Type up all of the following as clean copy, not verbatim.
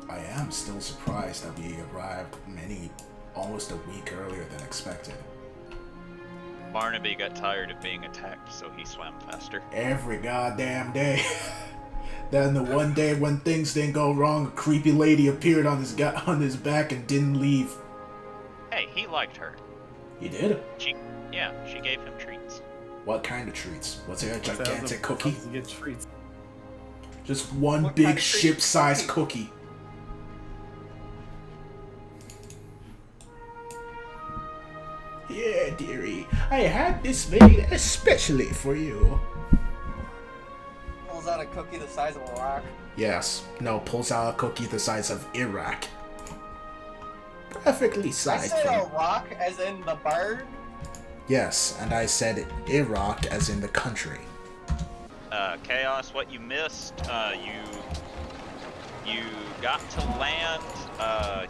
I am still surprised that we arrived almost a week earlier than expected. Barnaby got tired of being attacked, so he swam faster. Every goddamn day. Then the one day when things didn't go wrong, a creepy lady appeared on his back and didn't leave. Hey, he liked her. He did? She gave him treats. What kind of treats? Was it a gigantic cookie? Get treats. Just one What big kind of treat? ship-sized cookie. Yeah, dearie. I had this made especially for you. Pulls out a cookie the size of a rock. Yes. No, pulls out a cookie the size of Iraq. Perfectly I sized said for a you. rock as in the bird. Yes, and I said Iraq as in the country. Chaos, what you missed, you got to land,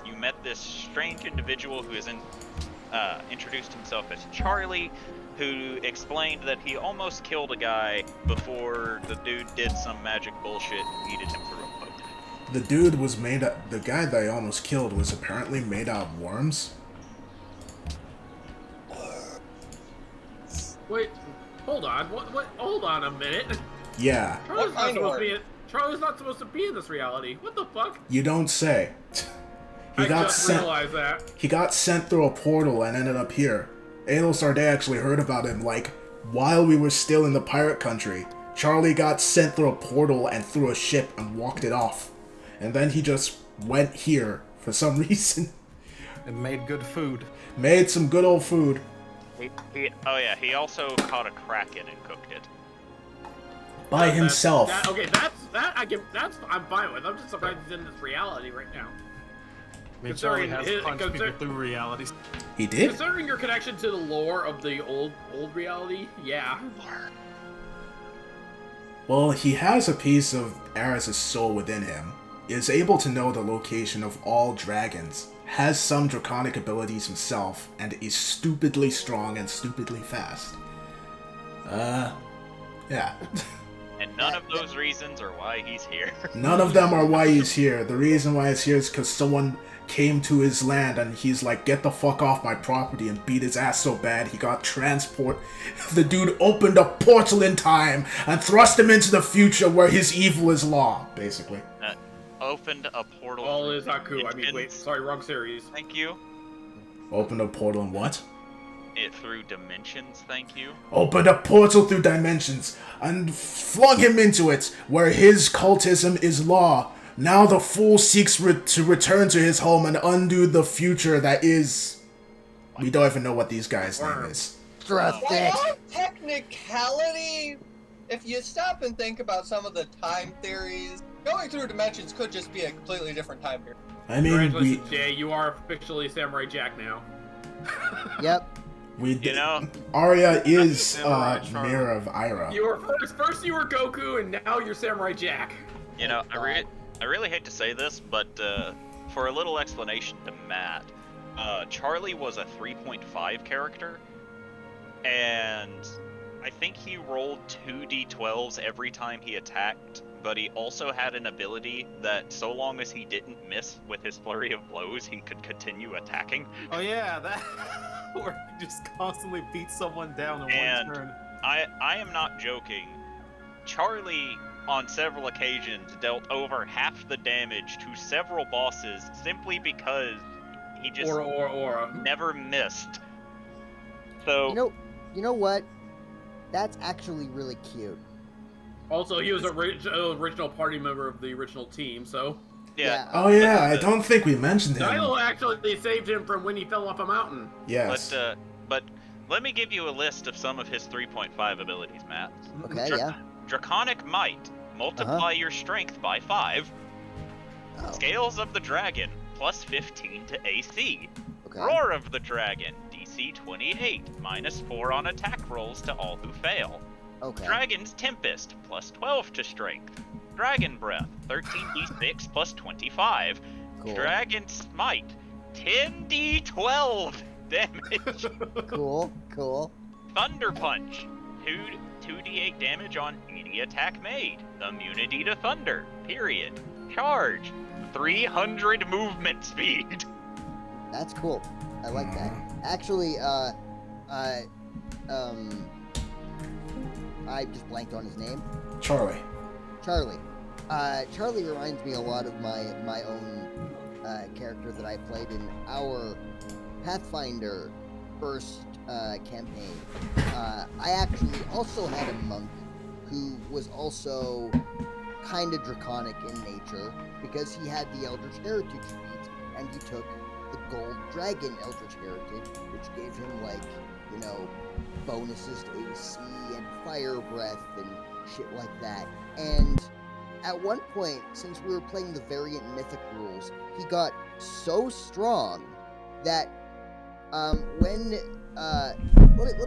you met this strange individual who introduced himself as Charlie, who explained that he almost killed a guy before the dude did some magic bullshit and needed him through a boat. The guy that I almost killed was apparently made out of worms. Wait, hold on. What? Hold on a minute. Yeah, Charlie's not supposed to be in this reality. What the fuck? you don't say. I just realized that. He got sent through a portal and ended up here. Alos Arday actually heard about him, like, while we were still in the pirate country. Charlie got sent through a portal and through a ship and walked it off. And then he just went here for some reason. And made good food. Made some good old food. He also caught a kraken and cooked it. By himself. I'm fine with. I'm just surprised he's in this reality right now. I mean, Charlie has Considering punched people through realities. He did? Considering your connection to the lore of the old reality, yeah. Well, he has a piece of Aris' soul within him, is able to know the location of all dragons, has some draconic abilities himself, and is stupidly strong and stupidly fast. Yeah. And none of those reasons are why he's here. None of them are why he's here. The reason why he's here is because someone came to his land and he's like, get the fuck off my property, and beat his ass so bad he got transport. The dude opened a portal in time and thrust him into the future where his evil is law, basically. Opened a portal. All is Haku. I mean, wait, sorry, wrong series. Thank you. Opened a portal in what? It through dimensions, thank you. Opened a portal through dimensions and flung him into it, where his cultism is law. Now the fool seeks to return to his home and undo the future that is... We don't even know what these guys' name is. Well, on technicality, if you stop and think about some of the time theories, going through dimensions could just be a completely different time period. I mean, Congratulations, Jay, you are officially Samurai Jack now. Yep. You know, Aria is Samurai Charlie. mirror of Ira. You were first you were Goku, and now you're Samurai Jack. you know, I really hate to say this, but for a little explanation to Matt, Charlie was a 3.5 character, and I think he rolled 2d12s every time he attacked, but he also had an ability that so long as he didn't miss with his flurry of blows, he could continue attacking. Oh yeah, that where he just constantly beats someone down in And one turn. I am not joking. Charlie, on several occasions, dealt over half the damage to several bosses simply because he just Aura. never missed. So You know what? That's actually really cute. Also, he was a original party member of the original team, so... yeah. Oh yeah, I don't think we mentioned him. Nilo actually saved him from when he fell off a mountain. Yes. But let me give you a list of some of his 3.5 abilities, Matt. Okay, yeah. Draconic Might. Multiply your strength by 5. Oh, Scales of the Dragon. Plus 15 to AC. okay. Roar of the Dragon. DC 28. Minus 4 on attack rolls to all who fail. Okay. Dragon's Tempest. Plus 12 to strength. Dragon Breath. 13d6 plus 25. Cool. Dragon Smite. 10d12 damage. Cool. Thunder Punch. 2d8 damage on any attack made. Immunity to thunder. Period. charge. 300 movement speed. That's cool. I like that. Actually, I just blanked on his name. Charlie. Charlie. Charlie reminds me a lot of my own character that I played in our Pathfinder first campaign. I actually also had a monk who was also kind of draconic in nature because he had the Eldritch Heritage feat and he took the Gold Dragon Eldritch Heritage, which gave him, like, you know, bonuses to AC and fire breath and shit like that. And at one point, since we were playing the variant mythic rules, he got so strong that let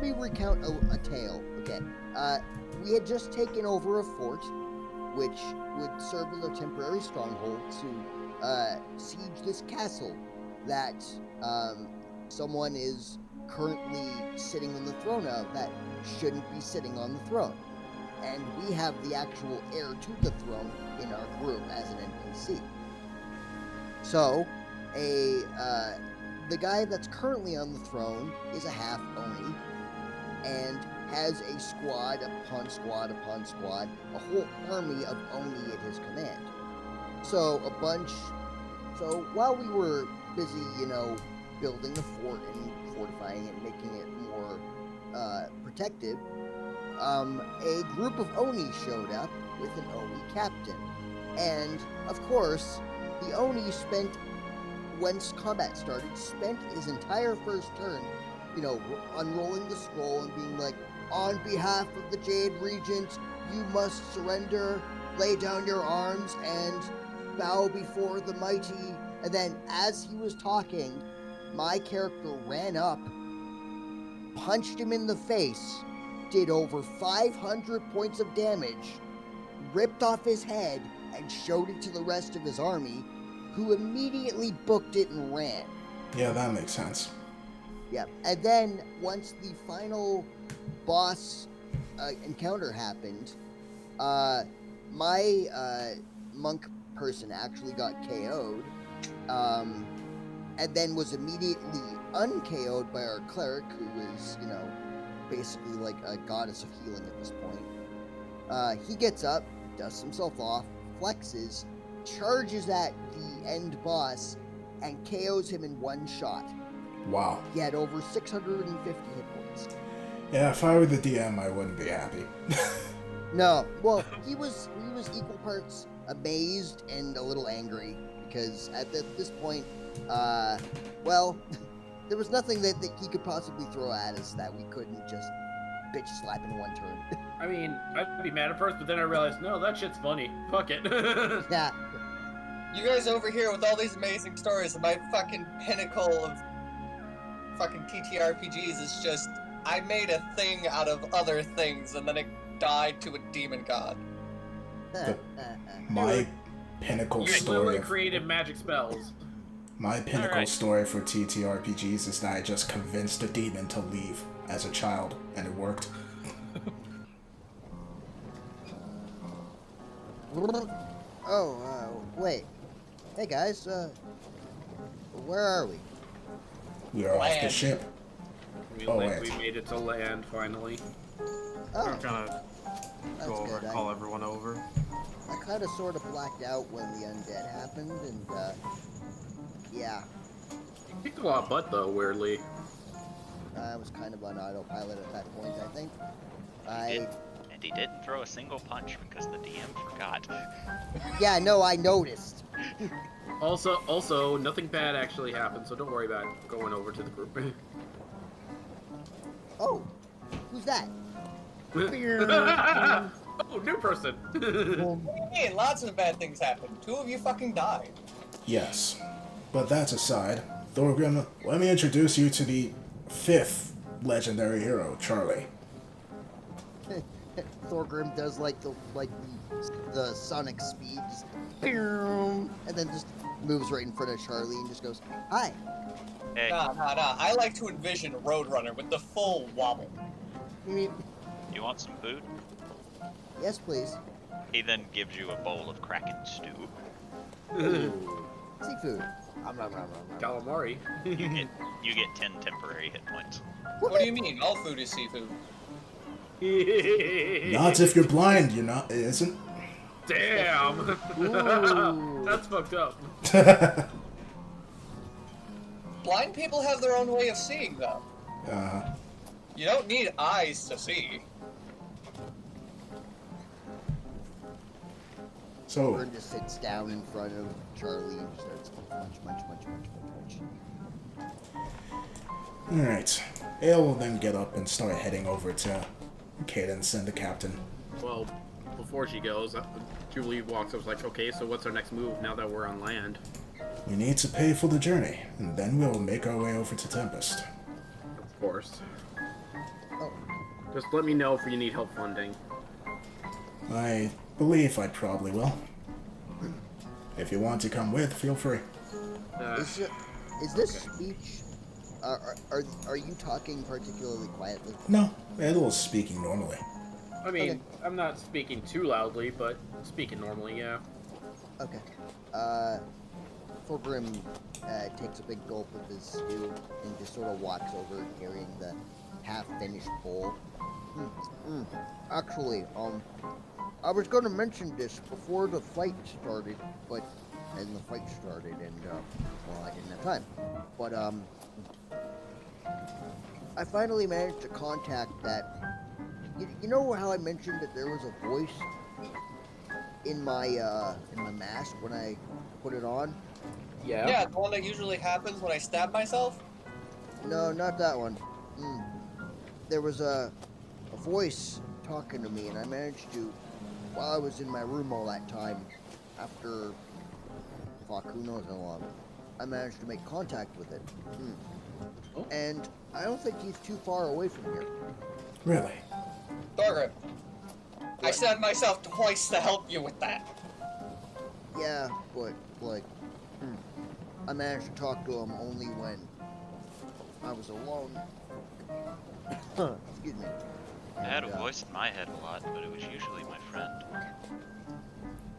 me recount a tale. Okay, we had just taken over a fort, which would serve as a temporary stronghold to siege this castle that someone is currently sitting on the throne of that shouldn't be sitting on the throne. And we have the actual heir to the throne in our group as an NPC. So, the guy that's currently on the throne is a half Oni, and has a squad upon squad upon squad, a whole army of Oni at his command. So while we were busy, you know, building the fort and fortifying it, making it more protected, a group of Oni showed up with an Oni captain. And, of course, the Oni once combat started, spent his entire first turn, you know, unrolling the scroll and being like, on behalf of the Jade Regent, you must surrender, lay down your arms, and bow before the mighty. And then, as he was talking, my character ran up, punched him in the face, did over 500 points of damage, ripped off his head, and showed it to the rest of his army, who immediately booked it and ran. Yeah, that makes sense. Yeah, and then once the final boss encounter happened, my monk person actually got KO'd, and then was immediately un-KO'd by our cleric, who is, you know, basically like a goddess of healing at this point. He gets up, dusts himself off, flexes, charges at the end boss, and KOs him in one shot. Wow. He had over 650 hit points. Yeah, if I were the DM, I wouldn't be happy. No, well, he was equal parts amazed and a little angry, because at this point, well, there was nothing that he could possibly throw at us that we couldn't just bitch slap in one turn. I mean, I'd be mad at first, but then I realized, no, that shit's funny. Fuck it. Yeah. You guys over here with all these amazing stories, and my fucking pinnacle of fucking TTRPGs is just, I made a thing out of other things, and then it died to a demon god. My pinnacle You story. literally created magic spells. My pinnacle Alright. story for TTRPGs is that I just convinced a demon to leave as a child, and it worked. Wait. Hey guys, where are we? We are off the Land. ship. We wait. made it to land, finally. Oh, We're gonna that's go over good. and call everyone over. I kind of sort of blacked out when the undead happened, and, yeah. You kicked a lot of butt, though, weirdly. I was kind of on autopilot at that point, I think. And he didn't throw a single punch because the DM forgot. Yeah, no, I noticed. Also, nothing bad actually happened, so don't worry about going over to the group. Oh, who's that? Oh, new person. Hey, lots of bad things happened. 2 of you fucking died. Yes. But that's aside, Thorgrim, let me introduce you to the 5th legendary hero, Charlie. Thorgrim does like the sonic speed, just, and then just moves right in front of Charlie and just goes, "Hi." Hey, Nah. I like to envision Roadrunner with the full wobble. you want some food? Yes, please. He then gives you a bowl of Kraken stew. Ooh, seafood. Calamari. You get 10 temporary hit points. What do you mean? All food is seafood. Not if you're blind, you're not. It isn't. Damn. Ooh. That's fucked up. Blind people have their own way of seeing, though. You don't need eyes to see. So, Vern just sits down in front of Charlie and starts munch. alright. Ale will then get up and start heading over to Cadence and the captain. Well, before she goes, Julie walks up and is like, okay, so what's our next move now that we're on land? We need to pay for the journey, and then we'll make our way over to Tempest. Of course. Oh, Just let me know if you need help funding. I believe I probably will. If you want to come with, feel free. is this speech? Are you talking particularly quietly? No, Ale is speaking normally. I mean, Okay. I'm not speaking too loudly, but speaking normally, yeah. Okay. Thorgrim takes a big gulp of his stew and just sort of walks over carrying the half-finished bowl. Actually, I was going to mention this before the fight started, and well, I didn't have time. But, I finally managed to contact that. You know how I mentioned that there was a voice in my mask when I put it on? Yeah, the one that usually happens when I stab myself? No, not that one. There was a voice talking to me, and I managed to, while I was in my room all that time, after, fuck, who knows how long, I managed to make contact with it. Oh. And I don't think he's too far away from here. Really? Thorgrim, I stabbed myself twice to help you with that. Yeah, but, like, I managed to talk to him only when I was alone. Excuse me. I had a And, voice in my head a lot, but it was usually my friend.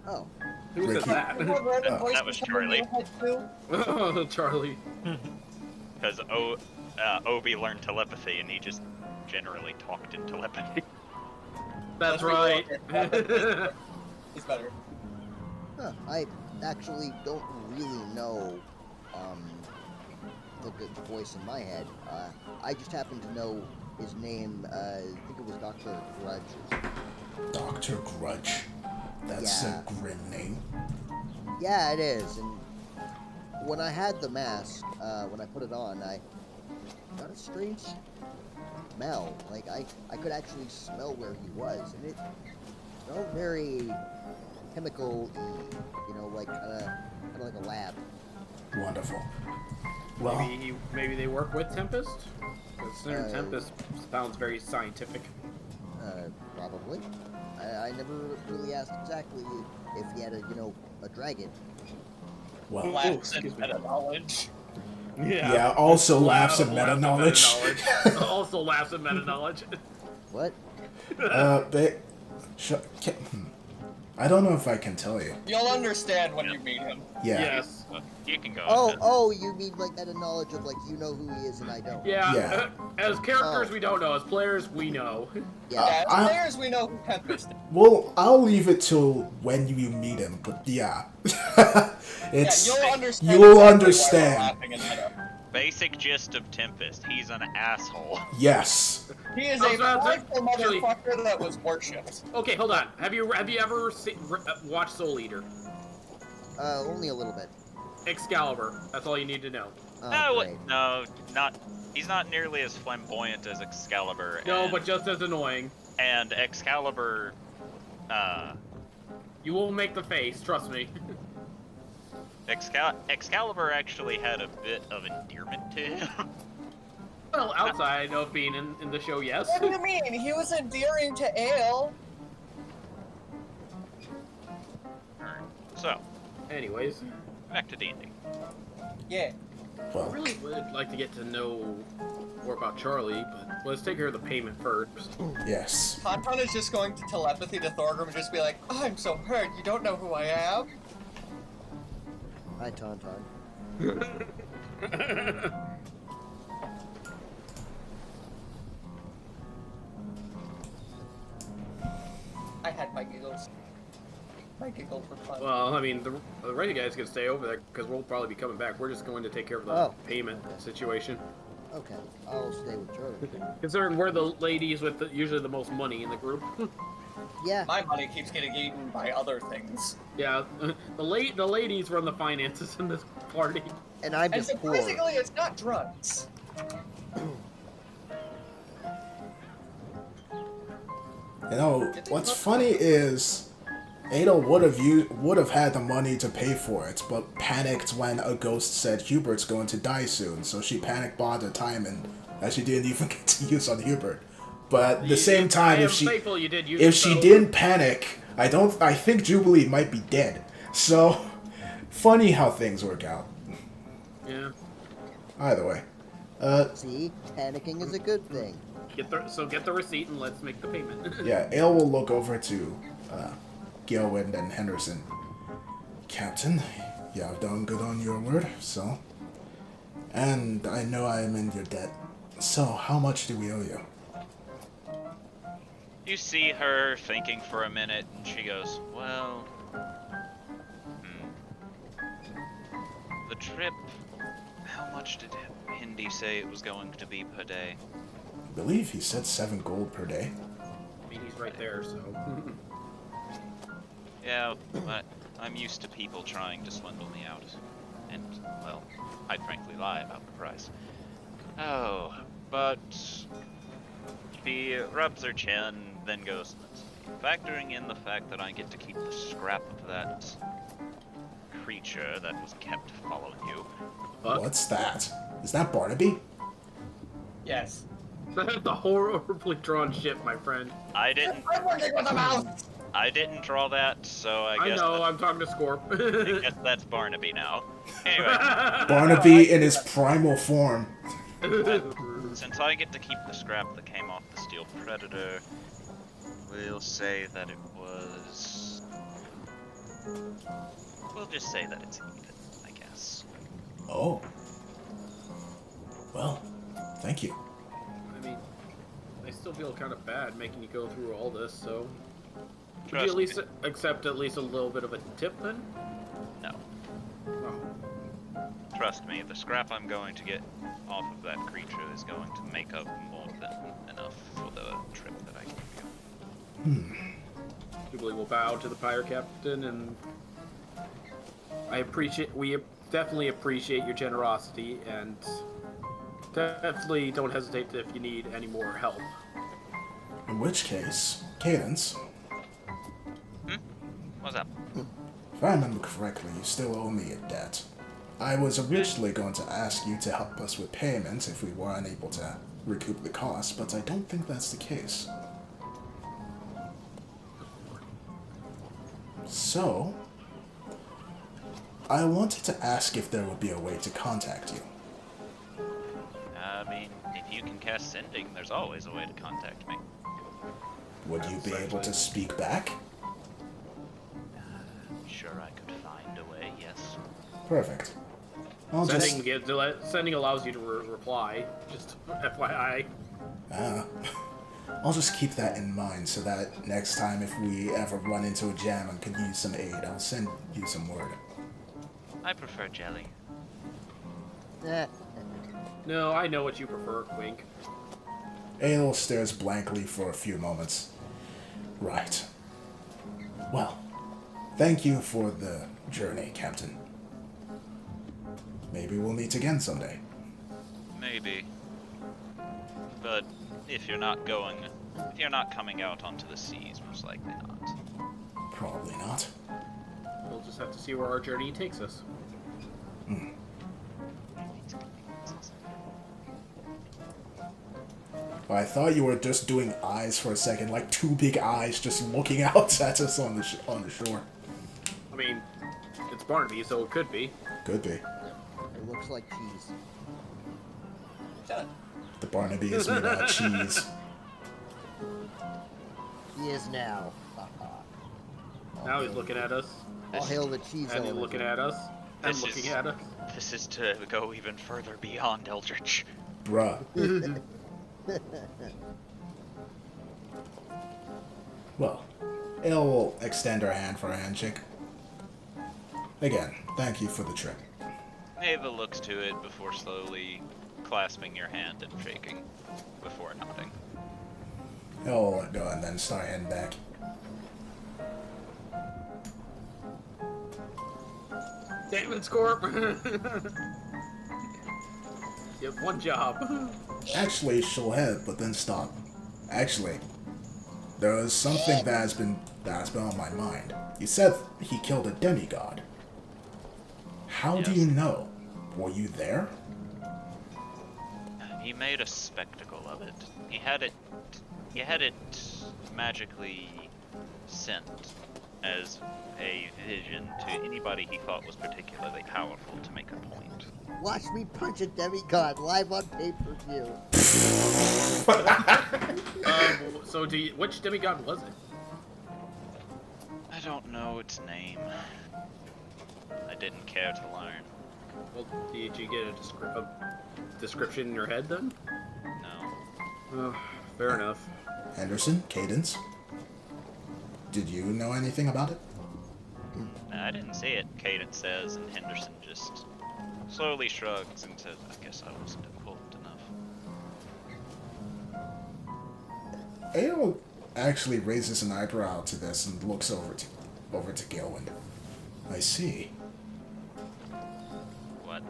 Oh, Who said Ricky. that? You have random That voices was coming in Charlie. your head, too? Oh, Charlie. Because Obi learned telepathy, and he just generally talked in telepathy. That's Let's right. reload it. It's better. I actually don't really know the good voice in my head. I just happen to know his name. I think it was Dr. Grudge. Dr. Grudge. That's Yeah. a grim name. Yeah, it is. And when I had the mask, when I put it on, I got a strange smell. Like I could actually smell where he was, and it smelled very chemical-y, like kind of like a lab. Wonderful. Well, Maybe they work with Tempest? Because Tempest sounds very scientific. Probably. I never really asked exactly if he had a dragon. well. Laughs and excuse me. meta knowledge. Yeah, also laughs at meta knowledge. Also laughs at meta knowledge. What? I don't know if I can tell you. You'll understand when you meet him. Yeah. Yes. You can go. Oh, you mean like meta knowledge of like you know who he is and I don't? Yeah. Yeah. As characters, we don't know. As players, we know. Yeah. Yeah, as I- players, we know who Tempest is. Well, I'll leave it till when you meet him, but yeah. It's You'll understand. you'll exactly why understand. we're laughing in meta. Basic gist of Tempest. He's an asshole. Yes. He is I a was about to- prideful actually- motherfucker that was worshipped. Okay, hold on. Have you ever watched Soul Eater? Only a little bit. Excalibur. That's all you need to know. Oh, great. Not. He's not nearly as flamboyant as Excalibur. No, and, but just as annoying. and Excalibur. You will make the face. Trust me. Excalibur actually had a bit of endearment to him. Well, outside of being in the show, yes. What do you mean? He was endearing to Ale. Alright, so, Anyways, back to D&D. Yeah. I Well, really would like to get to know more about Charlie, but let's take care of the payment first. yes. Tauntaun is just going to telepathy to Thorgrim and just be like, oh, I'm so hurt, you don't know who I am? Hi, Tauntaun. I had my giggles. My giggle for fun. Well, I mean, the rest of you guys can stay over there because we'll probably be coming back. We're just going to take care of the payment situation. Okay, I'll stay with Charlie. Considering we're the ladies with usually the most money in the group. Yeah. My money keeps getting eaten by other things. Yeah, the ladies run the finances in this party. And I'm And just poor. surprisingly, it's not drugs. You know, what's funny is Ada would have had the money to pay for it, but panicked when a ghost said Hubert's going to die soon, so she panic bought the time and that she didn't even get to use on Hubert. But at the same time, if she didn't panic, I think Jubilee might be dead. So funny how things work out. Yeah. Either way. See, panicking is a good thing. Get the receipt and let's make the payment. Yeah, Ale will look over to Gilwind and Henderson. Captain, you have done good on your word, so. And I know I am in your debt. So, how much do we owe you? You see her thinking for a minute, and she goes, well, the trip, how much did Hindi say it was going to be per day? I believe he said 7 gold per day. I mean, he's right there, so. Yeah, but I'm used to people trying to swindle me out. And, well, I'd frankly lie about the price. Oh, but she rubs her chin, then goes, factoring in the fact that I get to keep the scrap of that creature that was kept following you. What's that? Is that Barnaby? Yes. The horribly drawn ship, my friend. I'm working with a mouse! I didn't draw that, so I guess. I know, I'm talking to Scorp. I guess that's Barnaby now. Anyway. Barnaby in his primal form. Since I get to keep the scrap that came off the Steel Predator, we'll say that it was. We'll just say that it's even, I guess. Oh. Well, thank you. I mean, I still feel kind of bad making you go through all this, so. Would Trust you at least me. accept at least a little bit of a tip then? No. Oh. Trust me, the scrap I'm going to get off of that creature is going to make up more than enough for the trip that I give you. Jubilee will bow to the pirate captain, and we definitely appreciate your generosity, and definitely don't hesitate if you need any more help. In which case, Cadence, What's up? if I remember correctly, you still owe me a debt. I was originally going to ask you to help us with payments if we were unable to recoup the cost, but I don't think that's the case. So, I wanted to ask if there would be a way to contact you. I mean, if you can cast sending, there's always a way to contact me. Would you be able to speak back? Sure, I could find a way, yes. Perfect. I'll Sending allows you to reply, just FYI. I'll just keep that in mind so that next time if we ever run into a jam and could use some aid, I'll send you some word. I prefer jelly. No, I know what you prefer, wink. Ael stares blankly for a few moments. Right. Well, thank you for the journey, Captain. Maybe we'll meet again someday. Maybe. But if you're not coming out onto the seas, most likely not. Probably not. We'll just have to see where our journey takes us. I thought you were just doing eyes for a second, like 2 big eyes just looking out at us on the shore. I mean, it's Barnaby, so it could be. Could be. It looks like cheese. Shut up. The Barnaby is made out of cheese. He is now. Now he's looking at us. All hail the cheese And he's owner. looking at us. I'm looking at her. This is to go even further beyond Eldritch. Bruh. Well, Ale will extend her hand for a handshake. Again, thank you for the trip. Ava looks to it before slowly clasping your hand and shaking, before nodding. Ale will let go and then start heading back. Damon's Corp. You have one job. Actually, she'll head, but then stop. Actually, there was something that has been on my mind. You said he killed a demigod. How do Yes. you know? Were you there? He made a spectacle of it. He had it magically sent as a vision to anybody he thought was particularly powerful to make a point. Watch me punch a demigod live on pay-per-view. So which demigod was it? I don't know its name. I didn't care to learn. Well, did you get a description in your head then? No. Oh, fair enough. Henderson? Cadence? Did you know anything about it? I didn't see it, Cadence says, and Henderson just slowly shrugs and says, I guess I wasn't important enough. Ale actually raises an eyebrow to this and looks over to Gilwind. I see. What?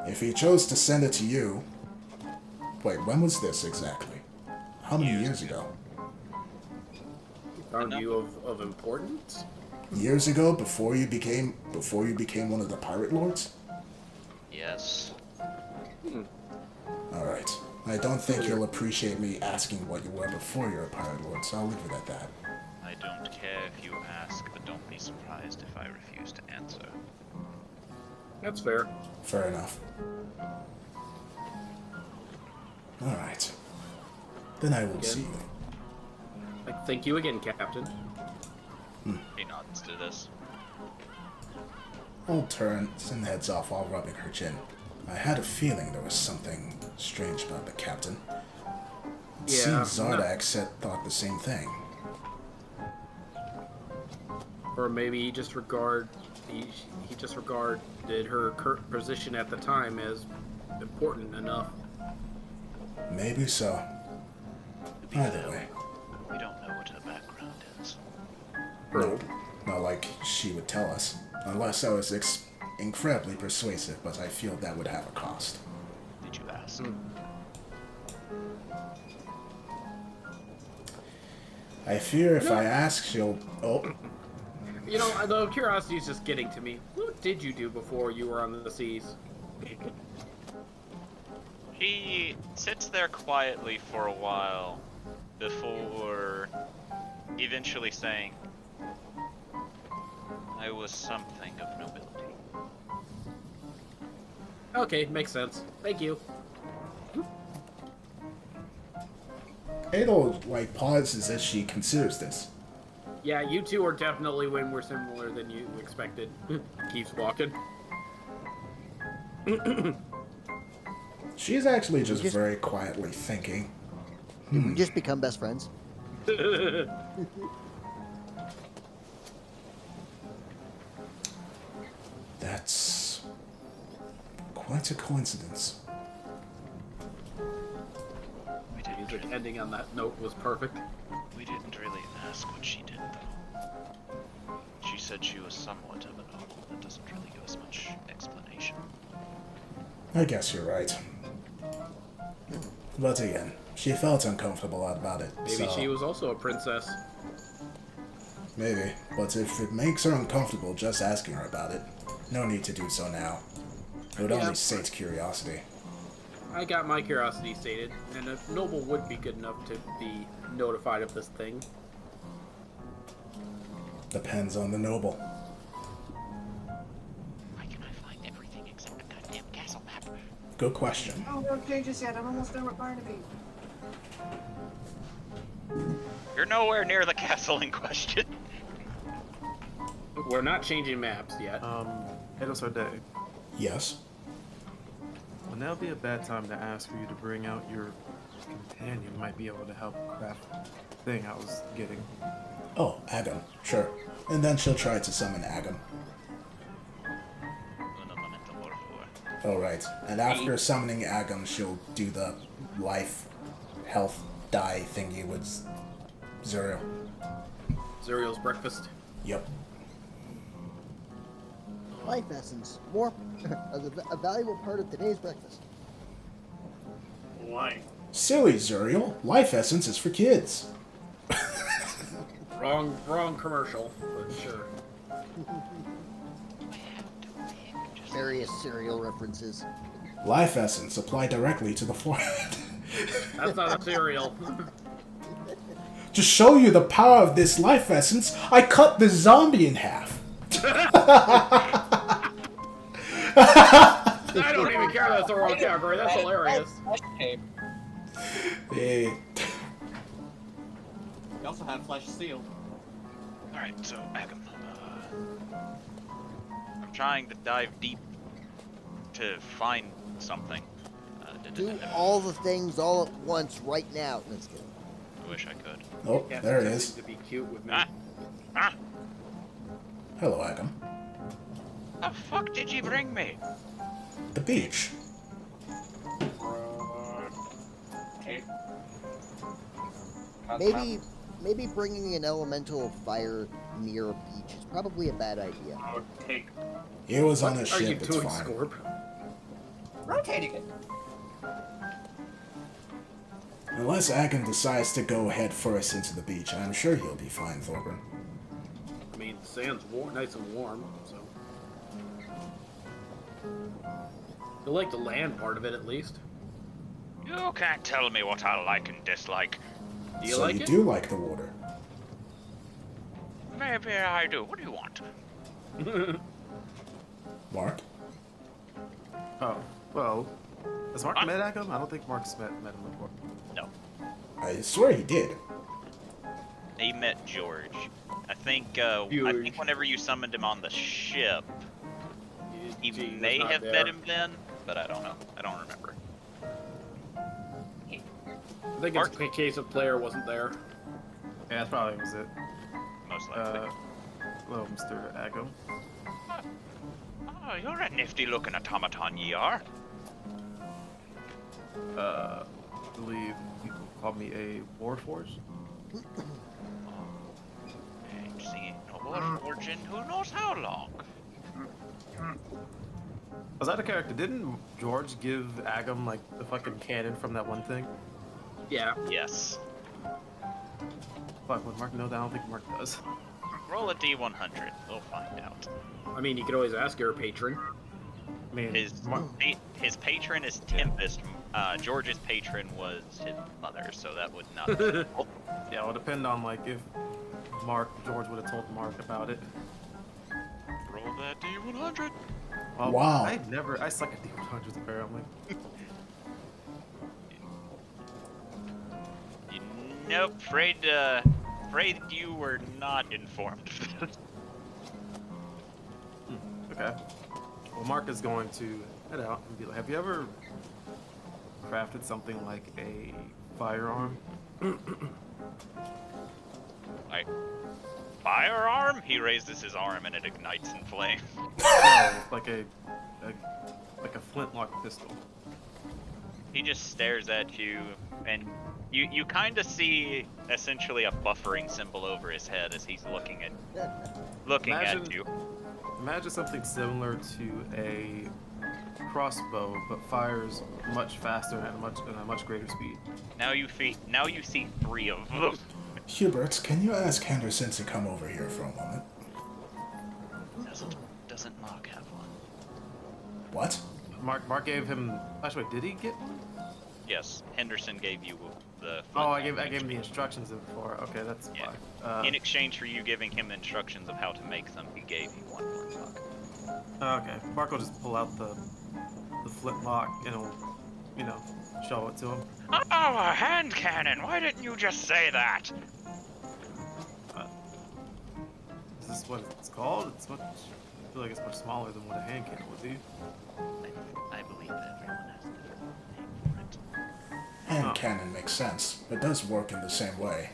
If he chose to send it to you... Wait, when was this exactly? How many years ago? Found you of importance? Years ago, before you became one of the pirate lords? Yes. Alright. I don't think you'll appreciate me asking what you were before you're a pirate lord, so I'll leave it at that. I don't care if you ask, but don't be surprised if I refuse to answer. That's fair. Fair enough. Alright. Then I will see you. Thank you again, Captain. He nods to this. Old turns and heads off while rubbing her chin. I had a feeling there was something strange about the captain. It Yeah, seems Zardak thought the same thing. Or maybe he just regarded her current position at the time as important enough. Maybe so. Either way. We don't know what her background is. No, not like she would tell us. Unless I was incredibly persuasive, but I feel that would have a cost. Did you ask? I fear if I ask, she'll... Oh, You know, the curiosity is just getting to me. What did you do before you were on the seas? He sits there quietly for a while before eventually saying, I was something of nobility. Okay, makes sense. Thank you. Adol, pauses as she considers this. Yeah, you two are definitely way more similar than you expected. Keeps walking. She's actually just very quietly thinking. Did we just become best friends? That's quite a coincidence. We didn't Music really, ending on that note was perfect. we didn't really ask what she did, though. She said she was somewhat of a noble. That doesn't really give us much explanation. I guess you're right. But again, she felt uncomfortable about it. Maybe so she was also a princess. Maybe, but if it makes her uncomfortable just asking her about it, no need to do so now. It would Yeah. only sate curiosity. I got my curiosity stated, and a noble would be good enough to be notified of this thing. Depends on the noble. Why can I find everything except the goddamn castle map? Good question. Oh, don't change this yet. I'm almost done with Barnaby. You're nowhere near the castle in question. We're not changing maps yet. Edos Day. Yes. Well, now would be a bad time to ask for you to bring out your companion. Might be able to help craft the thing I was getting. Oh, Agam. Sure. And then she'll try to summon Agam. Alright. And after summoning Agam, she'll do the life, health, die thingy with Zuriel. Zuriel's breakfast. Yep. Life essence, more a valuable part of today's breakfast. Why? Silly Zuriel. Life essence is for kids. Wrong commercial, but sure. Various cereal references. Life essence apply directly to the forehead. That's not a cereal. To show you the power of this life essence, I cut the zombie in half. I don't even care that's the wrong category. That's hilarious. Hey. We also have Flesh Seal. Alright, so Agam. I'm trying to dive deep to find something. Do all the things all at once right now. Let's get it. I wish I could. Oh, Yeah, there it something is. To be cute with me. Ah! Hello, Agam. The fuck did you bring me? The beach. Maybe bringing an elemental of fire near a beach is probably a bad idea. It was on a What are you ship, it's doing, fine. Scorp? Rotating it. Unless Agam decides to go head first into the beach, I'm sure he'll be fine, Thorburn. I mean, the sand's nice and warm, so. I like the land part of it, at least. You can't tell me what I like and dislike. Do you So like you it? do like the water. Maybe I do. What do you want? Mark? Oh, well, has Mark met Agam? I don't think Mark's met him before. No. I swear he did. He met George. I think George. whenever you summoned him on the ship, he Gee, was may not have there. met him then, but I don't know. I don't remember. I think it's a case of player wasn't there. Yeah, that probably was it. Most likely. Hello, Mr. Agam. Oh, you're a nifty-looking automaton, ye are. I believe people called me a Warforged. Ain't seen no Warforged in who knows how long. Was that a character? Didn't George give Agam like the fucking cannon from that one thing? Yeah. Yes. Fuck, would Mark know that? I don't think Mark does. Roll a D100. We'll find out. I mean, you could always ask your patron. I mean, His patron is Tempest. George's patron was his mother, so that would not. yeah, it would depend on like if George would have told Mark about it. Roll that D100. Well, Wow. I suck at D100s apparently. Nope, afraid you were not informed of this. Okay. Well, Mark is going to head out and be like, have you ever crafted something like a firearm? Like, firearm? He raises his arm and it ignites in flame. No, like a flintlock pistol. He just stares at you, and you kind of see essentially a buffering symbol over his head as he's looking at you. Imagine something similar to a crossbow, but fires much faster and at a much greater speed. Now you see 3 of them. Hubert, can you ask Henderson to come over here for a moment? Doesn't Mark have one? What? Mark gave him. Actually, did he get one? Yes, Henderson gave you the. Oh, I gave him the instructions before. Okay, that's Yeah. fine. In exchange for you giving him instructions of how to make them, he gave you one flintlock. Okay, Mark will just pull out the flintlock and he'll, show it to him. Oh, a hand cannon! Why didn't you just say that? this what it's called? It's much. I feel like it's much smaller than what a hand cannon would be. I believe everyone has a different name for it. Hand cannon makes sense. It does work in the same way.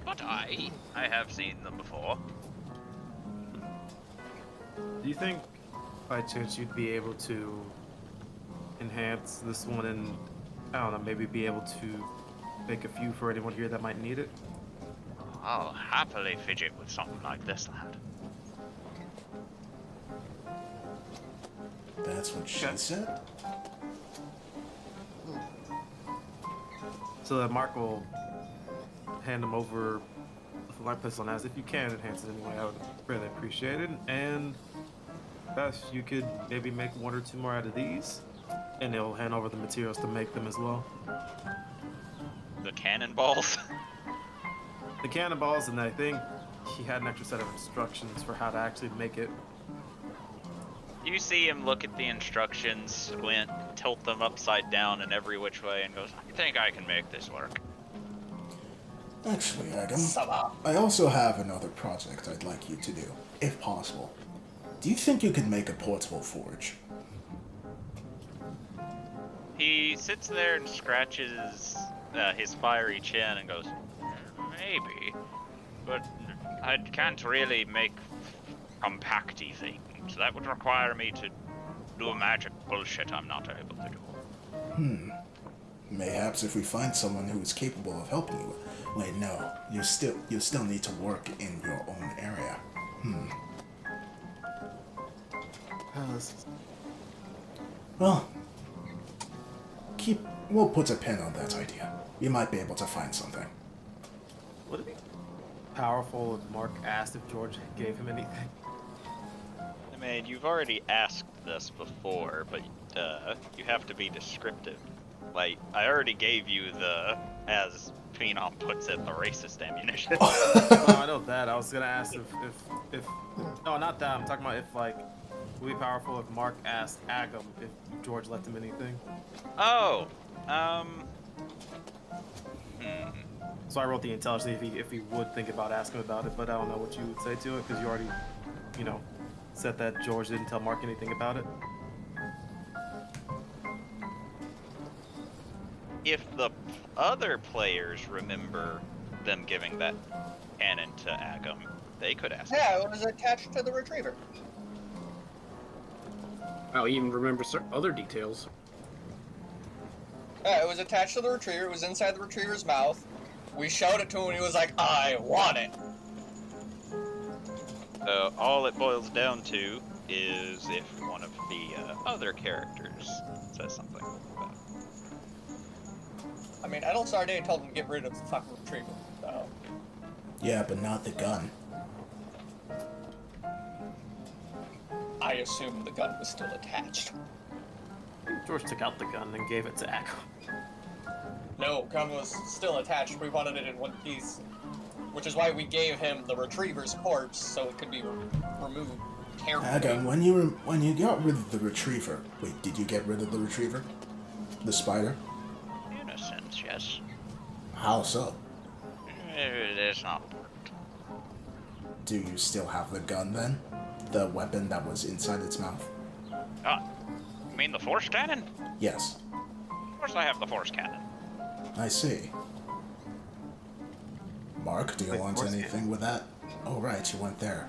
But I have seen them before. Do you think, by chance, you'd be able to enhance this one and, I don't know, maybe be able to make a few for anyone here that might need it? I'll happily fidget with something like this, lad. That's what she said? So that Mark will hand him over the light pistol and ask if you can enhance it anyway. I would really appreciate it. And best you could maybe make one or two more out of these, and he'll hand over the materials to make them as well. The cannonballs? The cannonballs, and I think he had an extra set of instructions for how to actually make it. You see him look at the instructions, squint, tilt them upside down in every which way, and goes, I think I can make this work. Actually, Agam, I also have another project I'd like you to do, if possible. Do you think you could make a portable forge? He sits there and scratches his fiery chin and goes, maybe, but I can't really make compacty things. That would require me to do magic bullshit I'm not able to do. Mayhaps if we find someone who is capable of helping you. Wait, no. You still need to work in your own area. Well, we'll put a pin on that idea. You might be able to find something. Would it be powerful if Mark asked if George gave him anything? I mean, you've already asked this before, but you have to be descriptive. Like, I already gave you the, as Phenom puts it, the racist ammunition. Oh, I know that. I was gonna ask if no, not that. I'm talking about if, like, would it be powerful if Mark asked Agam if George left him anything. Oh, So I wrote the intelligence if he would think about asking about it, but I don't know what you would say to it because you already, said that George didn't tell Mark anything about it. if the other players remember them giving that cannon to Agam, they could ask. Yeah, it was attached to the retriever. I'll even remember other details. Yeah, it was attached to the retriever. It was inside the retriever's mouth. We showed it to him and he was like, I want it. So all it boils down to is if one of the other characters says something about it. I mean, Edel Sarday told him to get rid of the fucking retriever, so... Yeah, but not the gun. I assume the gun was still attached. George took out the gun and gave it to Agam. No, gun was still attached. We wanted it in one piece. Which is why we gave him the retriever's corpse, so it could be removed carefully. Agam, when you got rid of the retriever... Wait, did you get rid of the retriever? The spider? In a sense, yes. How so? It's not important. Do you still have the gun then? The weapon that was inside its mouth? You mean the force cannon? Yes. Of course I have the force cannon. I see. Mark, do you want anything with that? Oh right, you went there.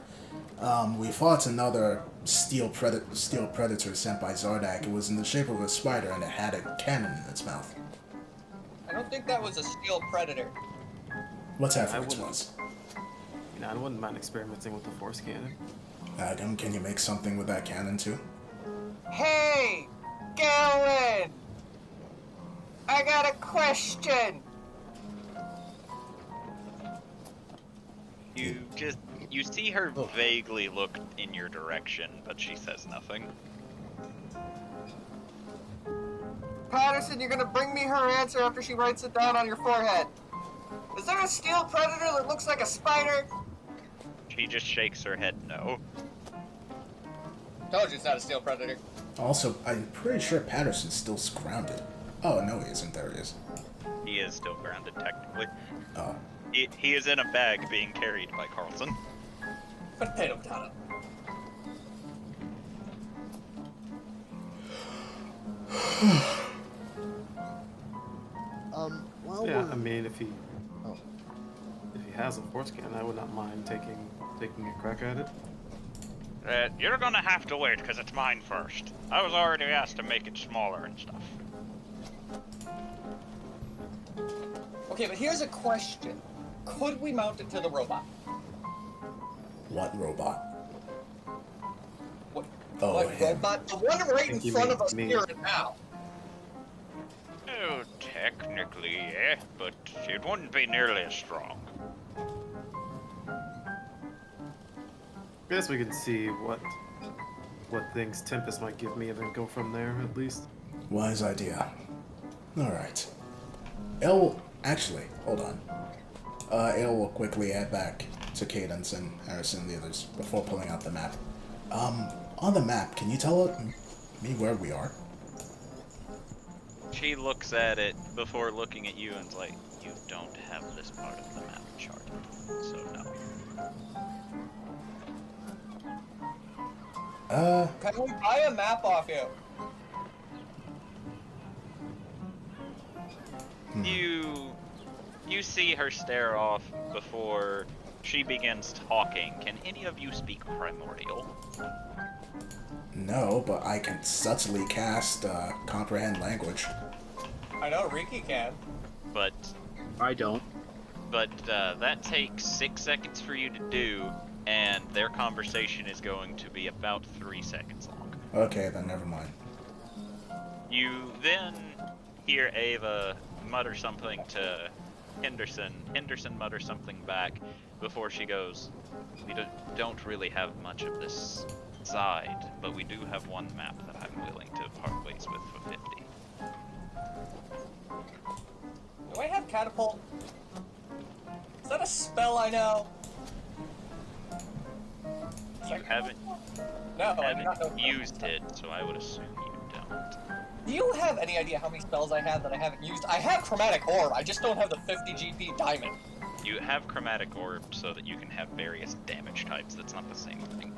We fought another steel predator sent by Zardak. It was in the shape of a spider and it had a cannon in its mouth. I don't think that was a steel predator. Whatever it was. I wouldn't mind experimenting with the force cannon. Agam, can you make something with that cannon too? Hey! Galen! I got a question! You see her vaguely look in your direction, but she says nothing. Patterson, you're gonna bring me her answer after she writes it down on your forehead. Is there a steel predator that looks like a spider? She just shakes her head no. Told you it's not a steel predator. Also, I'm pretty sure Patterson's still grounded. Oh, no he isn't. There he is. He is still grounded, technically. Oh. He is in a bag being carried by Carlson. Potato, potato. While Yeah, we're... I mean, if he Oh, has a force cannon, I would not mind taking a crack at it. You're gonna have to wait, because it's mine first. I was already asked to make it smaller and stuff. Okay, but here's a question. Could we mount it to the robot? What robot? What, Oh, what him. robot? The one right in think you front mean of us me. here and now. Oh, technically, yeah, but it wouldn't be nearly as strong. I guess we can see what things Tempest might give me and then go from there, at least. Wise idea. Alright. Actually, hold on. Ale will quickly add back to Cadence and Harrison and the others before pulling out the map. On the map, can you tell me where we are? She looks at it before looking at you and's like, you don't have this part of the map charted, so no. Can we buy a map off you? You see her stare off before she begins talking. Can any of you speak Primordial? No, but I can subtly cast Comprehend Language. I know Riki can. But I don't. that takes 6 seconds for you to do, and their conversation is going to be about 3 seconds long. Okay, then never mind. You then hear Ava mutter something to Henderson. Henderson mutters something back before she goes, we don't really have much of this side, but we do have one map that I'm willing to part ways with for 50. Do I have catapult? Is that a spell I know? You haven't No, I do not know. used it, so I would assume you don't. Do you have any idea how many spells I have that I haven't used? I have Chromatic Orb, I just don't have the 50 GP Diamond. You have Chromatic Orb so that you can have various damage types. That's not the same thing.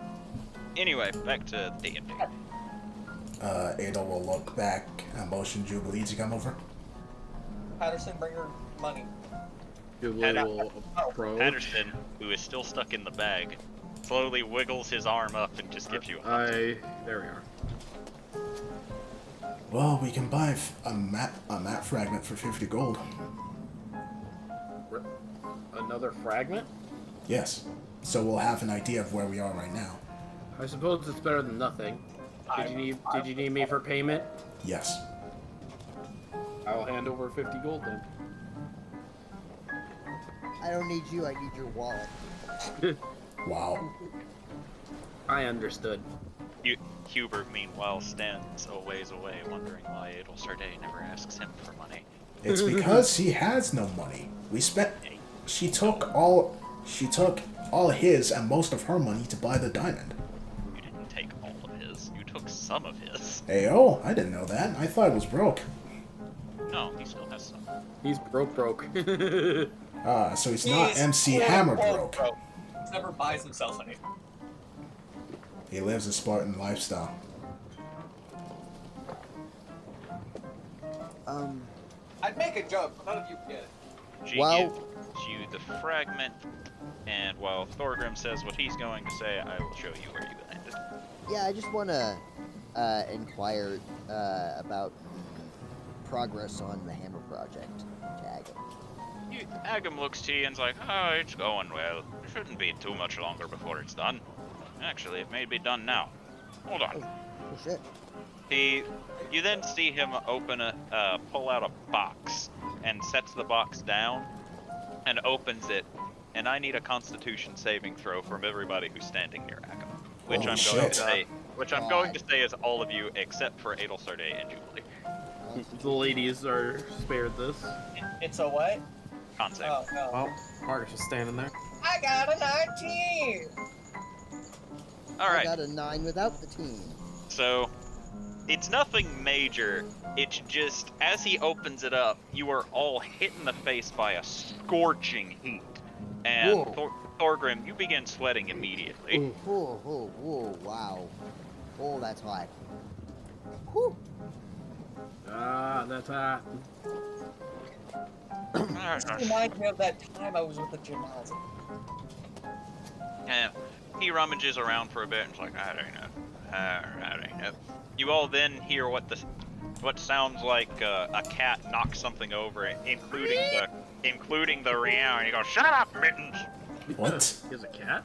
Anyway, back to D&D. Ada will look back and motion Jubilee to come over. Patterson, bring her money. Jubilee will approach. Patterson, who is still stuck in the bag, slowly wiggles his arm up and just gives you a hug. There we are. Well, we can buy a map fragment for 50 gold. Another fragment? Yes. So we'll have an idea of where we are right now. I suppose it's better than nothing. Did you need me for payment? Yes. I'll hand over 50 gold then. I don't need you, I need your wallet. Wow. I understood. Hubert, meanwhile, stands a ways away, wondering why Adel Sarday never asks him for money. It's because he has no money. She took all his and most of her money to buy the diamond. You didn't take all of his. You took some of his. Ayo, I didn't know that. I thought it was broke. No, he still has some. He's broke. So he's not MC Hammer broke. He never buys himself anything. He lives a Spartan lifestyle. I'd make a joke, but none of you get it. She Well- gives you the fragment, and while Thorgrim says what he's going to say, I will show you where you landed. Yeah, I just want to inquire about the progress on the Hammer Project. Tag it. Agam looks to you and's like, oh, it's going well. It shouldn't be too much longer before it's done. Actually, it may be done now. Hold on. Oh shit. You then see him pull out a box and sets the box down and opens it. And I need a Constitution saving throw from everybody who's standing near Agam, which Holy I'm going to say is all of you except for Adel Sarday and Jubilee. The ladies are spared this. It's a what? Con save. Oh, no. Well, Marcus is standing there. I got a 19! All I right. got a 9 without the team. So, it's nothing major. It's just, as he opens it up, you are all hit in the face by a scorching heat. And Whoa. Thorgrim, you begin sweating immediately. Wow. Oh, that's hot. Whew. Ah, that's hot. This reminds me of that time I was with the gymnasium. Yeah. He rummages around for a bit and is like, I don't know. I don't know. You all then hear what sounds like a cat knock something over, including the meow, and he goes, "Shut up, Mittens!" What? Here's a cat?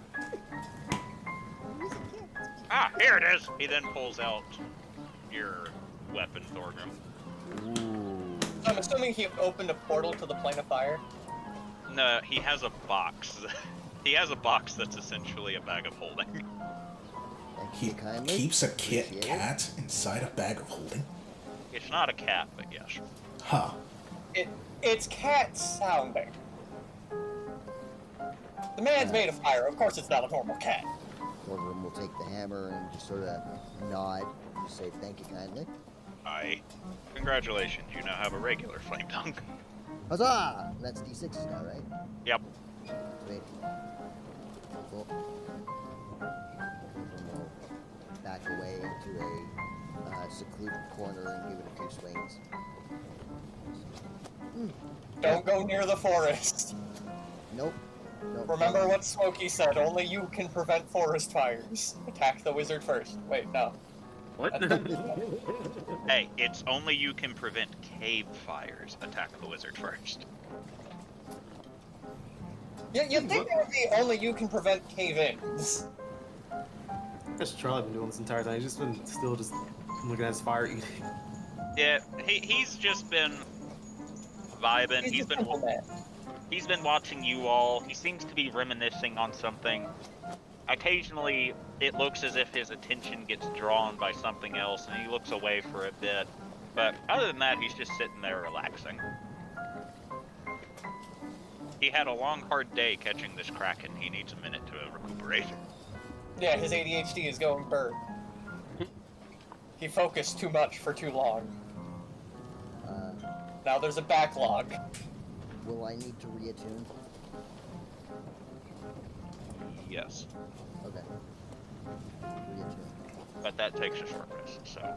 Ah, here it is. He then pulls out your weapon, Thorgrim. I'm assuming he opened a portal to the plane of fire. No, he has a box. He has a box that's essentially a bag of holding. He keeps a cat inside a bag of holding? It's not a cat, but yes. Huh. It's cat sounding. The man's made of fire. Of course, it's not a normal cat. Thorgrim will take the hammer and just sort of nod and just say thank you kindly. Aye. Congratulations, you now have a regular flame tongue. Huzzah! That's D6s now, right? Yep. Sweet. Cool. Thorgrim will back away into a secluded corner and give it a few swings. Don't go near the forest. Nope. Remember what Smokey said, only you can prevent forest fires. Attack the wizard first. Wait, no. What? Hey, it's only you can prevent cave fires. Attack the wizard first. Yeah, you'd think that would be only you can prevent cave-ins. That's what Charlie been doing this entire time. He's just been still just looking at his fire eating. Yeah, he's just been vibing. He's a simple man. He's been watching you all. He seems to be reminiscing on something. Occasionally, it looks as if his attention gets drawn by something else, and he looks away for a bit. But other than that, he's just sitting there relaxing. He had a long, hard day catching this kraken. He needs a minute to recuperate. Yeah, his ADHD is going bird. He focused too much for too long. Now there's a backlog. Will I need to reattune? Yes, Okay. Reattune. but that takes a short rest, so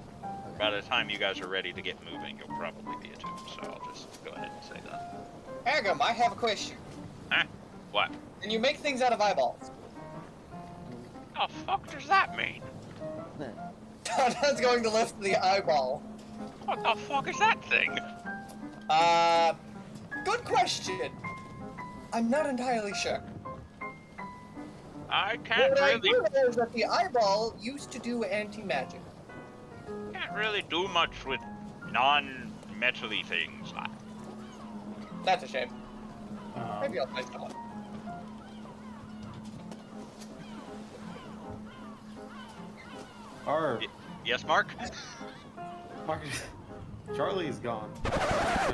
by the time you guys are ready to get moving, you'll probably be attuned, so I'll just go ahead and say that. Agam, I have a question. Huh? What? Can you make things out of eyeballs? The fuck does that mean? Don's going to lift the eyeball. What the fuck is that thing? Good question. I'm not entirely sure. I can't What I really do know is that the eyeball used to do anti-magic. do much with non-metally things. That's a shame. Maybe I'll find someone. Yes, Mark? Mark, Charlie's gone.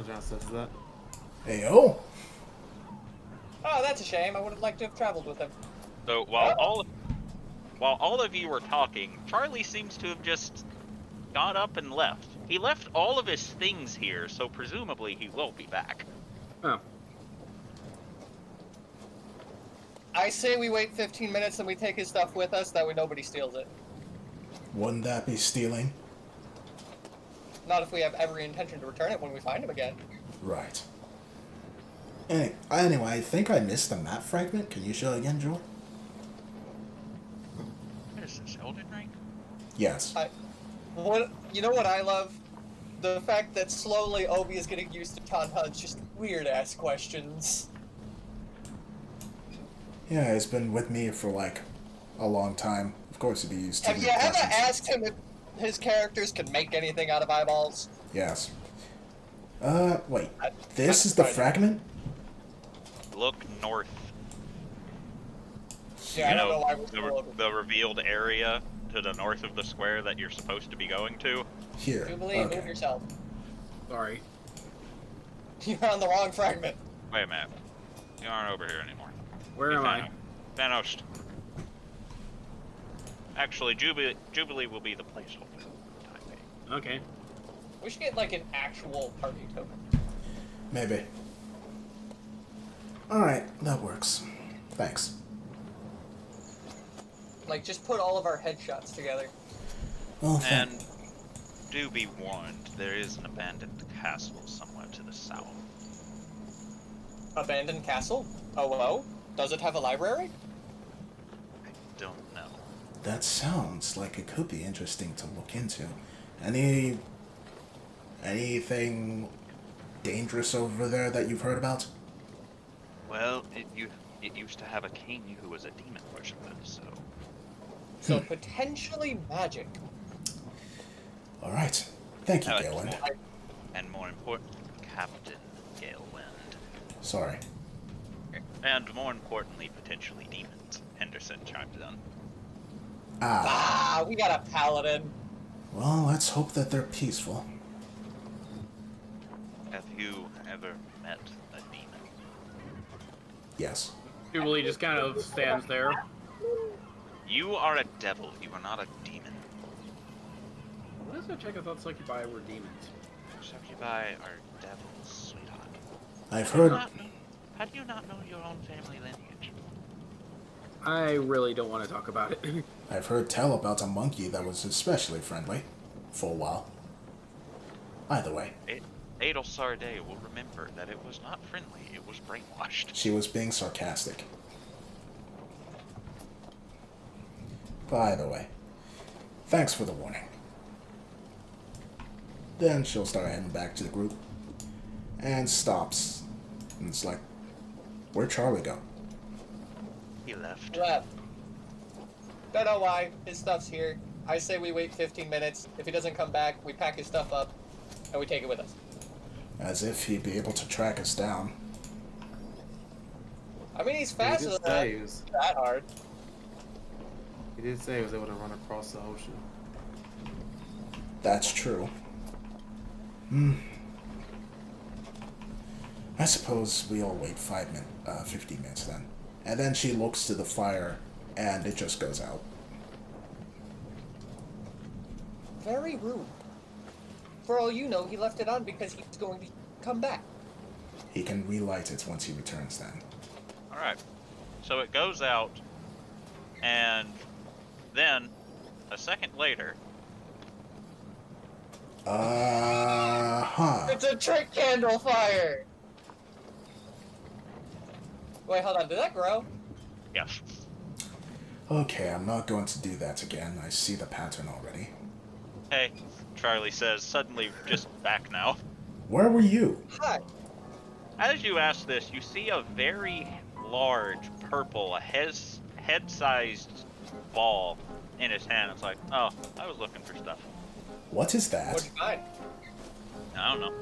John says that. Heyo. Oh, that's a shame. I would have liked to have traveled with him. So while all of you were talking, Charlie seems to have just got up and left. He left all of his things here, so presumably he will be back. Oh. I say we wait 15 minutes and we take his stuff with us, that way nobody steals it. Wouldn't that be stealing? Not if we have every intention to return it when we find him again. Right. Anyway, I think I missed the map fragment. Can you show it again, Joel? What is this, Elden Ring? Yes. You know what I love? The fact that slowly Obi is getting used to Tantan's just weird-ass questions. Yeah, he's been with me for like a long time. Of course he'd be used to Have the you ever questions. asked him if his characters can make anything out of eyeballs? Yes. Wait. This That's is the fine. fragment? Look north. Yeah, I You don't know know, why we're still over. the revealed area to the north of the square that you're supposed to be going to. Here. Jubilee, move Okay. yourself. Sorry. You're on the wrong fragment. Wait a minute. You aren't over here anymore. Where am I? Thanos. Actually, Jubilee will be the placeholder for the time being. Okay. We should get like an actual party token. Maybe. Alright, that works. Thanks. Like, just put all of our headshots together. Well, And do be warned, there is an abandoned castle somewhere to the south. Abandoned castle? Oh, well? Does it have a library? I don't know. that sounds like it could be interesting to look into. Anything dangerous over there that you've heard about? Well, it used to have a king who was a demon worshiper, so... So potentially magic. Alright. Thank you, Galewind. And more important, Captain Galewind. Sorry. And more importantly, potentially demons. Henderson chimed in. Ah, we got a paladin. Well, let's hope that they're peaceful. Have you ever met a demon? Yes. Jubilee just kind of stands there. You are a devil, you are not a demon. What does that check? I thought succubi were demons. Succubi are devils, sweetheart. I've heard... How do you not know your own family lineage? I really don't want to talk about it. I've heard tell about a monkey that was especially friendly. For a while. Either way. Adel Sarday will remember that it was not friendly, it was brainwashed. She was being sarcastic. By the way, thanks for the warning. Then she'll start heading back to the group. And stops. And it's like, where'd Charlie go? He left. Left. Don't know why. His stuff's here. I say we wait 15 minutes. If he doesn't come back, we pack his stuff up, and we take it with us. As if he'd be able to track us down. I mean, he's He faster did than say that. he was, That hard. he did say he was able to run across the ocean. That's true. I suppose we all wait 15 minutes then. And then she looks to the fire, and it just goes out. Very rude. For all you know, he left it on because he's going to come back. He can relight it once he returns then. Alright. So it goes out, and then, a second later... It's a trick candle fire! Wait, hold on. Did that grow? Yes. Okay, I'm not going to do that again. I see the pattern already. Hey, Charlie says, suddenly just back now. Where were you? Hi. As you ask this, you see a very large purple, head-sized ball in his hand. It's like, oh, I was looking for stuff. What is that? What'd you find? I don't know.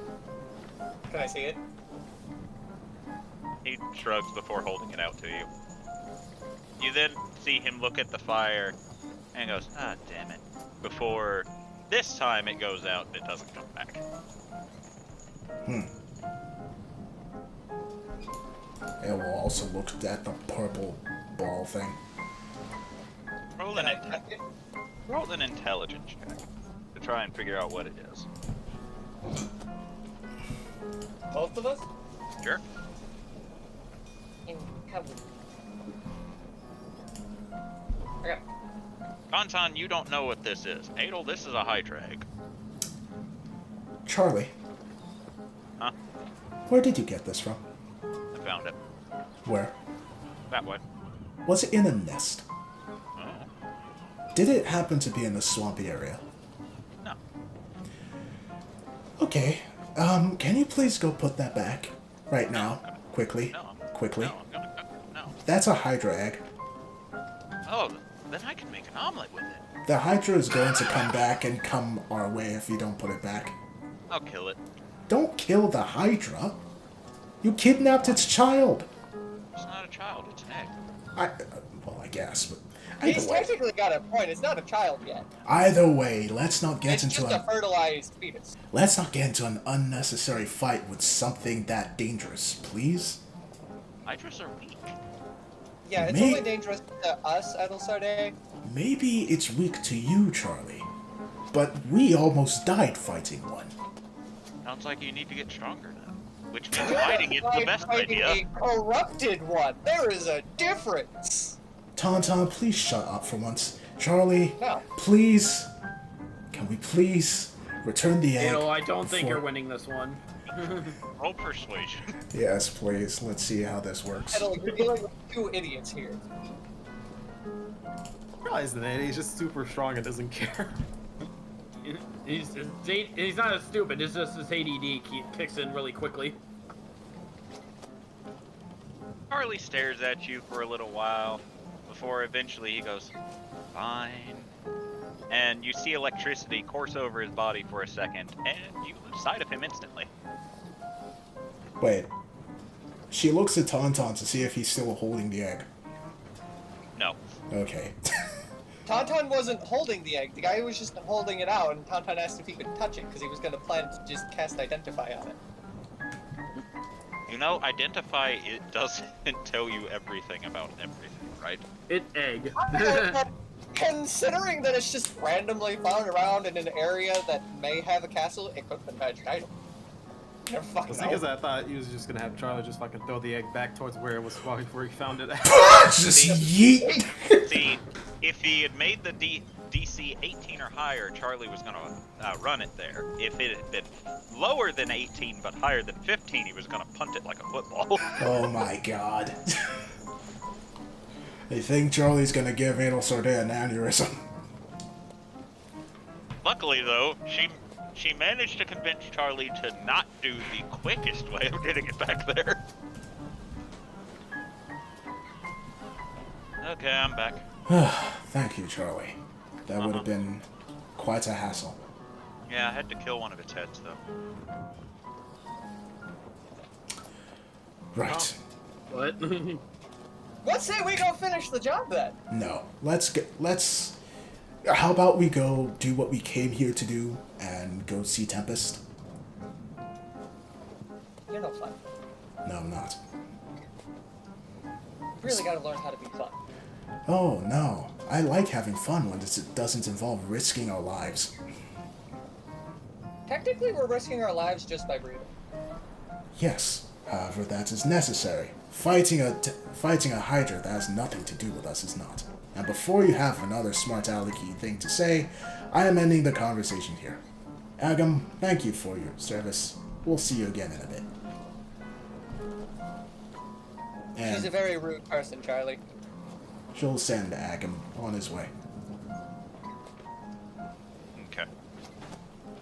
Can I see it? He shrugs before holding it out to you. You then see him look at the fire and goes, ah, damn it. Before this time it goes out and it doesn't come back. It will also look at the purple ball thing. Roll an intelligence check to try and figure out what it is. Both of us? Sure. Okay. Kantan, you don't know what this is. Adel, this is a high drag. Charlie. Huh? Where did you get this from? I found it. Where? That way. Was it in a nest? Oh. Did it happen to be in the swampy area? No. Okay. Can you please go put that back? Right now. Quickly. No. Quickly. No, I'm gonna no. That's a Hydra egg. Oh, then I can make an omelet with it. The Hydra is going to come back and come our way if you don't put it back. I'll kill it. Don't kill the Hydra. You kidnapped its child. It's not a child, it's an egg. Well, I guess, but He's either way. technically got a point. It's not a child yet. Either way, let's not get It's into just a fertilized fetus. let's not get into an unnecessary fight with something that dangerous, please. Hydras are weak. Yeah, it's Me- only dangerous to us, Adelsarde. Maybe it's weak to you, Charlie, but we almost died fighting one. Sounds like you need to get stronger now. Which means fighting is the best Fighting idea. a corrupted one. There is a difference. Tauntaun, please shut up for once. Charlie, No. please. Can we please return the egg? I don't think before- you're winning this one. Roll persuasion. Yes, please. Let's see how this works. Idle, you're dealing with two idiots here. Realize that he's just super strong and doesn't care. He's not as stupid. It's just his ADD kicks in really quickly. Charlie stares at you for a little while before eventually he goes, fine. And you see electricity course over his body for a second, and you lose sight of him instantly. Wait. She looks at Tauntaun to see if he's still holding the egg. No. Okay. Tauntaun wasn't holding the egg. The guy was just holding it out, and Tauntaun asked if he could touch it because he was going to plan to just cast Identify on it. You know, Identify, it doesn't tell you everything about everything, right? It's egg. Considering that it's just randomly found around in an area that may have a castle, it could have been magic item. You never fucking The thing is, know. I thought he was just gonna have Charlie just fucking throw the egg back towards where it was where he found it at. Just yeet! See, if he had made the DC 18 or higher, Charlie was going to run it there. If it had been lower than 18 but higher than 15, he was going to punt it like a football. Oh my god. I think Charlie's gonna give Adel Sordet an aneurysm. Luckily, though, she managed to convince Charlie to not do the quickest way of getting it back there. Okay, I'm back. Thank you, Charlie. That would have been quite a hassle. Yeah, I had to kill one of its heads, though. Right. What? Let's say we go finish the job then. No. Let's... How about we go do what we came here to do and go see Tempest? You're no fun. No, I'm not. You really gotta learn how to be fun. Oh, no. I like having fun when it doesn't involve risking our lives. Technically, we're risking our lives just by breathing. Yes. However, that is necessary. Fighting a Hydra that has nothing to do with us is not. And before you have another smart alecky thing to say, I am ending the conversation here. Agam, thank you for your service. We'll see you again in a bit. She's a And very rude person, Charlie. she'll send Agam on his way. Okay.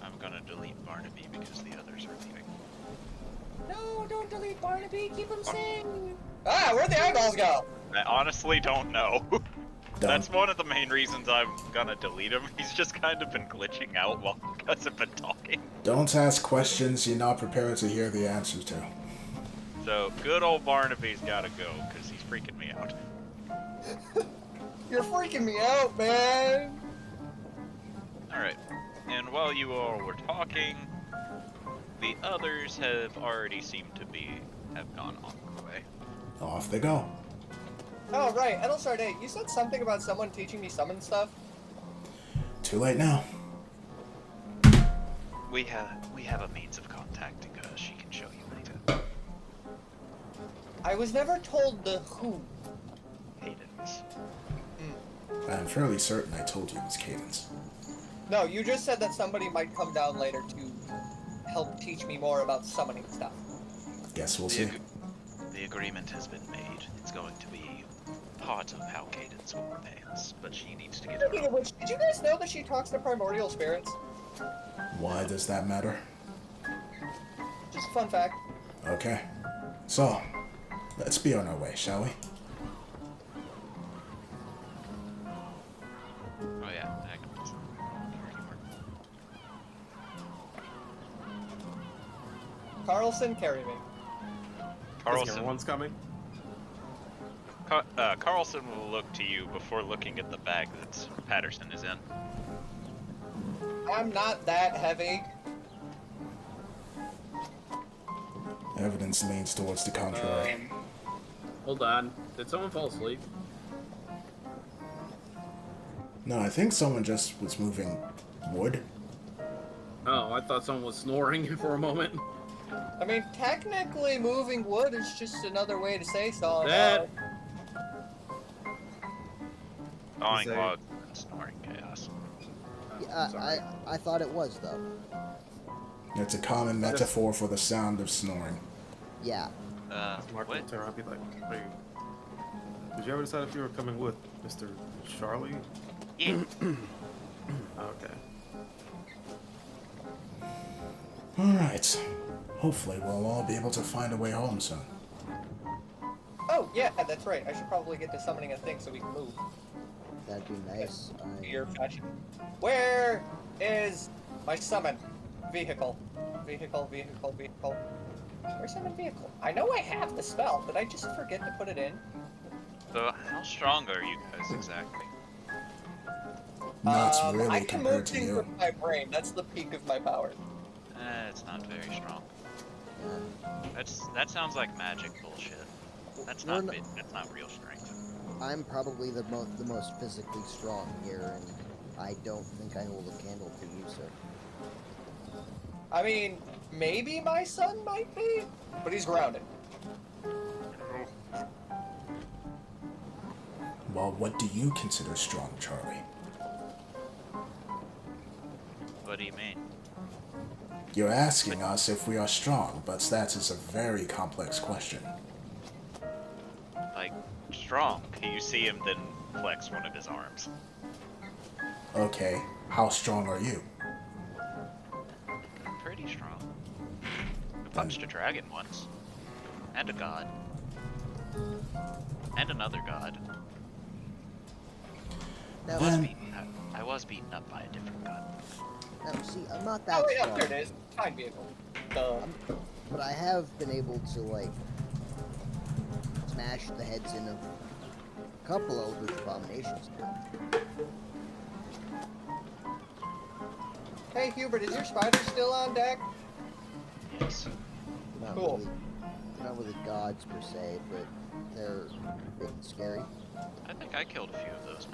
I'm gonna delete Barnaby because the others are leaving. No, don't delete Barnaby. Keep him safe. Ah, where'd the eyeballs go? I honestly don't know. Done. That's one of the main reasons I'm gonna delete him. He's just kind of been glitching out while you guys have been talking. Don't ask questions you're not prepared to hear the answers to. So, good old Barnaby's gotta go, because he's freaking me out. You're freaking me out, man. Alright, and while you all were talking, the others have already seemed to have gone on their way. Off they go. Oh, right. Edelsarde, you said something about someone teaching me summon stuff? Too late now. We have a means of contacting her. She can show you later. I was never told the who. Cadence. I'm fairly certain I told you it was Cadence. No, you just said that somebody might come down later to help teach me more about summoning stuff. Guess we'll see. The agreement has been made. It's going to be part of how Cadence will repay us, but she needs to get her Speaking of own. which, did you guys know that she talks to primordial spirits? Why does that matter? Just a fun fact. Okay. So, let's be on our way, shall we? Oh yeah, Agnes. Carlson, carry me. Carlson, Everyone's coming. Carlson will look to you before looking at the bag that Patterson is in. I'm not that heavy. Evidence leans towards the contrary. Hold on. Did someone fall asleep? No, I think someone just was moving wood. Oh, I thought someone was snoring for a moment. I mean, technically moving wood is just another way to say so. That- Thawing Say- log and snoring chaos. Yeah, I thought it was though. It's a common metaphor for the sound of snoring. Yeah. Mark What? will turn around and be like, wait, did you ever decide if you were coming with Mr. Charlie? Yeah. Okay. Alright. Hopefully we'll all be able to find a way home soon. Oh, yeah, that's right. I should probably get to summoning a thing so we can move. That'd be nice. Your fashion. Where is my summon vehicle? Vehicle. Where's summon vehicle? I know I have the spell, but I just forget to put it in. So how strong are you guys exactly? Not really I can move compared to things you. with my brain. That's the peak of my power. It's not very strong. That sounds like magic bullshit. That's not that's not real strength. I'm probably the most physically strong here, and I don't think I hold a candle to you, sir. I mean, maybe my son might be, but he's grounded. Well, what do you consider strong, Charlie? What do you mean? You're asking us if we are strong, but that is a very complex question. Like, strong. You see him then flex one of his arms. Okay, how strong are you? Pretty strong. I punched a dragon once. And a god. And another god. Now, I was beaten up by a different god. now, see, I'm not that Oh, yeah, strong, there it is. Time vehicle. but I have been able to, like, smash the heads in of a couple Eldritch Abominations. Hey, Hubert, is your spider still on deck? Yes. Not Cool. really, they're not really gods per se, but they're big and scary. I think I killed a few of those.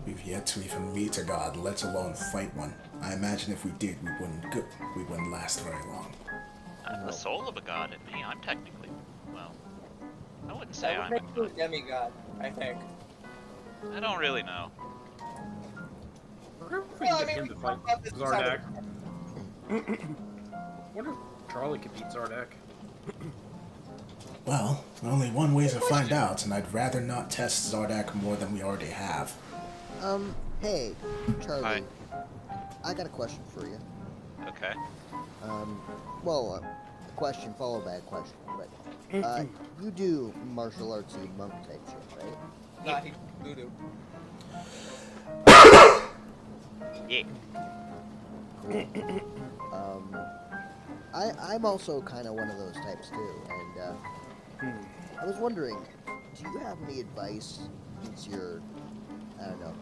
We've yet to even meet a god, let alone fight one. I imagine if we did, we wouldn't last very long. I have the soul of a god in me. I'm technically, well, I wouldn't say That I'm would a make you a god. demigod, I think. I don't really know. I wonder if we Well, can I get mean, him to we fight talked about this inside Zardak. of Wonder if Charlie could beat Zardak. Well, only one way to find out, and I'd rather not test Zardak more than we already have. Hey, Charlie. Hi. I got a question for you. Okay. Well, a question followed by a question, but, you do martial artsy monk type shit, right? Nah, he voodoo. Yeah. Cool. I'm also kind of one of those types too, and, I was wondering, do you have any advice, since you're, I don't know,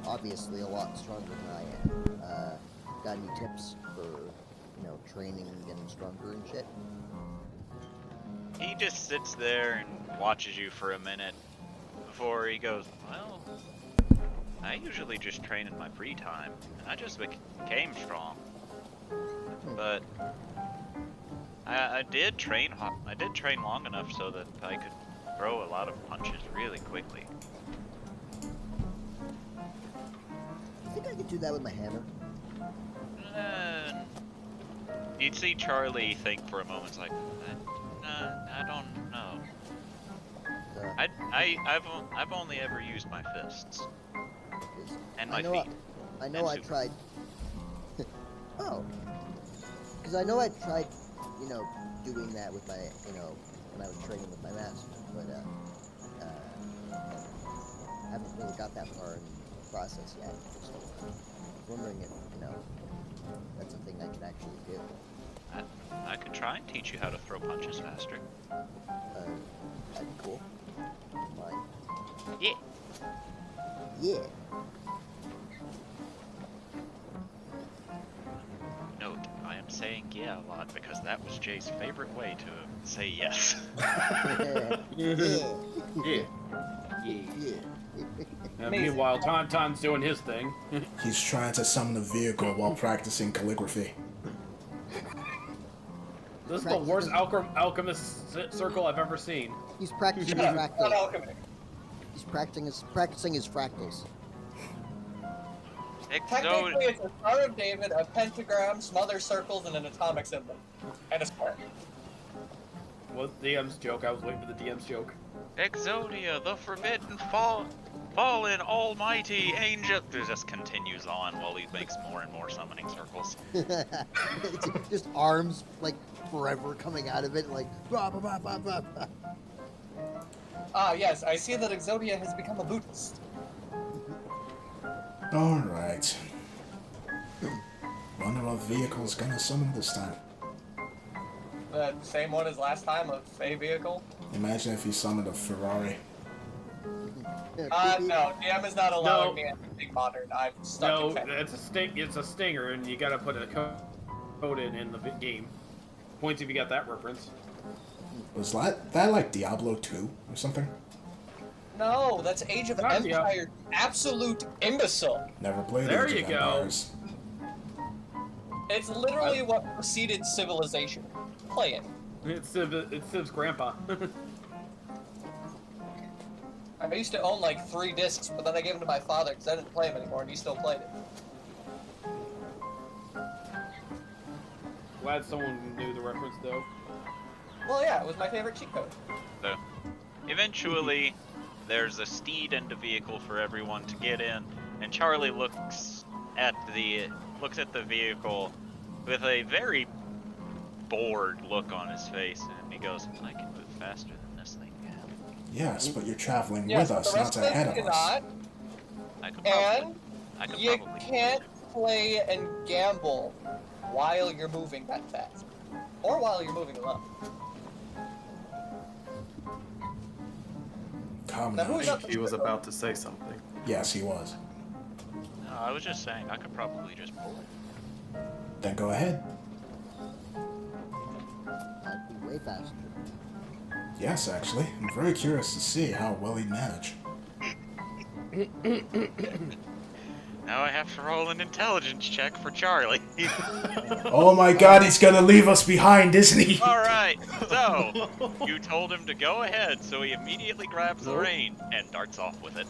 obviously a lot stronger than I am, got any tips for, you know, training and getting stronger and shit? He just sits there and watches you for a minute before he goes, well, I usually just train in my free time, and I just became strong. But I did train long enough so that I could throw a lot of punches really quickly. I think I could do that with my hammer. You'd see Charlie think for a moment, it's like, I don't know. I've only ever used my fists and my feet. I know I super. tried. Oh, because I know I tried, you know, doing that with my, you know, when I was training with my master, but I haven't really got that far in the process yet. So I was wondering if, you know, that's a thing I could actually do. I could try and teach you how to throw punches faster. That'd be cool. Mine. Yeah. Yeah. Note, I am saying yeah a lot because that was Jay's favorite way to say yes. Yeah. Yeah. Yeah. Meanwhile, Tauntaun's doing his thing. He's trying to summon a vehicle while practicing calligraphy. This is the worst alchemist circle I've ever seen. He's practicing Not fractal. alchemy. He's practicing his fractals. Technically, it's a Star of David, a pentagram, some other circles, and an atomic symbol. And a square. What's DM's joke? I was waiting for the DM's joke. Exodia, the forbidden fallen almighty angel. It just continues on while he makes more and more summoning circles. It's just arms like forever coming out of it, like blah blah blah blah blah. Blah. Ah, yes, I see that Exodia has become a Buddhist. Alright. Wonder what vehicle's gonna summon this time. The same one as last time, a vehicle? Imagine if he summoned a Ferrari. No, DM is not allowing me anything modern. I'm stuck in it's a stinger, and you gotta put a code in the game. Points if you got that reference. Was that like Diablo 2 or something? No, that's Age of Empires. Absolute imbecile. Never played There Age you of go. Empires. It's literally what preceded Civilization. Play it. It's Civ's grandpa. I used to own like 3 discs, but then I gave them to my father because I didn't play them anymore, and he still played it. Glad someone knew the reference, though. Well, yeah, it was my favorite cheat code. So, eventually, there's a steed and a vehicle for everyone to get in, and Charlie looks at the vehicle with a very bored look on his face, and he goes, "I can move faster than this thing can." Yes, but you're traveling Yes, with but us, the rest not of us ahead of us. cannot, I could you probably can't play and gamble while you're moving that fast. Or while you're moving alone. Calm Now, down. who's I up think he was about to say something. Yes, he was. No, I was just saying I could probably just pull it. Then go ahead. That'd be way faster. Yes, actually. I'm very curious to see how well he'd manage. Now I have to roll an intelligence check for Charlie. Oh my god, he's gonna leave us behind, isn't he? Alright, so, you told him to go ahead, so he immediately grabs the rein and darts off with it.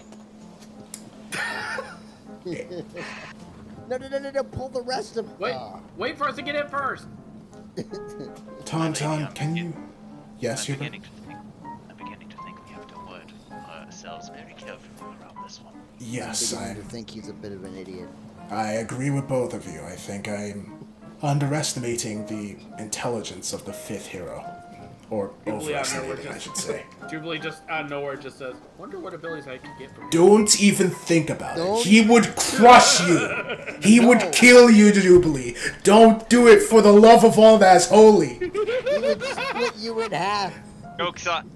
No, pull the rest of Wait for us to get in first. Tauntaun, can you... Yes, I'm you're... beginning to think we have to word ourselves very carefully around this one. Yes, I think he's a bit of an idiot. I agree with both of you. I think I'm underestimating the intelligence of the 5th hero. Or overestimating, I should say. Jubilee just out of nowhere just says, "Wonder what abilities I could get from you." Don't even think about it. He would crush you. He would kill you, Jubilee. Don't do it for the love of all that's holy. He would split you in half.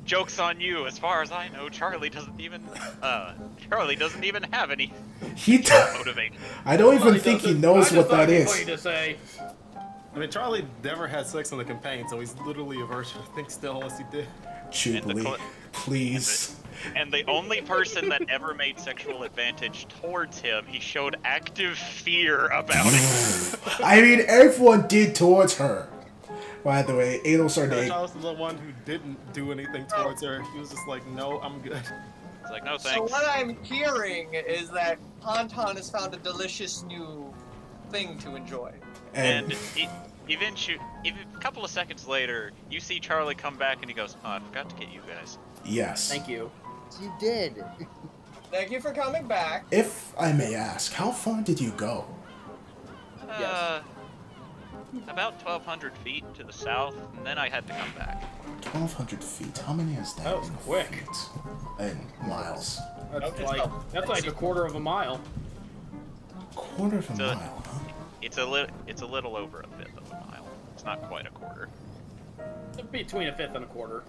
Joke's on you. As far as I know, Charlie doesn't even have any motivation. I don't even think he knows what that is. Funny to say. I mean, Charlie never had sex on the campaign, so he's literally a version of Think Still unless he did. Jubilee, please. And the only person that ever made sexual advantage towards him, he showed active fear about it. I mean, everyone did towards her. By the way, Adelsarday. Charles was the one who didn't do anything towards her. He was just like, no, I'm good. It's like, no So thanks. what I'm hearing is that Tauntaun has found a delicious new thing to enjoy. And eventually, a couple of seconds later, you see Charlie come back and he goes, "Oh, I forgot to get you guys." Yes. Thank you. You did. Thank you for coming back. If I may ask, how far did you go? About 1,200 feet to the south, and then I had to come back. 1,200 feet. How many is that? That was in quick. feet? In miles. That's like a quarter of a mile. Quarter of a So- mile, huh? It's a little over a fifth of a mile. It's not quite a quarter. Between a fifth and a quarter.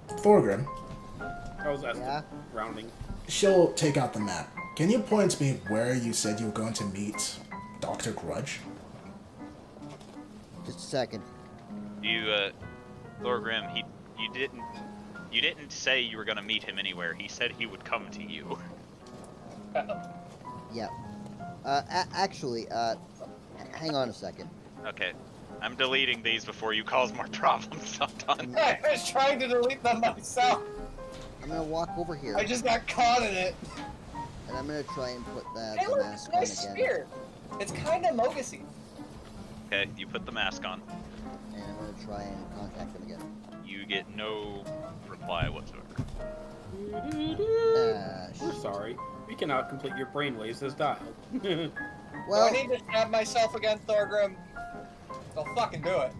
Thorgrim, I was rounding. she'll take out the map. Can you point me where you said you were going to meet Dr. Grudge? Just a second. Thorgrim, you didn't say you were gonna meet him anywhere. He said he would come to you. Yeah. Actually, hang on a second. Okay. I'm deleting these before you cause more problems sometime. I was trying to delete them myself. I'm gonna walk over here. I just got caught in it. And I'm gonna try and put the Hey, look, mask it's a on nice again. spear. It's kind of mogusy. Okay, you put the mask on. And I'm gonna try and contact him again. You get no reply whatsoever. We're sorry. We cannot complete your brainwaves as dialed. Well, Do I need to stab myself again, Thorgrim? I'll fucking do it.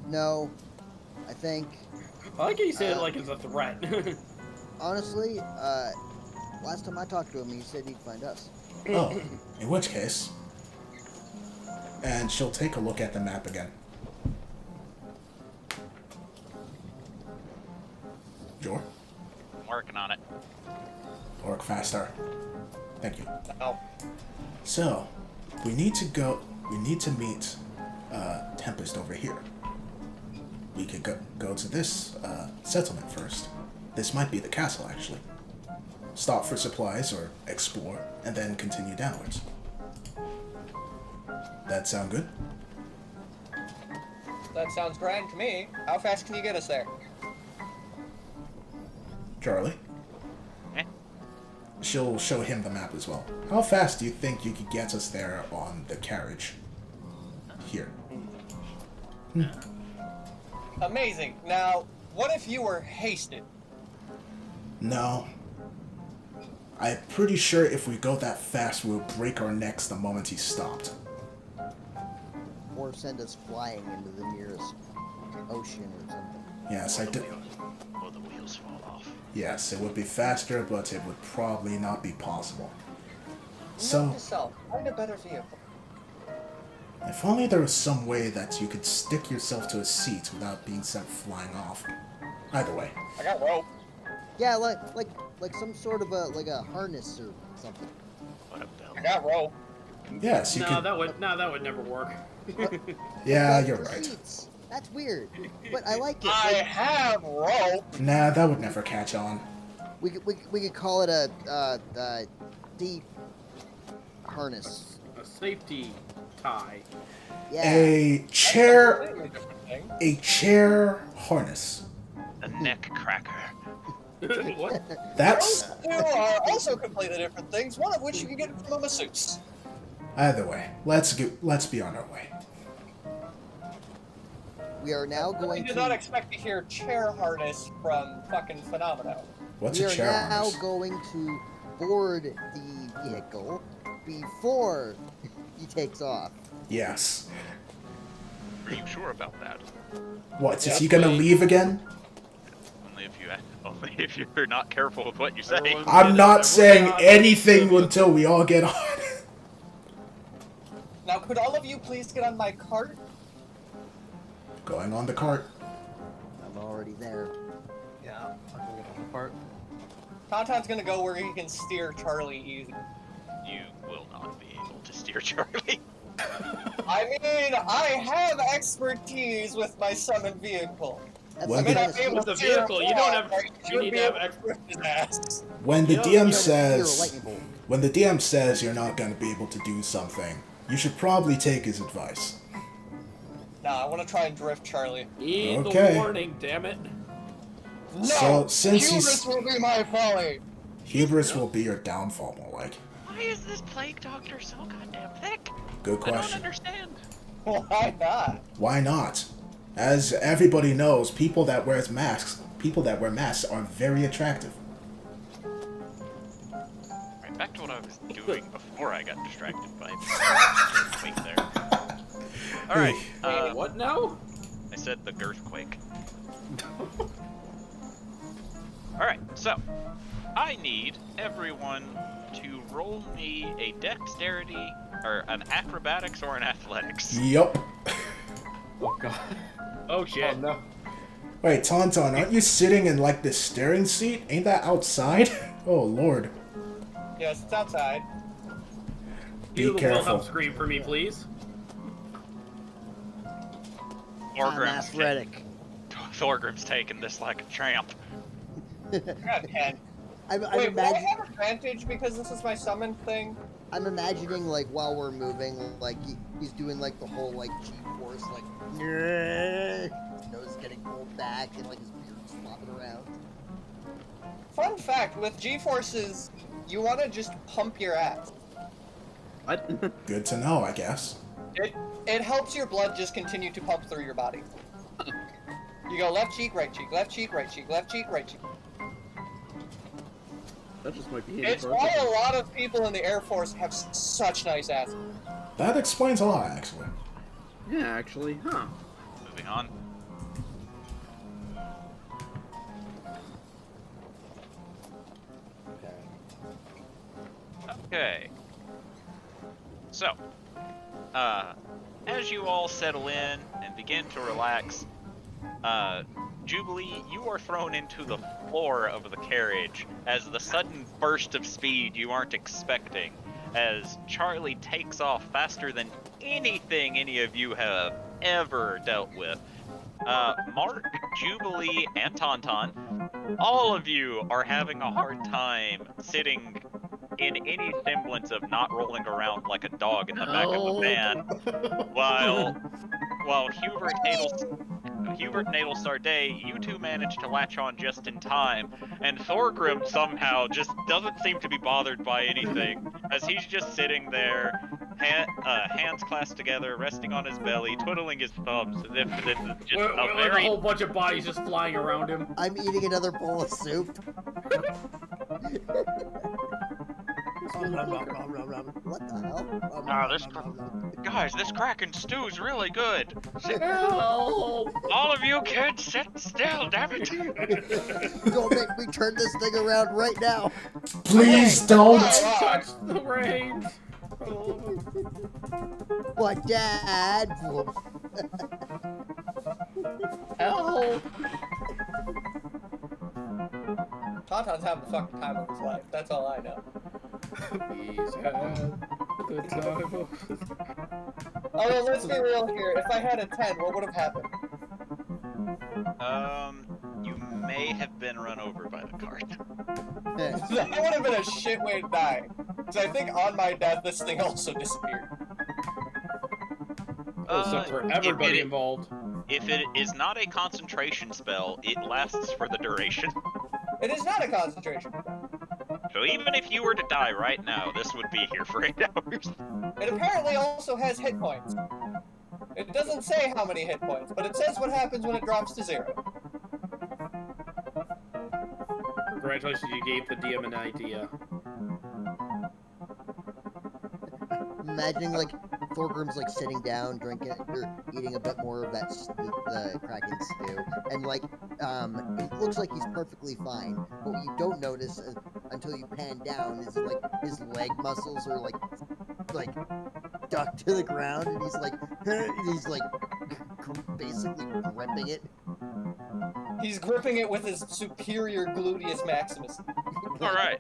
no. I think, I like how you say it like it's a threat. honestly, last time I talked to him, he said he'd find us. Oh, in which case... And she'll take a look at the map again. Jor? I'm working on it. Work faster. Thank you. Oh. So, we need to meet Tempest over here. We could go to this settlement first. This might be the castle, actually. Stop for supplies or explore, and then continue downwards. That sound good? That sounds grand to me. How fast can you get us there? Charlie? Eh? She'll show him the map as well. How fast do you think you could get us there on the carriage? Here. Amazing. Now, what if you were hasted? No. I'm pretty sure if we go that fast, we'll break our necks the moment he stopped. Or send us flying into the nearest ocean or something. Yes, I do. Or the wheels fall off. Yes, it would be faster, but it would probably not be possible. Note So, to self, find a better vehicle. if only there was some way that you could stick yourself to a seat without being sent flying off. Either way. I got rope. Yeah, like some sort of a harness or something. What a I bell. got rope. Yes, you could. that would never work. Yeah, But you're for right. seats. That's weird, but I like it. I Like, have rope. Nah, that would never catch on. we could call it a deep harness. A safety tie. Yeah. A chair, Completely different thing. a chair harness. A neck cracker. What? That's Those two are also completely different things, one of which you can get from a masseuse. either way. Let's be on our way. We are now I going did not to. expect to hear chair harness from fucking Phenomeno. What's We a are chair now harness? going to board the vehicle before he takes off. Yes. Are you sure about that? What? Yeah, Is he gonna please. leave again? Only if you're not careful with what you say. Everyone- I'm not saying Everyone- anything until we all get on. Now, could all of you please get on my cart? Going on the cart. I'm already there. Yeah, I'll go get on the part. Tauntaun's gonna go where he can steer Charlie easy. You will not be able to steer Charlie. I mean, I have expertise with my summoned vehicle. That's When I may the- not be able With to the steer vehicle, a you don't have- but I you should need be to have able to whip his ass. When the You DM don't steer a says lightning bolt. when the DM says you're not gonna be able to do something, you should probably take his advice. Nah, I want to try and drift Charlie. Heed Okay. the warning, damn it. No! So, since hubris he's- will be my folly! Hubris will be your downfall, more like. Why is this plague doctor so goddamn thick? Good I don't question. understand. Why not? Why not? As everybody knows, people that wear masks are very attractive. Right, back to what I was doing before I got distracted by quake there. Alright, What now? I said the girthquake. Alright, so I need everyone to roll me a dexterity or an acrobatics or an athletics. Yup. Oh god. Oh shit. Oh no. Wait, Tauntaun, aren't you sitting in like this steering seat? Ain't that outside? Oh lord. Yes, it's outside. Be Do the careful. Wilhelm scream for me, please. Thorgrim's taking this like a champ. I got 10. I'm Wait, will I imagining. have advantage because this is my summon thing? I'm imagining like while we're moving, like he's doing like the whole like G-force, like his nose getting pulled back and like his beard flopping around. Fun fact, with G-forces, you want to just pump your ass. What? Good to know, I guess. It helps your blood just continue to pump through your body. You go left cheek, right cheek, left cheek, right cheek, left cheek, right cheek. That just might be It's why a lot of people in the Air Force have such nice asses. That explains a lot, actually. Yeah, actually, huh? Moving on. Okay. So, as you all settle in and begin to relax, Jubilee, you are thrown into the floor of the carriage as the sudden burst of speed you aren't expecting, as Charlie takes off faster than anything any of you have ever dealt with. Mark, Jubilee, and Tauntaun, all of you are having a hard time sitting in any semblance of not rolling around like a dog in the back of a van, while Hubert and Adelstar Day, you two managed to latch on just in time, and Thorgrim somehow just doesn't seem to be bothered by anything, as he's just sitting there, hands clasped together, resting on his belly, twiddling his thumbs, as if this is just With a a very... whole bunch of bodies just flying around him. I'm eating another bowl of soup. What the hell? Guys, this Kraken stew's really good. Help! All of you kids, sit still, damn it. Don't make me turn this thing around right now. Please don't! Touch the reins! But Dad. Help! Tauntaun's having the fucking time of his life. That's all I know. He's had the time of his... Although, let's be real here. If I had a 10, what would have happened? You may have been run over by the cart. That would have been a shit way to die. Because I think on my death, this thing also disappeared. So for everybody involved. If it is not a concentration spell, it lasts for the duration. It is not a concentration. So even if you were to die right now, this would be here for 8 hours. It apparently also has hit points. It doesn't say how many hit points, but it says what happens when it drops to 0. Congratulations, you gave the DM an idea. Imagining like Thorgrim's like sitting down, drinking or eating a bit more of that the Kraken stew, and like it looks like he's perfectly fine. But what you don't notice until you pan down is like his leg muscles are like stuck to the ground, and he's like basically gripping it. He's gripping it with his superior gluteus maximus. Alright.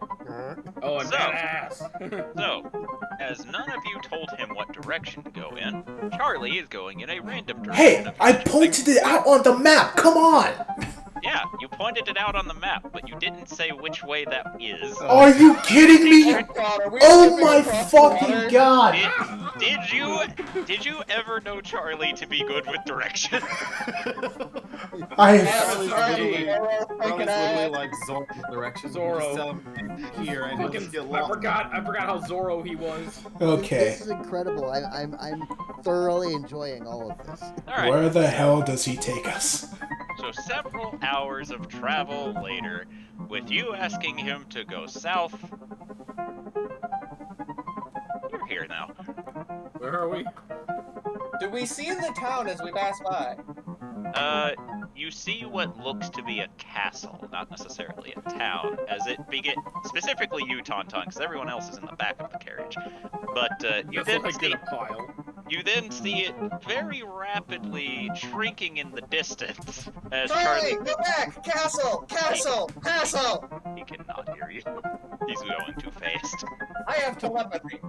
Oh, and So- badass. So, as none of you told him what direction to go in, Charlie is going in a random direction. Hey, of I each pointed it out on the map! Come on! Yeah, you pointed it out on the map, but you didn't say which way that is. Are you kidding me? Oh god, are we Oh skipping my across the water? fucking god! Did you ever know Charlie to be good with direction? I Charlie's literally- Zorro, Probably freaking literally ass. like Zorro's direction. Zorro. Just tell him here and he'll just get I lost. forgot how Zorro he was. okay. This is incredible. I'm thoroughly enjoying all of this. Alright, Where the hell does he take us? so several hours of travel later, with you asking him to go south. You're here now. Where are we? Do we see the town as we pass by? You see what looks to be a castle, not necessarily a town, as it specifically you, Tauntaun, because everyone else is in the back of the carriage. But you Just then like in see a pile. you then see it very rapidly shrinking in the distance as Charlie, Charlie. go back! Castle! Castle! Castle! He cannot hear you. He's going too fast. I have telepathy.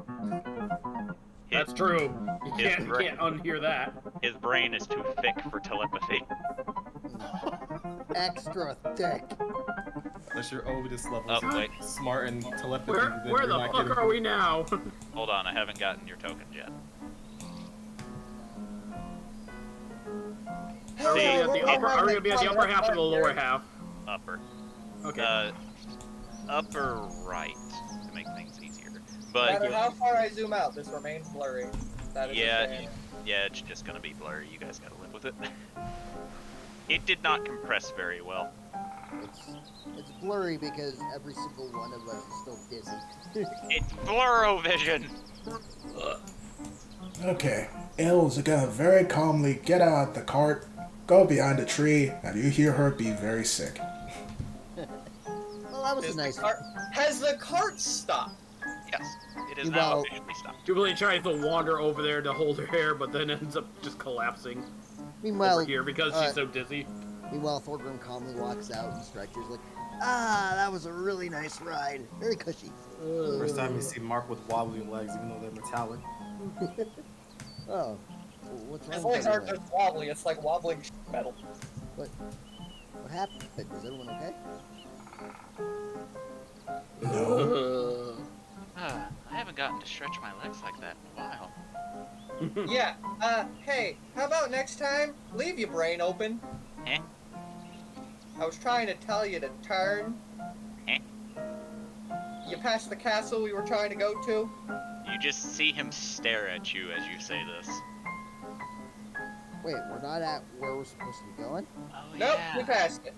That's true. You His can't unhear that. His brain is too thick for telepathy. Extra thick. Unless your Ovidus levels Oh, are wait. smart and telepathy, Where then the you're not fuck getting... are we now? Hold on, I haven't gotten your tokens yet. Are we gonna be at the upper half or the lower half? Upper. Okay. upper right to make things easier. No But matter how far I zoom out, this remains blurry. That is yeah, the yeah, it's just gonna be blurry. You guys gotta live with it. It did not compress very well. It's blurry because every single one of us is still dizzy. It's blurrovision. Okay, Il's gonna very calmly get out the cart, go behind a tree, and you hear her be very sick. Well, that was a nice. Has the cart stopped? Yes, it is now Well- officially stopped. Jubilee tries to wander over there to hold her hair, but then ends up just collapsing Meanwhile, over here because she's so dizzy. Meanwhile, Thorgrim calmly walks out and stretches like, ah, that was a really nice ride. Very cushy. First time you see Mark with wobbly legs, even though they're metallic. Oh, what's wrong His with legs aren't everyone? just wobbly, it's like wobbling metal. What happened? Is everyone okay? No. I haven't gotten to stretch my legs like that in a while. Yeah, hey, how about next time, leave your brain open? Eh? I was trying to tell you to turn. Eh? You passed the castle we were trying to go to? You just see him stare at you as you say this. Wait, we're not at where we're supposed to be going? Oh Nope, yeah. we passed it.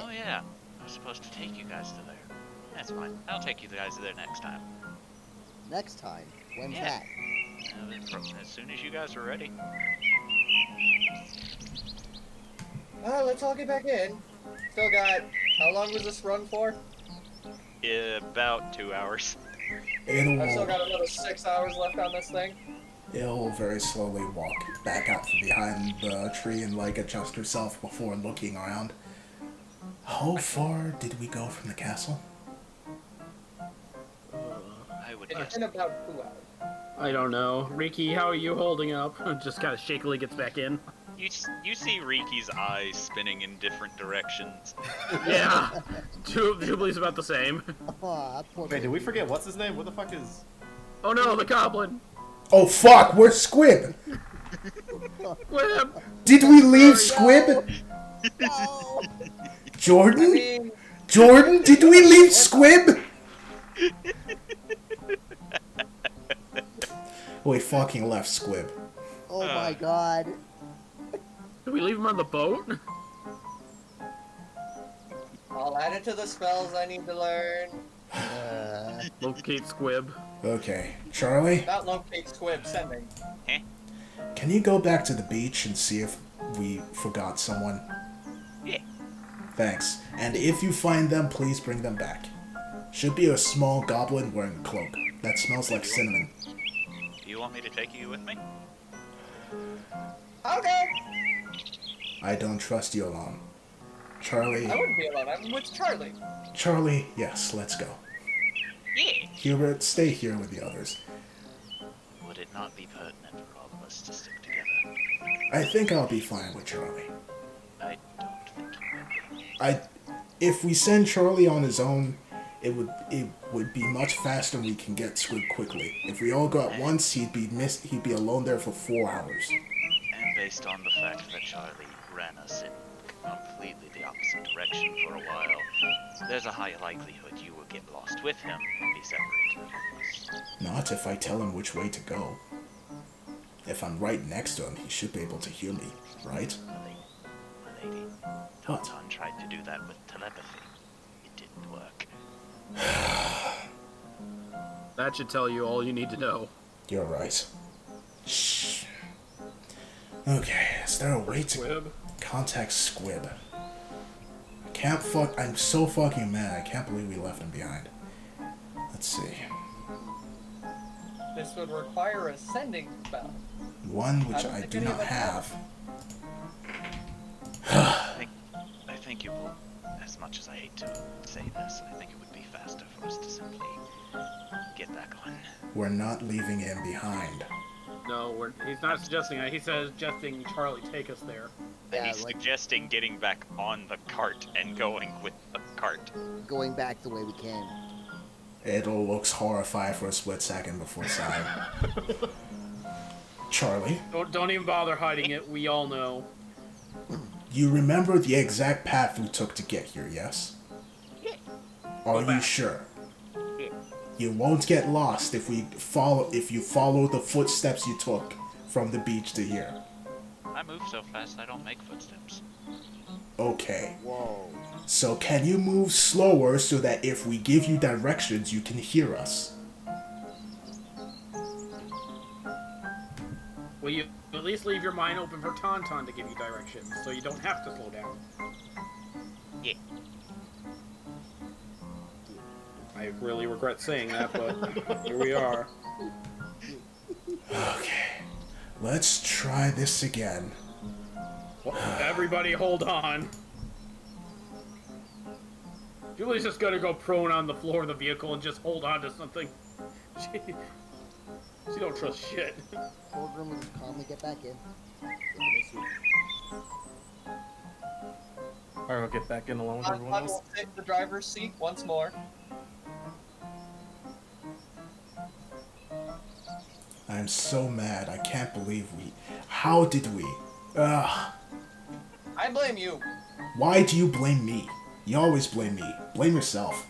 Oh yeah. I was supposed to take you guys to there. That's fine. I'll take you guys there next time. Next time? When's Yeah. that? As soon as you guys are ready. Let's all get back in. Still got, how long was this run for? About 2 hours. I've still It'll, got another 6 hours left on this thing. it'll very slowly walk back out from behind the tree and like adjust herself before looking around. How far did we go from the castle? I would It's guess. been about 2 hours. I don't know. Riki, how are you holding up? Just kind of shakily gets back in. You see Riki's eyes spinning in different directions. Yeah. Jubilee's about the same. Oh, poor Wait, did we forget what's his name? What the fuck is? Oh no, the goblin. Oh fuck, where's Squib? Squib. Did we leave Squib? No! I Jordan? mean, Jordan, did we leave Squib? We fucking left Squib. Oh my god. Did we leave him on the boat? I'll add it to the spells I need to learn. Locate Squib. Okay, Charlie, Not locate squib, sending. can you go back to the beach and see if we forgot someone? Yeah. Thanks. And if you find them, please bring them back. Should be a small goblin wearing a cloak. That smells like cinnamon. Do you want me to take you with me? Okay! I don't trust you alone. Charlie, I wouldn't be alone, I'm with Charlie. Charlie, yes, let's go. Yeah. Hubert, stay here with the others. Would it not be pertinent for all of us to stick together? I think I'll be fine with Charlie. I don't think you will be. If we send Charlie on his own, it would be much faster and we can get Squid quickly. If we all go at once, he'd be alone there for 4 hours. And based on the fact that Charlie ran us in completely the opposite direction for a while, there's a high likelihood you will get lost with him and be separated from us. Not if I tell him which way to go. If I'm right next to him, he should be able to hear me, right? My lady, What? Tauntaun tried to do that with telepathy. It didn't work. That should tell you all you need to know. You're right. Shh. Okay, is there a way to Squib. contact Squib? I'm so fucking mad. I can't believe we left him behind. Let's see. This would require a sending spell. One which don't I think do any of not us have. have. I think you will, as much as I hate to say this, I think it would be faster for us to simply get back on. We're not leaving him behind. No, he's not suggesting that. He's suggesting Charlie take us there. Yeah, He's like suggesting getting back on the cart and going with the cart. going back the way we came. Adel looks horrified for a split second before sighing. Charlie, Don't even bother hiding it. We all know. you remember the exact path we took to get here, yes? Yeah. Are you back. sure? Yeah. You won't get lost if you follow the footsteps you took from the beach to here. I move so fast I don't make footsteps. Okay. Whoa. So can you move slower so that if we give you directions, you can hear us? Will you at least leave your mind open for Tauntaun to give you directions, so you don't have to slow down? Yeah. I really regret saying that, but here we are. Okay. Let's try this again. Well, everybody hold on. Julie's just gonna go prone on the floor of the vehicle and just hold on to something. She don't trust shit. Boardroom will just calmly get back in. Into the suit. Alright, I'll get back in along with everyone I else. will sit in the driver's seat once more. I'm so mad. I can't believe we... How did we? Ugh. I blame you, Why do you blame me? You always blame me. Blame yourself.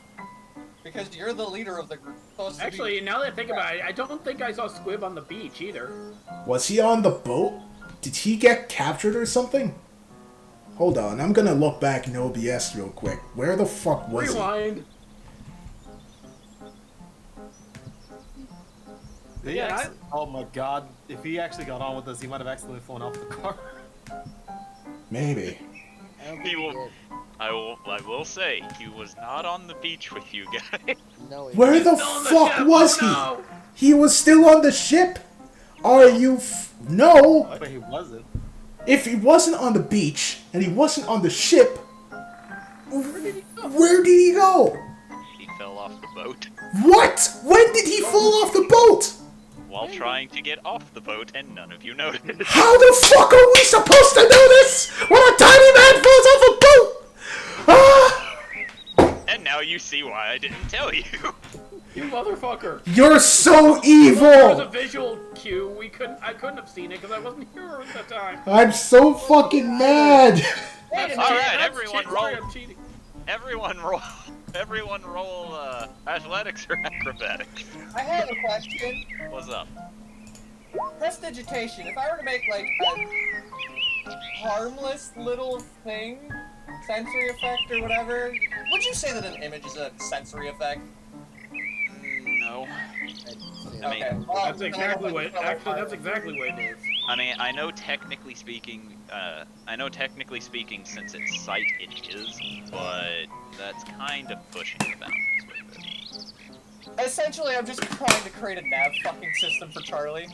because you're the leader of the group. Supposed to be- Actually, now that I think about it, I don't think I saw Squib on the beach either. Was he on the boat? Did he get captured or something? Hold on, I'm gonna look back in OBS real quick. Where the fuck was Rewind. Yeah, oh my god. If he actually got on with us, he might have accidentally flown off the car. he? Maybe. I don't He think will- he did. I will say, he was not on the beach with you guys. No, he Where didn't. the Still on the fuck ship, was oh he? no! He was still on the ship? Are you No! But he wasn't. If he wasn't on the beach, and he wasn't on the ship, Where did he go? where did he go? He fell off the boat What? When did he fall off the boat? while trying to get off the boat, and none of you noticed. How the fuck are we supposed to know this when a tiny man falls off a boat? Ah! And now you see why I didn't tell you. You motherfucker! You're so There was a evil! visual cue. I couldn't have seen it because I wasn't here at the time. I'm so fucking mad! That's All right, that's everyone cheating. roll. Sorry, I'm cheating. Everyone roll athletics or acrobatics. I have a question. What's up? Prestidigitation. If I were to make like a harmless little thing, sensory effect or whatever, would you say that an image is a sensory effect? No. I mean, Okay. Well, That's exactly what. Actually, that's exactly what it is. I mean, I know technically speaking, since it's sight, it is, but that's kind of pushing the boundaries with it. Essentially, I'm just trying to create a nav fucking system for Charlie.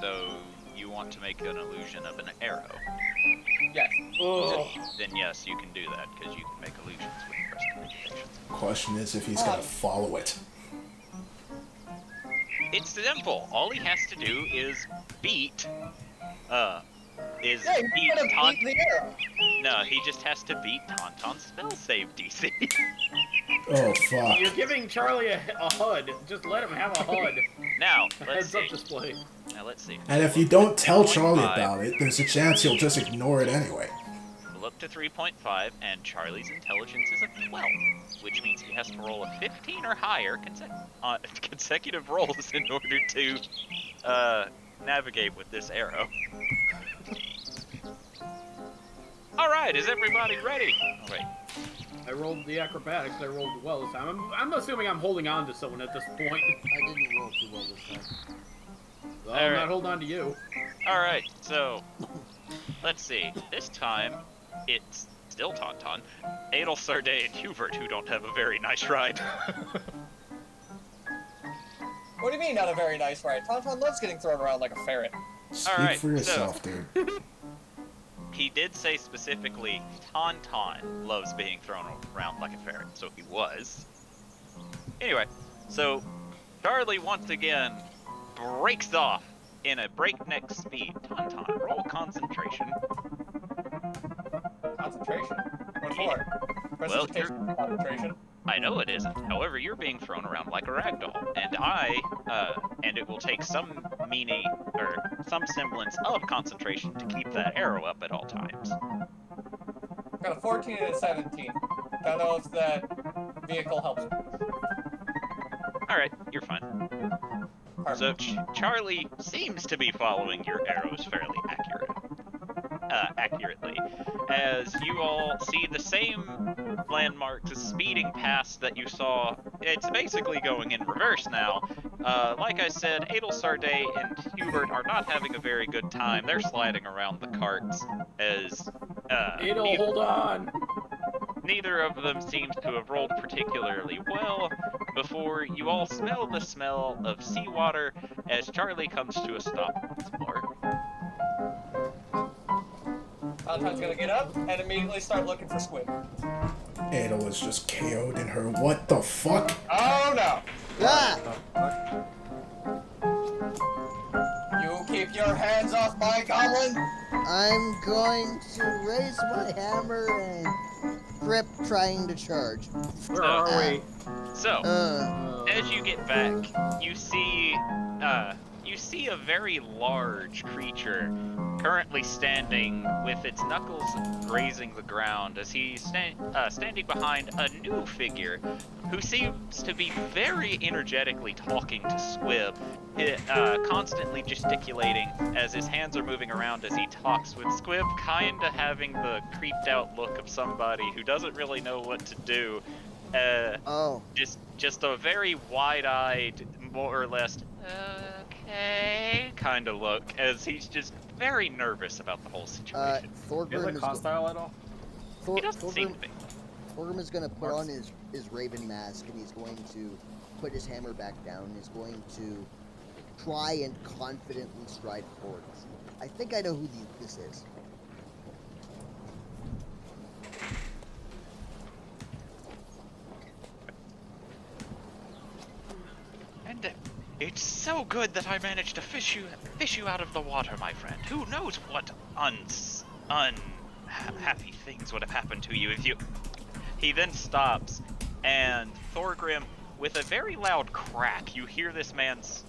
So you want to make an illusion of an arrow? Yes. Oh. Then yes, you can do that because you can make illusions with prestidigitation. Question is if he's gonna follow it. It's simple. All he has to do is beat. Yeah, you gotta beat the arrow. No, he just has to beat Tauntaun's spell save DC. Oh fuck. You're giving Charlie a HUD. Just let him have a HUD. Now, let's Heads up see. display. Now let's see. And if you don't tell Charlie 3.5. about it, there's a chance he'll just ignore it anyway. We'll up to 3.5, and Charlie's intelligence is a 12, which means he has to roll a 15 or higher consecutive rolls in order to navigate with this arrow. All right, is everybody ready? Oh, wait. I rolled the acrobatics. I rolled well this time. I'm assuming I'm holding on to someone at this point. I didn't roll too well this time. Well, All I'm right. not holding on to you. All right, so let's see. This time, it's still Tauntaun, Adel, Sarday, and Hubert who don't have a very nice ride. What do you mean, not a very nice ride? Tauntaun loves getting thrown around like a ferret. Speak Alright, for yourself, dude. He did say specifically Tauntaun loves being thrown around like a ferret, so he was. Anyway, so Charlie once again breaks off in a breakneck speed. Tauntaun, roll concentration. Concentration? What for? Well, Prestidigitation concentration. I know it isn't. However, you're being thrown around like a ragdoll, and and it will take some meaning or some semblance of concentration to keep that arrow up at all times. Got a 14 and a 17. Don't know if that vehicle helps. Alright, you're fine. So Charlie seems to be following your arrows fairly accurately, as you all see the same landmarks speeding past that you saw. It's basically going in reverse now. Like I said, Adel Sarday and Hubert are not having a very good time. They're sliding around the carts as Adel, hold on! neither of them seems to have rolled particularly well before you all smell the smell of seawater as Charlie comes to a stop once more. Valentine's gonna get up and immediately start looking for squid. Ada was just KO'd in her. What the fuck? Oh no! Ah! You keep your hands off my goblin! I'm going to raise my hammer and grip, trying to charge. Where are we? So, as you get back, you see a very large creature currently standing with its knuckles grazing the ground as he's standing behind a new figure who seems to be very energetically talking to Squib, constantly gesticulating as his hands are moving around as he talks, with Squib kinda having the creeped out look of somebody who doesn't really know what to do. Just a very wide-eyed, more or less, okay, kind of look, as he's just very nervous about the whole situation. Thorgrim is hostile at all? He doesn't seem to be. Thorgrim is going to put on his raven mask, and he's going to put his hammer back down, and he's going to try and confidently stride forward. I think I know who this is. And it's so good that I managed to fish you out of the water, my friend. Who knows what unhappy things would have happened to you if you... He then stops, and Thorgrim, with a very loud crack, you hear this man's...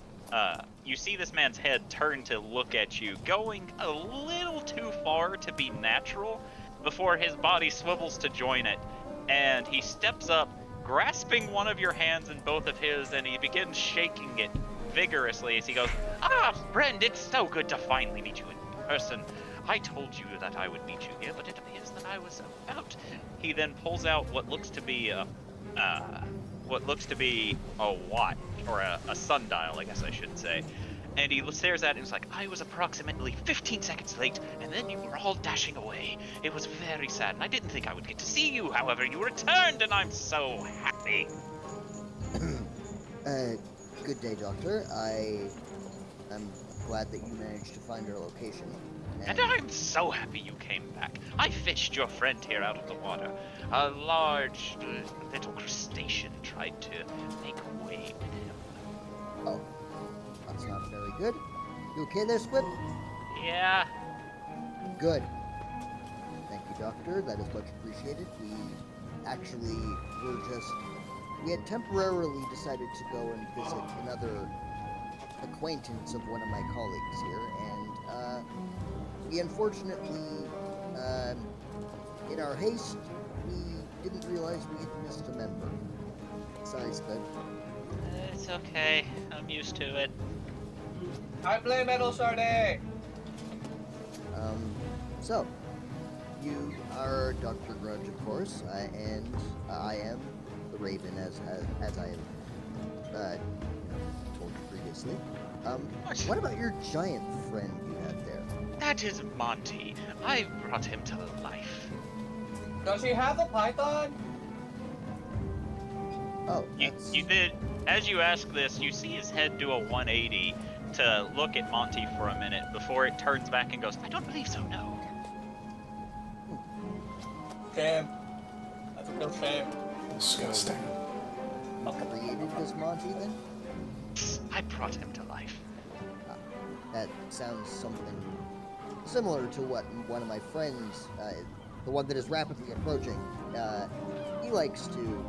you see this man's head turn to look at you, going a little too far to be natural, before his body swivels to join it, and he steps up, grasping one of your hands in both of his, and he begins shaking it vigorously as he goes, "Ah, friend, it's so good to finally meet you in person. I told you that I would meet you here, but it appears that I was about." He then pulls out what looks to be a watch, or a sundial, I guess I should say. And he stares at it and is like, "I was approximately 15 seconds late, and then you were all dashing away. It was very sad, and I didn't think I would get to see you. However, you returned, and I'm so happy." Good day, Doctor. I'm glad that you managed to find our location. And I'm so happy you came back. I fished your friend here out of the water. A large little crustacean tried to make way with him. Oh. That's not very good. You okay there, Squib? Yeah. Good. Thank you, Doctor. That is much appreciated. We had temporarily decided to go and visit another acquaintance of one of my colleagues here, and we unfortunately, in our haste, we didn't realize we had missed a member. Sorry, Squib. It's okay. I'm used to it. I blame Adel Sarday! So, you are Dr. Grudge, of course, and I am the Raven, as I have told you previously. What about your giant friend you have there? That is Monty. I brought him to life. Does he have a python? Oh, You did. As you ask this, you see his head do a 180 to look at Monty for a minute before it turns back and goes, "I don't believe so, no." Shame. That's a real shame. Disgusting. created this Monty then? I brought him to life. That sounds something similar to what one of my friends, the one that is rapidly approaching, he likes to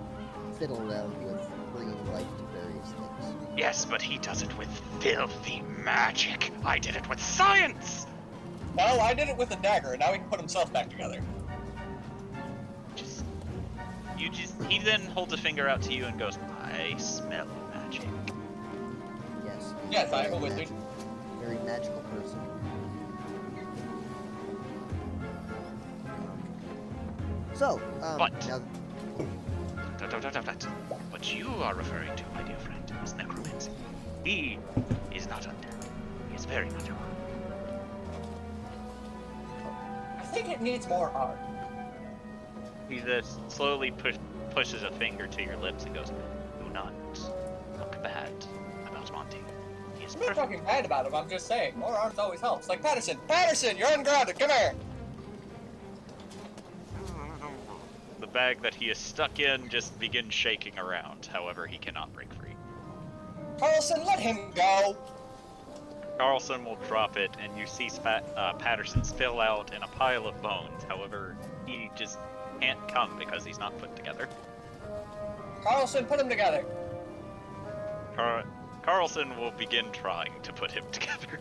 fiddle around with bringing life to various things. Yes, but he does it with filthy magic. I did it with science! Well, I did it with a dagger, and now he can put himself back together. He then holds a finger out to you and goes, I smell magic. Yes. Yes, I am a very wizard. Very magical person. So, But- now What you are referring to, my dear friend, is necromancy. He is not undead. He is very much alive. I think it needs more art. He just slowly pushes a finger to your lips and goes, do not look bad about Monty. He is I'm not perfect. talking bad about him, I'm just saying, more arms always helps. Like Patterson! Patterson, you're ungrounded, come here! The bag that he is stuck in just begins shaking around. However, he cannot break free. Carlson, let him go! Carlson will drop it, and you see Patterson spill out in a pile of bones. However, he just can't come because he's not put together. Carlson, put him together! Carlson will begin trying to put him together.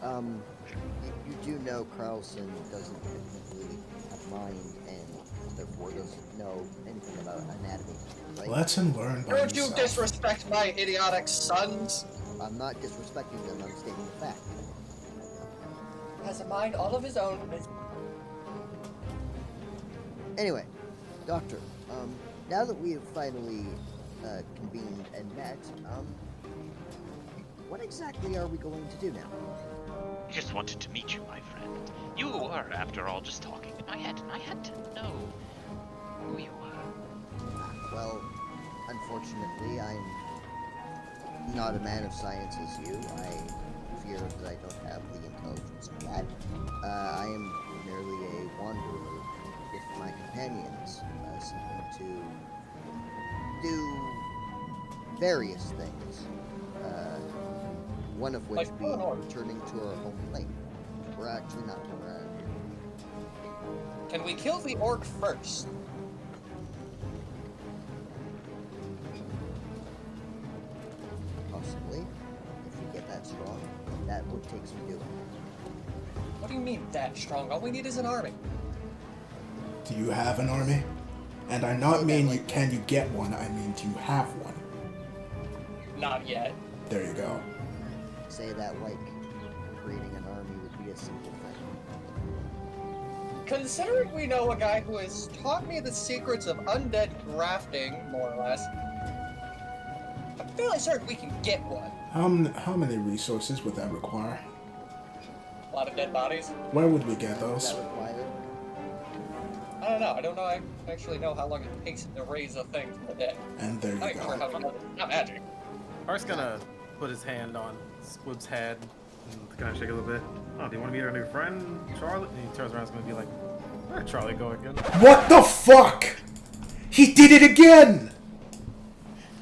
you do know Carlson doesn't technically have mind and therefore doesn't know anything about anatomy, right? Let him learn by Don't you himself. disrespect my idiotic sons? I'm not disrespecting them, I'm stating the fact. Has a mind all of his own. Anyway, Doctor, now that we have finally convened and met, what exactly are we going to do now? I just wanted to meet you, my friend. You were, after all, just talking in my head, and I had to know who you were. Well, unfortunately, I'm not a man of science as you. I fear that I don't have the intelligence for that. I am merely a wanderer with my companions, seeking to do various things. One of which Like being what? returning to our home plate. We're actually not from around here. Can we kill the orc first? Possibly. If we get that strong, that would take some doing. What do you mean that strong? All we need is an army. Do you have an army? And I not mean you can you get one, I mean do you have one? Not yet. There you go. Say that like creating an army would be a simple thing. Considering we know a guy who has taught me the secrets of undead grafting, more or less, I'm fairly certain we can get one. How many resources would that require? A lot of dead bodies. Where would we get Is those? that required? I don't know. I don't know. I actually know how long it takes to raise a thing from the dead. And there I'm you not even sure go. how to do it. Not magic. Art's gonna put his hand on Squib's head and kind of shake a little bit. Oh, do you want to meet our new friend, Charlie? And he turns around and is gonna be like, where'd Charlie go again? What the fuck? He did it again!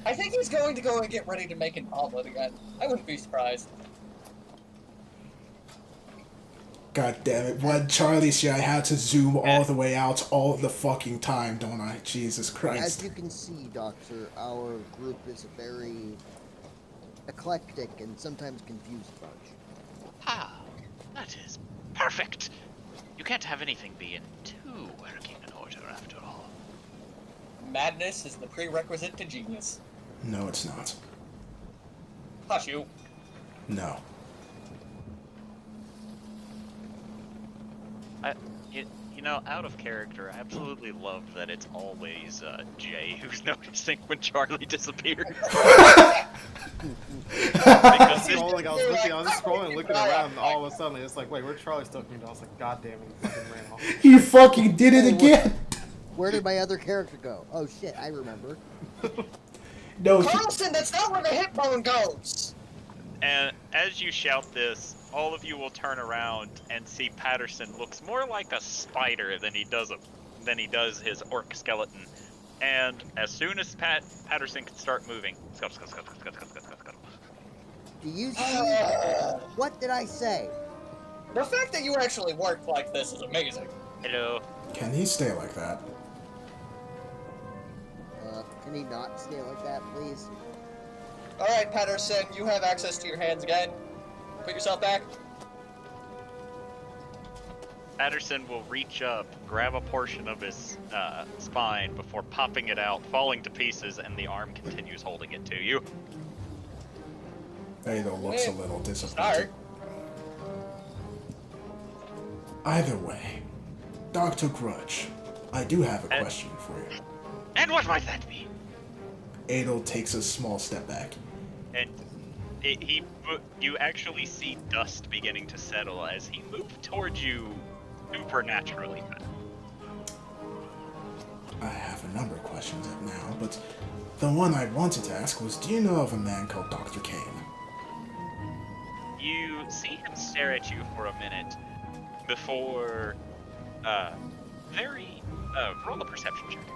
I think he's going to go and get ready to make an omelet again. I wouldn't be surprised. God damn it. When Charlie's here, I had to zoom all the way out all the fucking time, don't I? Jesus As Christ. you can see, Doctor, our group is a very eclectic and sometimes confused bunch. Ah, that is perfect. You can't have anything be in two working in order after all. Madness is the prerequisite to genius. No, it's not. Hush you. No. You know, out of character, I absolutely love that it's always Jay who's noticing when Charlie disappears. Because Scrolling, I was just scrolling, looking around, and all of a sudden it's like, wait, where'd Charlie stuck me? And I was like, god damn it, he fucking ran off. He fucking did it again! Where did my other character go? Oh shit, I remember. No, he, Carlson, that's not where the hip bone goes! And as you shout this, all of you will turn around and see Patterson looks more like a spider than he does his orc skeleton. And as soon as Patterson can start moving, scuttle. Do you see? What did I say? The fact that you actually work like this is amazing. Hello. can he stay like that? Can he not stay like that, please? Alright, Patterson, you have access to your hands again. Put yourself back. Patterson will reach up, grab a portion of his spine before popping it out, falling to pieces, and the arm continues holding it to you. Adol looks a Hey, little disappointed. Start. Either way, Dr. Grudge, I do have a question for you. And what might that be? Adol takes a small step back. And you actually see dust beginning to settle as he moved towards you supernaturally. I have a number of questions now, but the one I wanted to ask was, do you know of a man called Dr. Kane? You see him stare at you for a minute before, roll a perception check.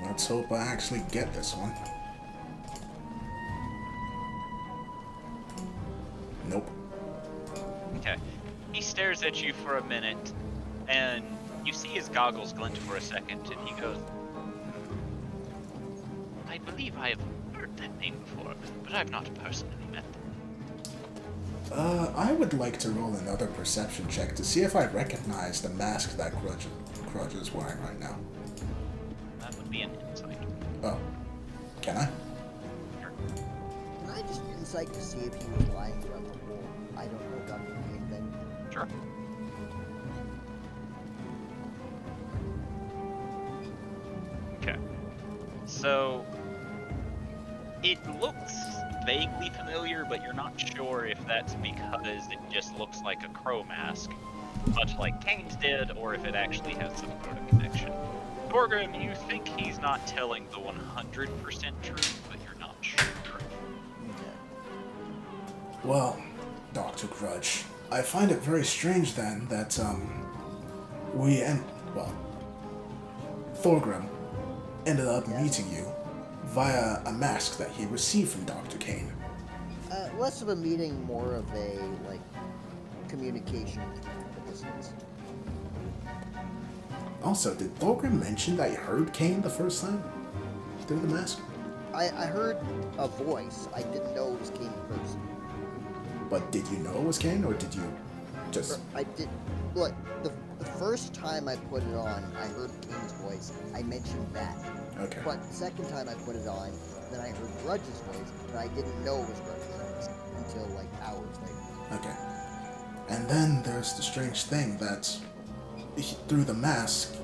Let's hope I actually get this one. Nope. Okay. He stares at you for a minute, and you see his goggles glint for a second, and he goes, I believe I have heard that name before, but I've not personally met them. I would like to roll another perception check to see if I recognize the mask that Grudge is wearing right now. That would be an insight. Oh. Can I? Sure. Can I just insight to see if he was lying about the whole I don't know Dr. Kane thing? Sure. Okay. So, it looks vaguely familiar, but you're not sure if that's because it just looks like a crow mask, much like Kane's did, or if it actually has some sort of connection. Thorgrim, you think he's not telling the 100% truth, but you're not sure. Well, Dr. Grudge, I find it very strange then that, Thorgrim ended up meeting you via a mask that he received from Dr. Kane. Less of a meeting, more of a, communication distance. Also, did Thorgrim mention that you heard Kane the first time through the mask? I heard a voice. I didn't know it was Kane in person. But did you know it was Kane, or did you just... I did. Look, the first time I put it on, I heard Kane's voice. I mentioned that. Okay. But the second time I put it on, then I heard Grudge's voice, but I didn't know it was Grudge's voice until, hours later. Okay. And then there's the strange thing that through the mask,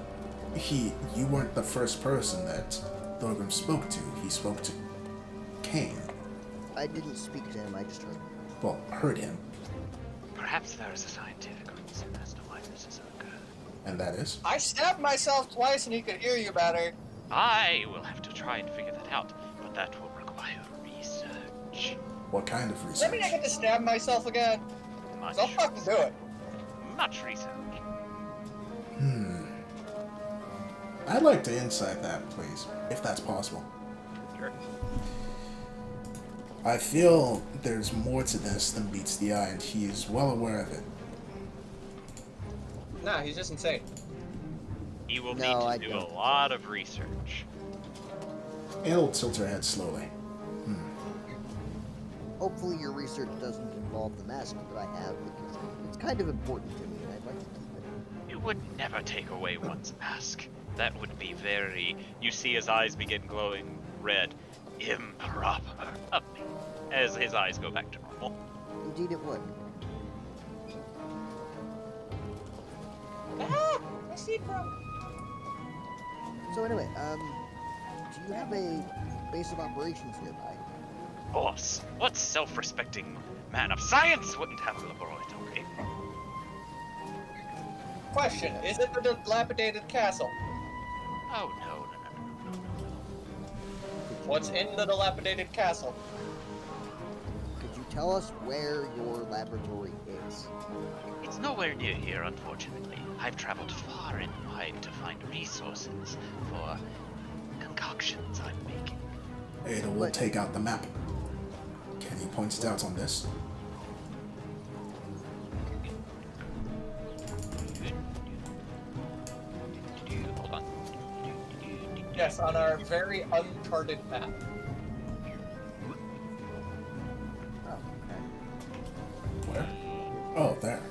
you weren't the first person that Thorgrim spoke to. He spoke to Kane. I didn't speak to him, I just heard him. Well, heard him. Perhaps there is a scientific reason as to why this has occurred. And that is? I stabbed myself twice and he could hear you better. I will have to try and figure that out, but that will require research. What kind of research? Let me not get to stab myself again. Much, I'll fucking do it. much research. I'd like to insight that, please, if that's possible. Sure. I feel there's more to this than meets the eye, and he is well aware of it. Nah, he's just insane. He will No, I need to do don't. a lot of research. It'll tilt her head slowly. Hopefully your research doesn't involve the mask that I have, because it's kind of important to me, and I'd like to keep it. You would never take away one's mask. That would be very... You see his eyes begin glowing red. Improper of me. As his eyes go back to normal. Indeed it would. Ah! My seat broke. So anyway, do you have a base of operations nearby? Of course. What self-respecting man of science wouldn't have a laboratory? Question, is it the dilapidated castle? Oh, no. What's in the dilapidated castle? Could you tell us where your laboratory is? It's nowhere near here, unfortunately. I've traveled far and wide to find resources for concoctions I'm making. Ada will take out the map. Kenny points it out on this. Hold on. Yes, on our very uncharted map. Oh, okay. Where? Oh, there.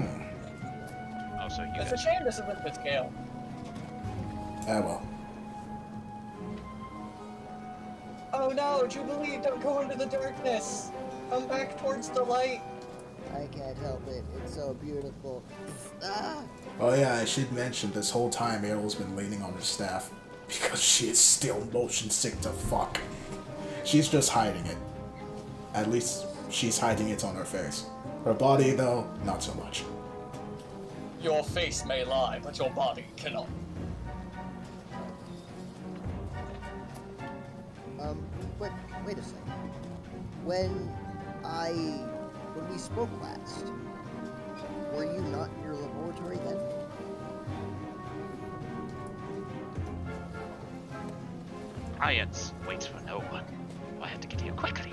Oh, so you It's guys. a shame this isn't the scale. Ah, well. Oh no, Jubilee, don't go into the darkness. Come back towards the light. I can't help it. It's so beautiful. Ah! Oh yeah, I should mention this whole time Errol's been leaning on her staff because she is still motion sick to fuck. She's just hiding it. At least she's hiding it on her face. Her body, though, not so much. Your face may lie, but your body cannot. But wait a second. When we spoke last, were you not in your laboratory then? Science waits for no one. I had to get here quickly.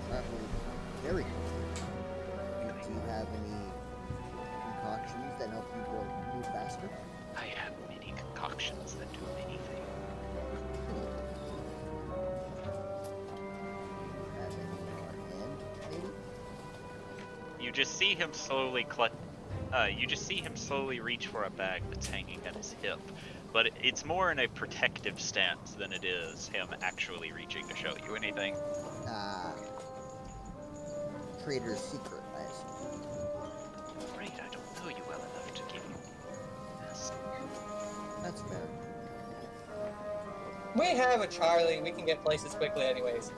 Traveling very quickly. Do you have any concoctions that help you move faster? I have many concoctions that do many things. Have any in our hand, maybe? You just see him slowly reach for a bag that's hanging at his hip, but it's more in a protective stance than it is him actually reaching to show you anything. Trader's secret, I assume. I'm afraid I don't know you well enough to give you this. That's fair. We have a Charlie. We can get places quickly anyways.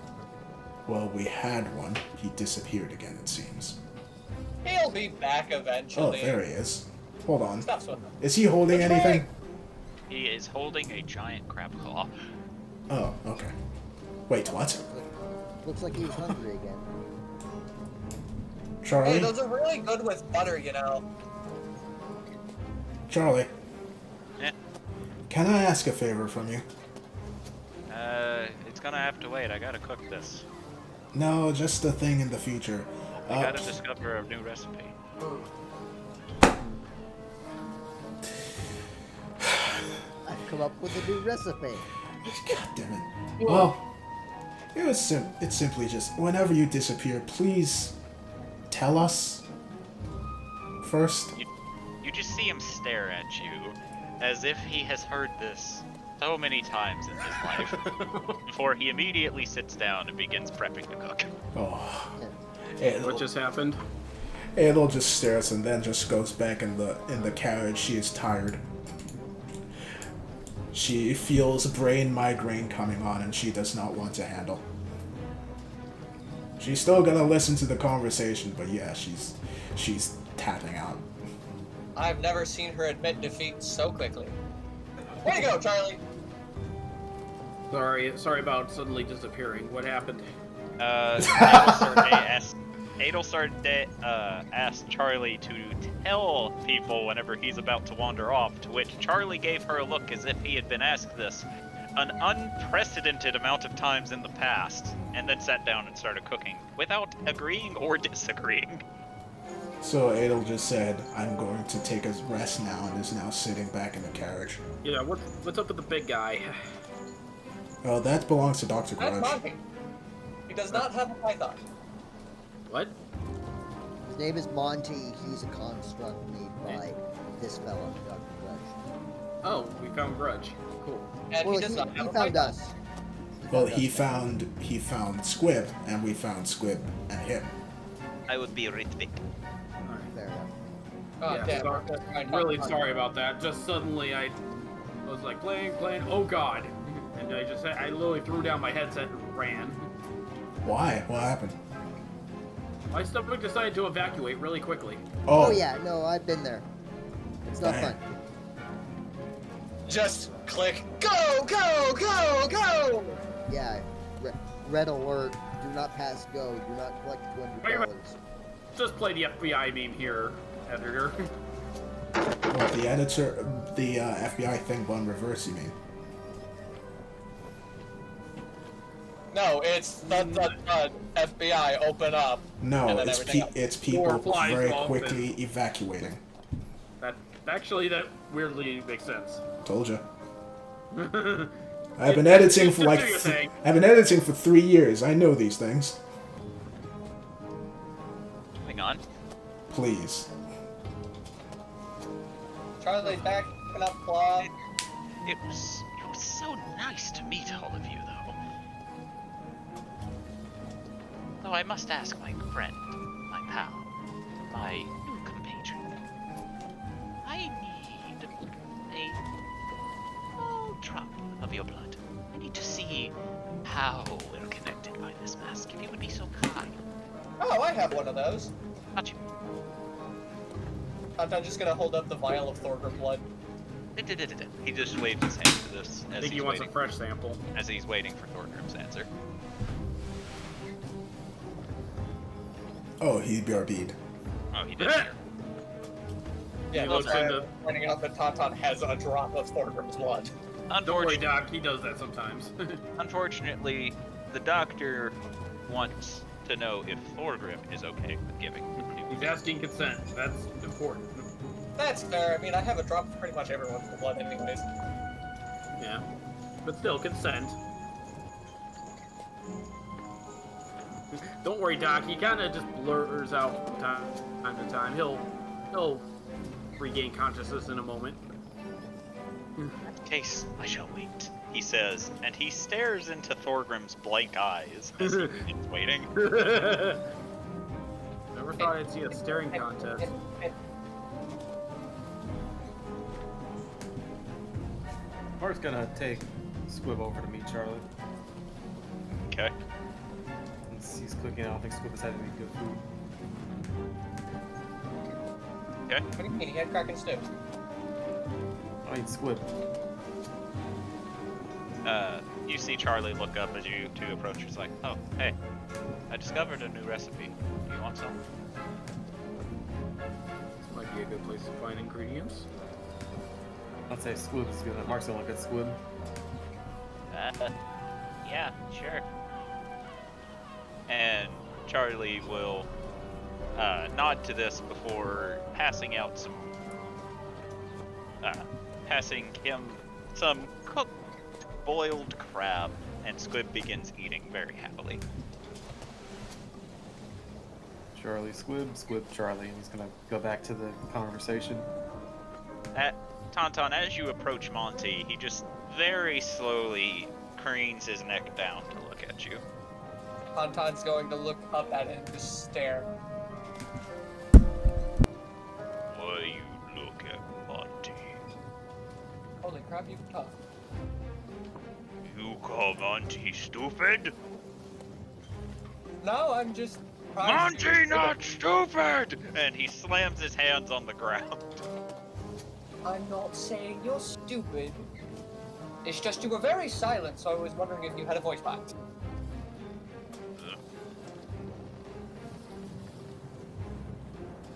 Well, we had one. He disappeared again, it seems. He'll be back Oh, eventually. there he is. Hold on. Stuff's with him. Is he holding Which anything? way? He is holding a giant crab claw. Oh, okay. Wait, what? Looks like he was hungry again. Charlie? Hey, those are really good with butter, you know. Charlie, Yeah. can I ask a favor from you? It's gonna have to wait. I gotta cook this. No, just a thing in the future. I gotta discover a new recipe. I've come up with a new recipe. God damn it. Well, it's simply just, whenever you disappear, please tell us first. You just see him stare at you, as if he has heard this so many times in his life, before he immediately sits down and begins prepping to cook. Oh. What just happened? Adel just stares and then just goes back in the carriage. She is tired. She feels brain migraine coming on and she does not want to handle. She's still gonna listen to the conversation, but yeah, she's tapping out. I've never seen her admit defeat so quickly. Way to go, Charlie! Sorry about suddenly disappearing. What happened? Adelsar asked Charlie to tell people whenever he's about to wander off, to which Charlie gave her a look as if he had been asked this an unprecedented amount of times in the past, and then sat down and started cooking, without agreeing or disagreeing. So Adel just said, I'm going to take a rest now, and is now sitting back in the carriage. Yeah, what's up with the big guy? Oh, that belongs to Dr. That's Grudge. Monty. He does not have a python. What? His name is Monty. He's a construct made by this fellow, Dr. Grudge. Oh, we found Grudge. Cool. And Well, he does not have he a found python. us. Well, us. he found Squib, and we found Squib and him. I would be Ritvik. Fair enough. Oh, Yeah, damn. sorry. That's fine. Really sorry about that. Just suddenly I was like playing, oh god. And I literally threw down my headset and ran. Why? What happened? My stomach decided to evacuate really quickly. Oh yeah, no, I've been there. It's not Damn. fun. Just click. Go, go, go, go! Yeah, red alert. Do not pass go. Do not collect $200. Just play the FBI meme here, editor. Well, the editor, the FBI thing on reverse, you mean? No, it's the FBI open up. No, And then it's everything else. it's people Door flies very off quickly evacuating. That weirdly makes sense. Told you. I've been editing for Just do your thing. I've been editing for 3 years. I know these things. Please. Charlie's back, picking up claw. It was so nice to meet all of you, though. Though I must ask my friend, my pal, my new compatriot. I need a small drop of your blood. I need to see how we're connected by this mask, if you would be so kind. Oh, I have one of those. Got you. I'm just gonna hold up the vial of Thorgrim blood. He just waved his hand to this I as think he he's wants a waiting, fresh sample. as he's waiting for Thorgrim's answer. Oh, he BRB'd. Oh, he did. Yeah, He that's looks why into- I'm pointing out that Tauntaun has a drop of Thorgrim's blood. Don't worry, Unfortunately, Doc. He does that sometimes. unfortunately, the doctor wants to know if Thorgrim is okay with giving. He's asking consent. That's important. That's fair. I mean, I have a drop of pretty much everyone's blood anyways. Yeah. But still, consent. Don't worry, Doc. He kind of just blurs out from time to time. He'll regain consciousness in a moment. In that case, I shall wait, he says, and he stares into Thorgrim's blank eyes as he's waiting. Never thought I'd see a staring contest. Mark's gonna take Squib over to meet Charlie. Okay. Since he's cooking, I don't think Squib has had any good food. Okay. What do you mean? He had Kraken stew. I mean, Squib. You see Charlie look up as you two approach. He's like, "Oh, hey, I discovered a new recipe. Do you want some?" This might be a good place to find ingredients. I'd say Squib is gonna. Mark's gonna look at Squib. Yeah, sure. And Charlie will nod to this before passing out passing him some cooked boiled crab, and Squib begins eating very happily. Charlie, Squib, Squib, Charlie, and he's gonna go back to the conversation. Tauntaun, as you approach Monty, he just very slowly cranes his neck down to look at you. Tauntaun's going to look up at it and just stare. Why you look at Monty? Holy crap, you can talk. You call Monty stupid? No, I'm just... Monty, not stupid! And he slams his hands on the ground. I'm not saying you're stupid. It's just you were very silent, so I was wondering if you had a voice box.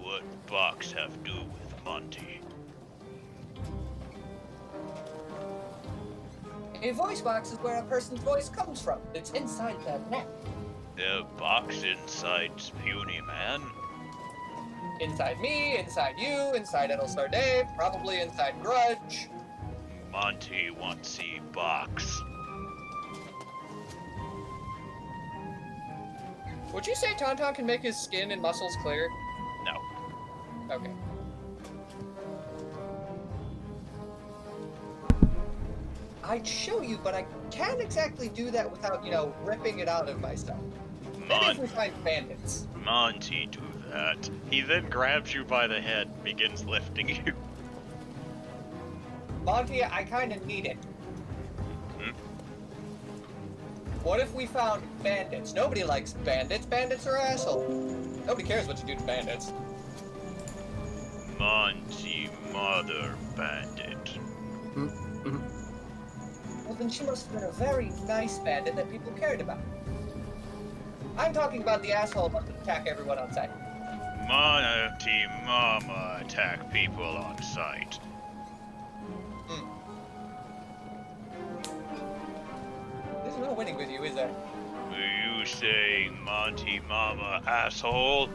What box have to do with Monty? A voice box is where a person's voice comes from. It's inside their neck. The box inside Puny Man. Inside me, inside you, inside Edelstar Dave, probably inside Grudge. Monty wants a box. Would you say Tauntaun can make his skin and muscles clear? No. Okay. I'd show you, but I can't exactly do that without, ripping it out of myself. Maybe if we find bandits. Monty do that. He then grabs you by the head and begins lifting you. Monty, I kinda need it. What if we found bandits? Nobody likes bandits. Bandits are assholes. Nobody cares what you do to bandits. Monty, mother bandit. Well, then she must have been a very nice bandit that people cared about. I'm talking about the asshole about to attack everyone on sight. Monty Mama attack people on sight. There's no winning with you, is there? Are you saying Monty Mama asshole?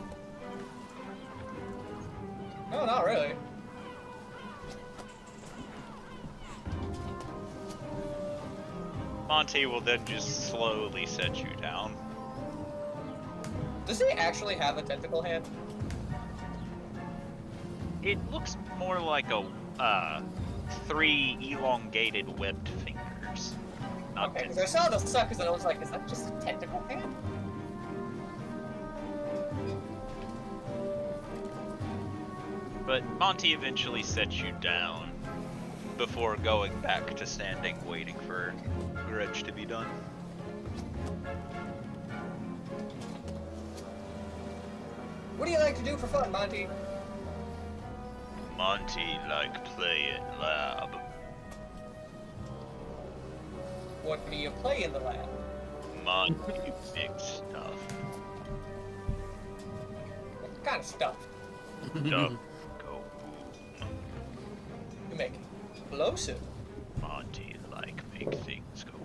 No, not really. Monty will then just slowly set you down. Does he actually have a tentacle hand? It looks more like a 3 elongated webbed fingers. Not Okay, because I saw the suckers and I was like, is that just a tentacle hand? But Monty eventually sets you down before going back to standing waiting for Grudge to be done. What do you like to do for fun, Monty? Monty like playing lab. What do you play in the lab? Monty big stuff. What kind of stuff? Stuff go You make explosive. Monty like make things go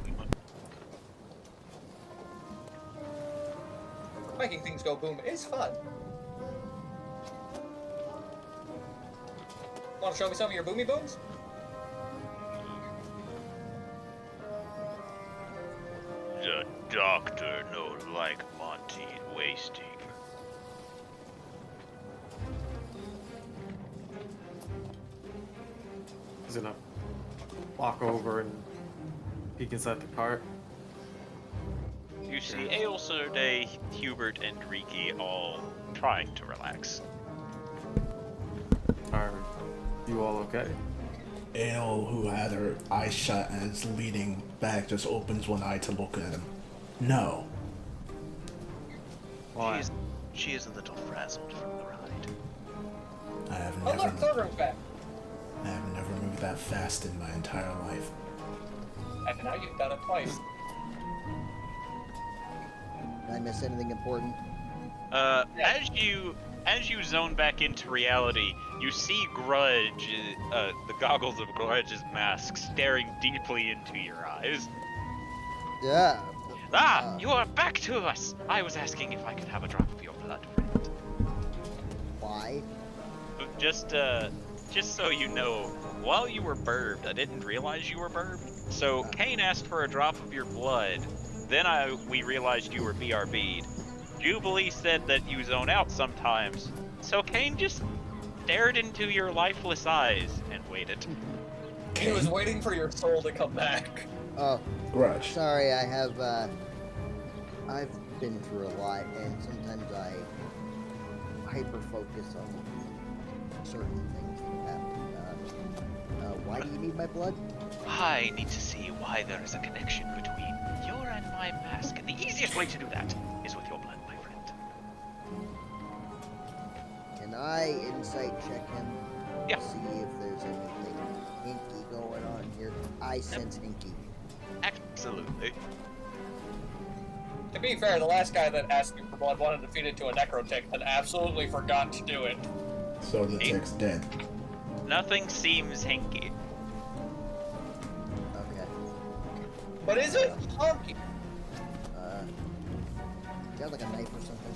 boom. Making things go boom is fun. Want to show me some of your boomy booms? The doctor no like Monty wasting. He's gonna walk over and peek inside the cart. You see Ailserde, Hubert, and Riki all trying to relax. Are you all okay? Ale, who had her eyes shut and is leaning back, just opens one eye to look at him. No. Why? She is a little frazzled from the ride. I have Oh look, never Thorgrim's back. moved that fast in my entire life. And now you've done it twice. Did I miss anything important? As you zone back into reality, you see Grudge, the goggles of Grudge's mask, staring deeply into your eyes. Yeah. You are back to us! I was asking if I could have a drop of your blood, friend. Why? Just so you know, while you were burbed, I didn't realize you were burbed. So Kane asked for a drop of your blood. Then we realized you were BRB'd. Jubilee said that you zone out sometimes. So Kane just stared into your lifeless eyes and waited. He was waiting for your soul to come back. Oh, Grudge. sorry, I've been through a lot, and sometimes I hyper-focus on certain things that happen. Why do you need my blood? I need to see why there is a connection between your and my mask, and the easiest way to do that is with your blood, my friend. Can I insight check him? Yeah. See if there's anything hinky going on here. I sense hinky. Absolutely. To be fair, the last guy that asked me for blood wanted to feed it to a necrotic and absolutely forgot to do it. So the tick's dead. Nothing seems hinky. Okay. But is it honky? Do you have like a knife or something?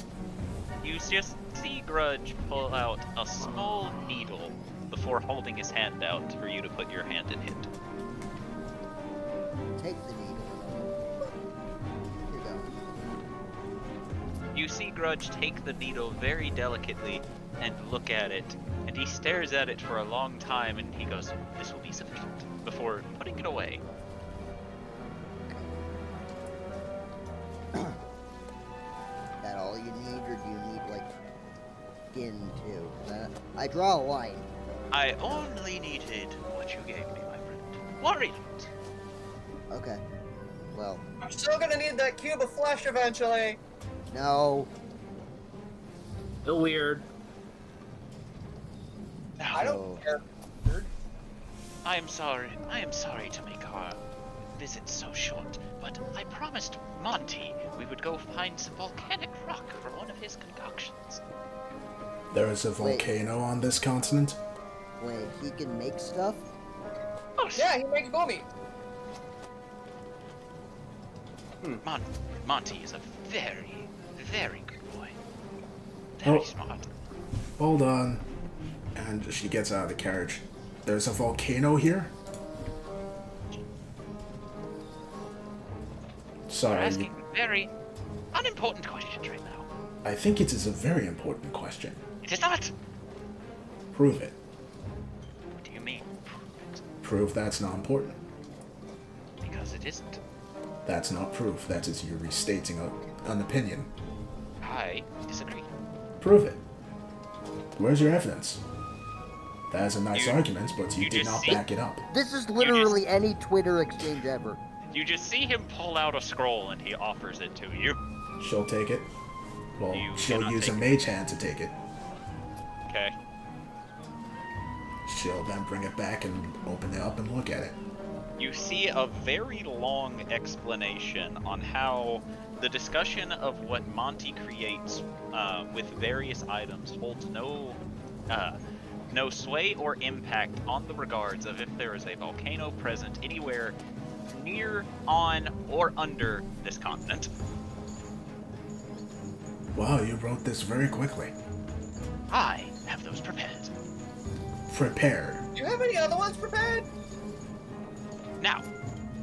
You just see Grudge pull out a small needle before holding his hand out for you to put your hand in it. Take the needle. Here you go. You see Grudge take the needle very delicately and look at it, and he stares at it for a long time, and he goes, "This will be sufficient," before putting it away. That all you need, or do you need like skin too? I draw a line. I only needed what you gave me, my friend. Worry not. Okay. Well, I'm still gonna need that cube of flesh eventually. no. Still weird. I don't care. I am sorry to make our visit so short, but I promised Monty we would go find some volcanic rock for one of his concoctions. There is a volcano on this continent? Wait, he can make stuff? Oh, Yeah, he makes boomy. Monty is a very, very good boy. Very smart. Hold on. And she gets out of the carriage. There's a volcano here? You're Sorry. asking very unimportant questions right now. I think it is a very important question. It is not. Prove it. What do you mean? Prove that's not important. Because it isn't. That's not proof. That is you restating an opinion. I disagree. Prove it. Where's your evidence? That is a nice You- argument, but you you did just not see- back it up. This is literally any Twitter exchange ever. You just see him pull out a scroll and he offers it to you. She'll take it. Well, You she'll cannot use a take mage hand to take it. Okay. She'll then bring it back and open it up and look at it. You see a very long explanation on how the discussion of what Monty creates with various items holds no sway or impact on the regards of if there is a volcano present anywhere near, on, or under this continent. Wow, you wrote this very quickly. I have those prepared. Prepared. Do you have any other ones prepared? Now,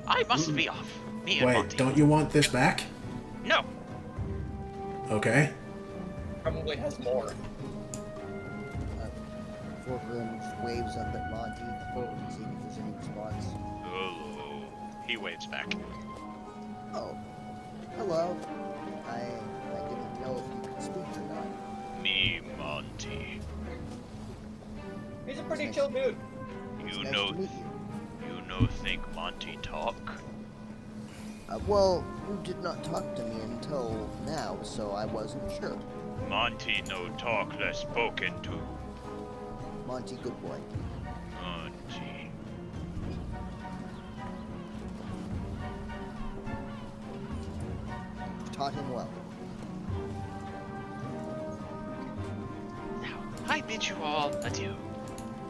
I must be off. Me and Wait, Monty. don't you want this back? No. Okay. Probably has more. Forkland waves up at Monty, seeing if there's any response. Oh, he waves back. Oh, hello. I didn't know if you could speak or not. Me, Monty. He's a pretty chill dude. It's You nice know, to meet you. think Monty talk? Well, you did not talk to me until now, so I wasn't sure. Monty no talk, less spoken to. Monty, good boy. Monty. Taught him well. Now, I bid you all adieu.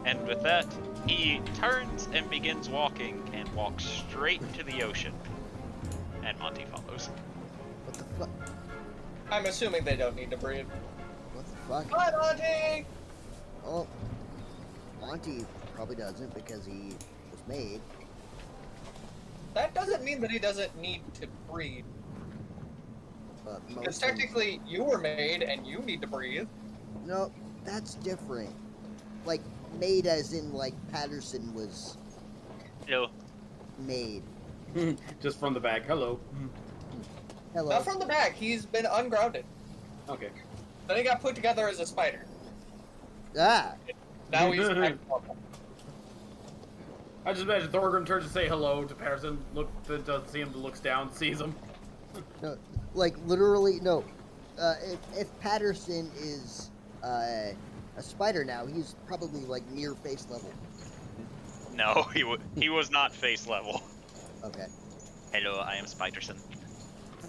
And with that, he turns and begins walking and walks straight into the ocean. And Monty follows. What the fuck? I'm assuming they don't need to breathe. What the fuck? Bye, Monty! Oh, Monty probably doesn't because he was made. That doesn't mean that he doesn't need to breathe. But Because most technically, you were made and you need to breathe. no, that's different. Like made as in like Patterson was No. made. Just from the bag. Hello. Hello. Not from the back, he's been ungrounded. Okay. Then he got put together as a spider. Ah. Now he's back normal. I just imagine Thorgrim turns to say hello to Patterson. Doesn't see him, looks down, sees him. No, like literally no. If Patterson is a spider now, he's probably like near face level. No, he was not face level. Okay. Hello, I am Spiderson.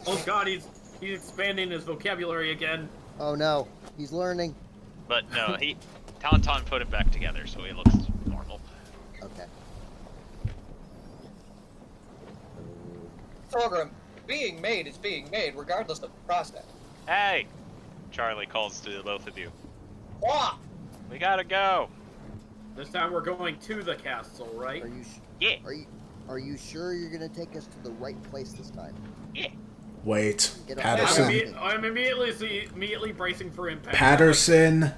Oh god, he's expanding his vocabulary again. Oh no, he's learning. But no, Tauntaun put him back together, so he looks normal. Okay. Thorgrim, being made is being made regardless of the process. Hey! Charlie calls to the both of you. Wah! We gotta go! This time we're going to the castle, right? Are you Yeah, are you sure you're gonna take us to the right place this time? yeah. Wait. Get off- Patterson. I'm immediately bracing for impact. Patterson.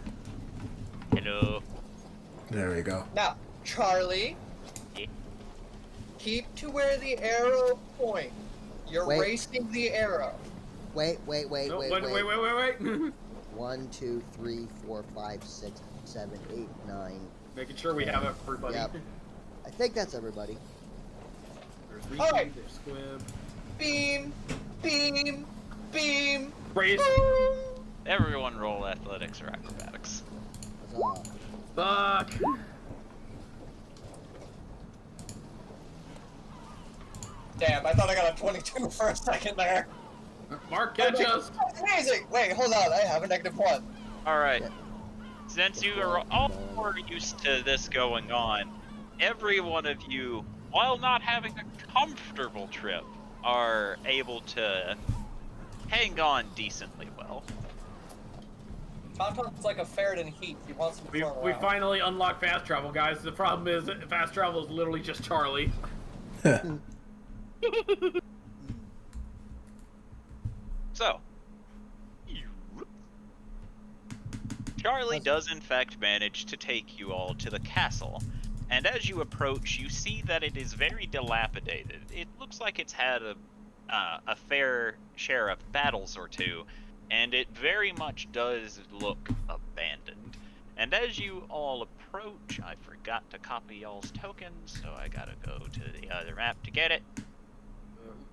Hello. There we go. Now, Charlie, Yeah. keep to where the arrow points. You're Wait. racing the arrow. Wait. No, wait. 1, 2, 3, 4, 5, 6, 7, 8, 9. Making sure we have everybody. Yep. I think that's everybody. There's Riku, Alright. there's Squib. Beam, beam, beam. Brace. Everyone roll athletics or acrobatics. Huzzah. Fuck. Damn, I thought I got a 22 for a second there. Mark, catch us. That's amazing. Wait, hold on. I have a -1. Alright. Since you are all more used to this going on, every one of you, while not having a comfortable trip, are able to hang on decently well. Tauntaun's like a ferret in heat. He wants to We throw around. finally unlocked fast travel, guys. The problem is that fast travel is literally just Charlie. So, Charlie does in fact manage to take you all to the castle, and as you approach, you see that it is very dilapidated. It looks like it's had a fair share of battles or two, and it very much does look abandoned. And as you all approach, I forgot to copy y'all's tokens, so I gotta go to the other map to get it.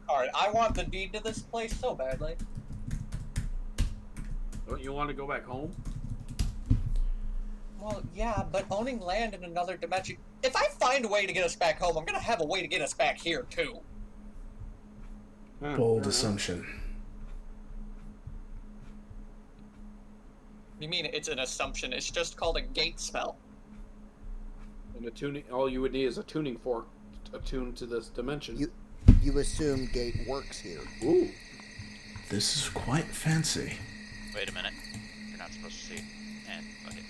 Alright, I want the deed to this place so badly. Don't you want to go back home? Well, yeah, but owning land in another dimension... If I find a way to get us back home, I'm gonna have a way to get us back here, too. Bold assumption. You mean it's an assumption? It's just called a gate spell. And a tuning. All you would need is a tuning fork attuned to this dimension. You assume gate works here. Ooh. This is quite fancy. Wait a minute. You're not supposed to see it. And fuck it.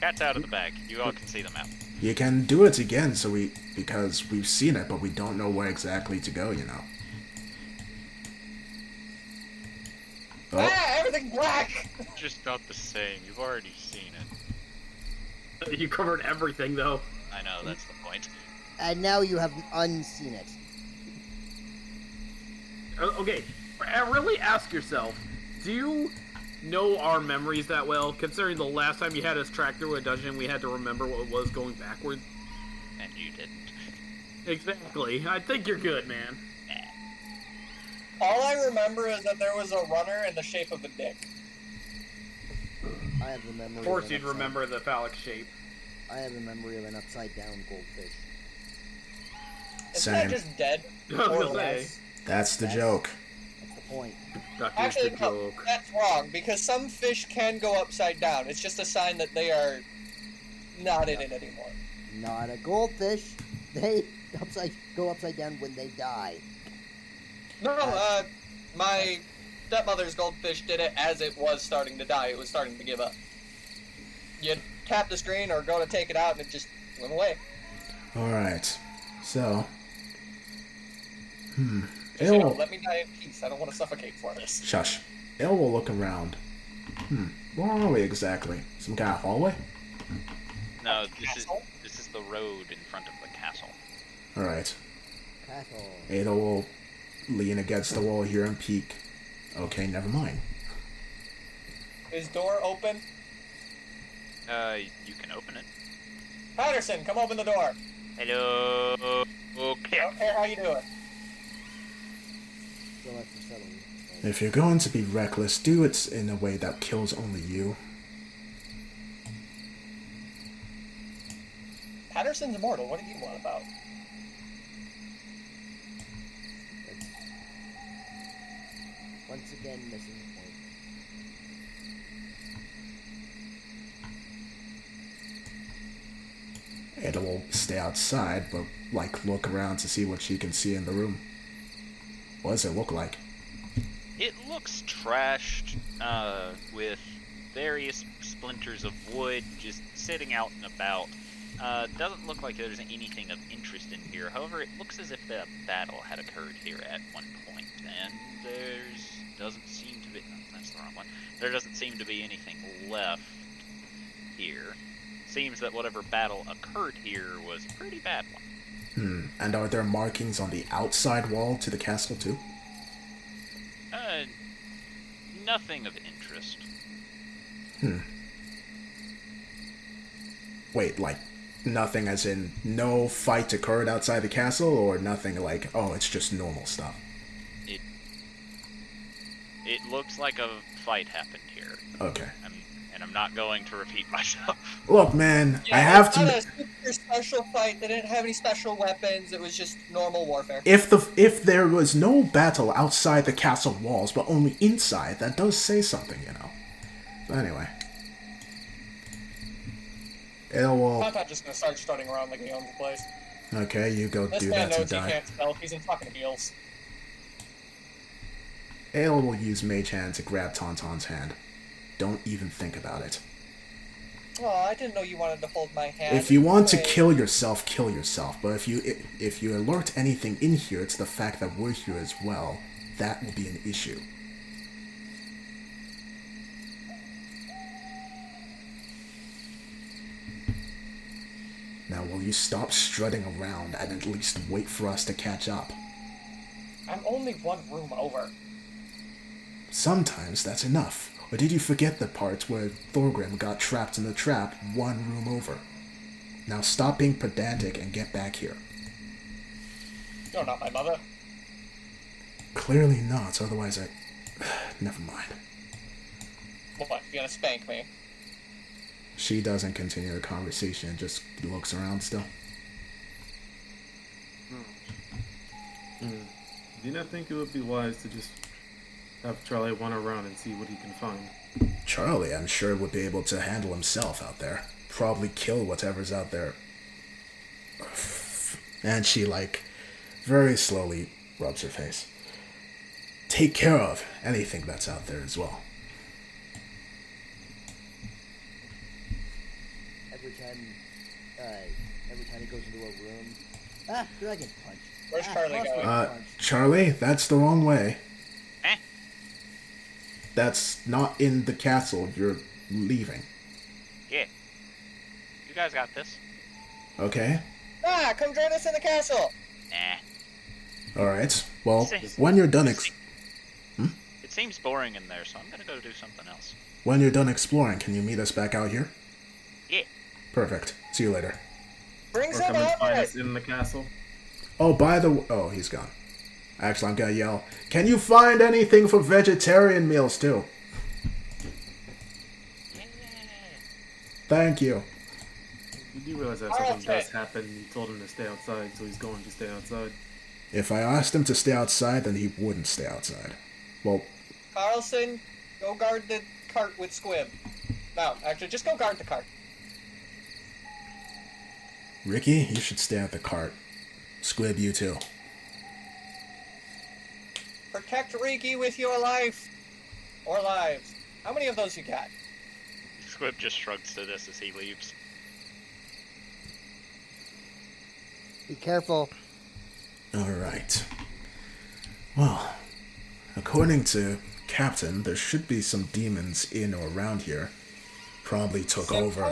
Cat's out of the bag. You all can see the map. You can do it again, because we've seen it, but we don't know where exactly to go, you know. Oh, Ah, everything's black! Just not the same. You've already seen it. You covered everything, though. I know, that's the point. And now you have unseen it. Okay, really ask yourself, do you know our memories that well, considering the last time you had us track through a dungeon, we had to remember what it was going backwards? And you didn't. Exactly. I think you're good, man. All I remember is that there was a runner in the shape of a dick. I have the memory. Of course you'd remember the phallic shape. I have a memory of an upside-down goldfish. Isn't Same. that just dead? I was Or gonna say. that's the Yes. joke. That's the point. That is Actually, the no, joke. that's wrong, because some fish can go upside down. It's just a sign that they are not in it anymore. Not a goldfish. They go upside down when they die. No, my stepmother's goldfish did it as it was starting to die. It was starting to give up. You'd tap the screen or go to take it out and it just went away. Alright. So. Just, Ale, let me die in peace. I don't want to suffocate for this. shush. Ale will look around. Where are we exactly? Some kind of hallway? No, Castle? this is the road in front of the castle. Alright. Cattle. Ada will lean against the wall here and peek. Okay, never mind. Is door open? You can open it. Patterson, come open the door. Hello. I Okay. don't care how you do it. Still have to settle. If you're going to be reckless, do it in a way that kills only you. Patterson's immortal. What do you want about? Once again, missing the point. Ada will stay outside, but, look around to see what she can see in the room. What does it look like? It looks trashed, with various splinters of wood just sitting out and about. Doesn't look like there's anything of interest in here. However, it looks as if a battle had occurred here at one point, and doesn't seem to be. Oh, that's the wrong one. There doesn't seem to be anything left here. Seems that whatever battle occurred here was a pretty bad one. And are there markings on the outside wall to the castle too? Nothing of interest. Wait, nothing as in no fight occurred outside the castle, or nothing oh, it's just normal stuff? It looks like a fight happened here. Okay. And I'm not going to repeat myself. Look, man, Yeah, I have it's not to. a super special fight. They didn't have any special weapons. It was just normal warfare. If there was no battle outside the castle walls, but only inside, that does say something, you know. But anyway. It will. I'm not just gonna start strutting around like he owns the place. Okay, you go This do man that to knows he die. can't spell. He's in fucking heels. Ale will use Mage Hand to grab Tauntaun's hand. Don't even think about it. Oh, I didn't know you wanted to hold my hand. If you want to Hey. kill yourself, kill yourself. But if you alert anything in here, it's the fact that we're here as well. That will be an issue. Now will you stop strutting around and at least wait for us to catch up? I'm only one room over. Sometimes that's enough. Or did you forget the parts where Thorgrim got trapped in the trap one room over? Now stop being pedantic and get back here. You're not my mother. Clearly not, otherwise I... Never mind. What, you gonna spank me? She doesn't continue the conversation and just looks around still. Do you not think it would be wise to just have Charlie wander around and see what he can find? Charlie, I'm sure, would be able to handle himself out there. Probably kill whatever's out there. And she, very slowly rubs her face. Take care of anything that's out there as well. Every time he goes into a room, dragon punch. Where's Charlie going? Charlie, that's the wrong way. Eh? That's not in the castle. You're leaving. Yeah. You guys got this. Okay? Come join us in the castle! Nah. Alright. Well, when you're done It seems boring in there, so I'm gonna go do something else. when you're done exploring, can you meet us back out here? Yeah. Perfect. See you later. Bring Or some come and find over! us in the castle? Oh, oh, he's gone. Actually, I'm gonna yell, can you find anything for vegetarian meals, too? Yeah. Thank you. You do realize that something does happen, you told him to stay outside, so he's going to stay outside. If I asked him to stay outside, then he wouldn't stay outside. Well, Carlson, go guard the cart with Squib. No, actually, just go guard the cart. Ricky, you should stay at the cart. Squib, you too. Protect Ricky with your life. Or lives. How many of those you got? Squib just shrugs to this as he leaves. Be careful. Alright. Well, according to Captain, there should be some demons in or around here. Probably took over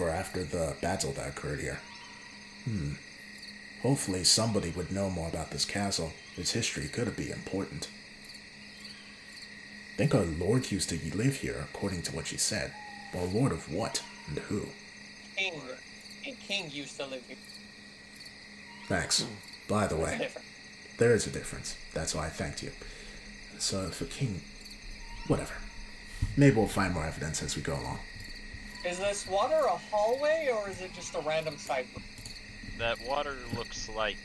after the battle that occurred here. Hopefully somebody would know more about this castle. Its history could be important. I think our lord used to live here, according to what she said. But a lord of what and who? King. A king used to live here. Thanks. By the What's the way, difference? there is a difference. That's why I thanked you. So, for king... Whatever. Maybe we'll find more evidence as we go along. Is this water a hallway, or is it just a random side room? That water looks like,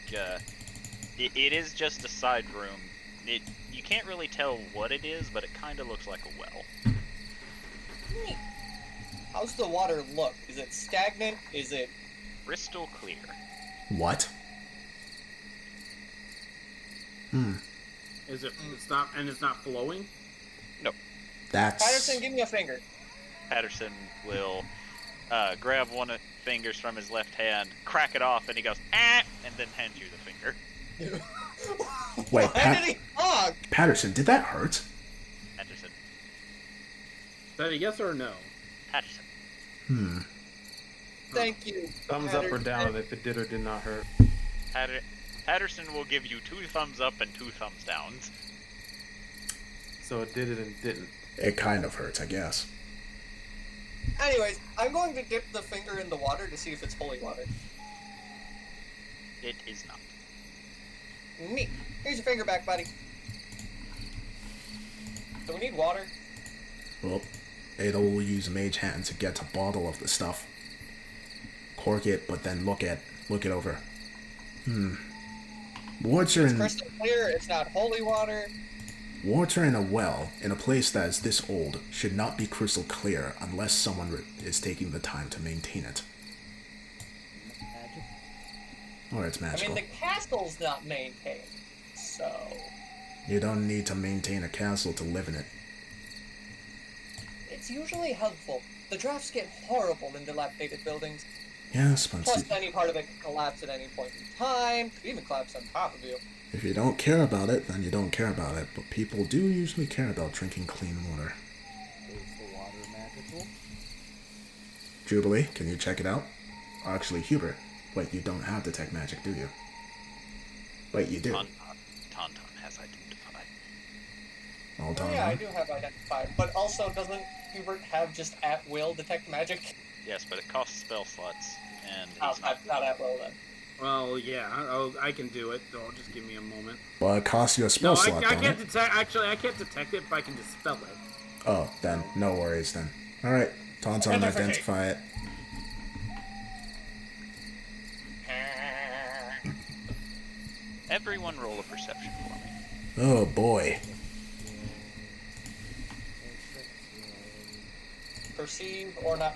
it is just a side room. You can't really tell what it is, but it kind of looks like a well. Neat. How's the water look? Is it stagnant? Is it... Crystal clear. What? Is it? It's not, and it's not flowing. That's... Patterson, give me a finger. Patterson will grab one of the fingers from his left hand, crack it off, and he goes, ah, and then hand you the finger. Wait, Why did he honk? Patterson, did that hurt? Patterson. Is that a yes or a no? Patterson. Thank you. Thumbs up or Patterson. down if it did or did not hurt. Patterson will give you 2 thumbs up and 2 thumbs downs. So it did it and didn't. It kind of hurts, I guess. Anyways, I'm going to dip the finger in the water to see if it's holy water. It is not. Neat. Here's your finger back, buddy. Do we need water? Well, Ada will use Mage Hand to get a bottle of the stuff. Cork it, but then look it over. Water It's in... crystal clear, it's not holy water. Water in a well, in a place that is this old, should not be crystal clear unless someone is taking the time to maintain it. Magic. Or it's I magical. mean, the castle's not maintained, so... You don't need to maintain a castle to live in it. It's usually helpful. The drafts get horrible in dilapidated buildings. Yes, but Plus, any part of it can collapse at any point in time. Could even collapse on top of you. if you don't care about it, then you don't care about it. But people do usually care about drinking clean water. Is the water magical? Jubilee, can you check it out? Actually, Hubert. Wait, you don't have detect magic, do you? Wait, you do. Tauntaun has identified. Hold Oh, on. yeah, I do have identified. But also, doesn't Hubert have just at will detect magic? Yes, but it costs spell slots, and Oh, he's not. not at will then. Well, yeah, I can do it. Oh, just give me a moment. Well, it costs you a spell No, slot, I don't can't it? detect. Actually, I can't detect it, but I can dispel it. Oh, then no worries then. All right, Tauntaun, identify it. Everyone roll a perception for me. Oh boy. Perceive or not?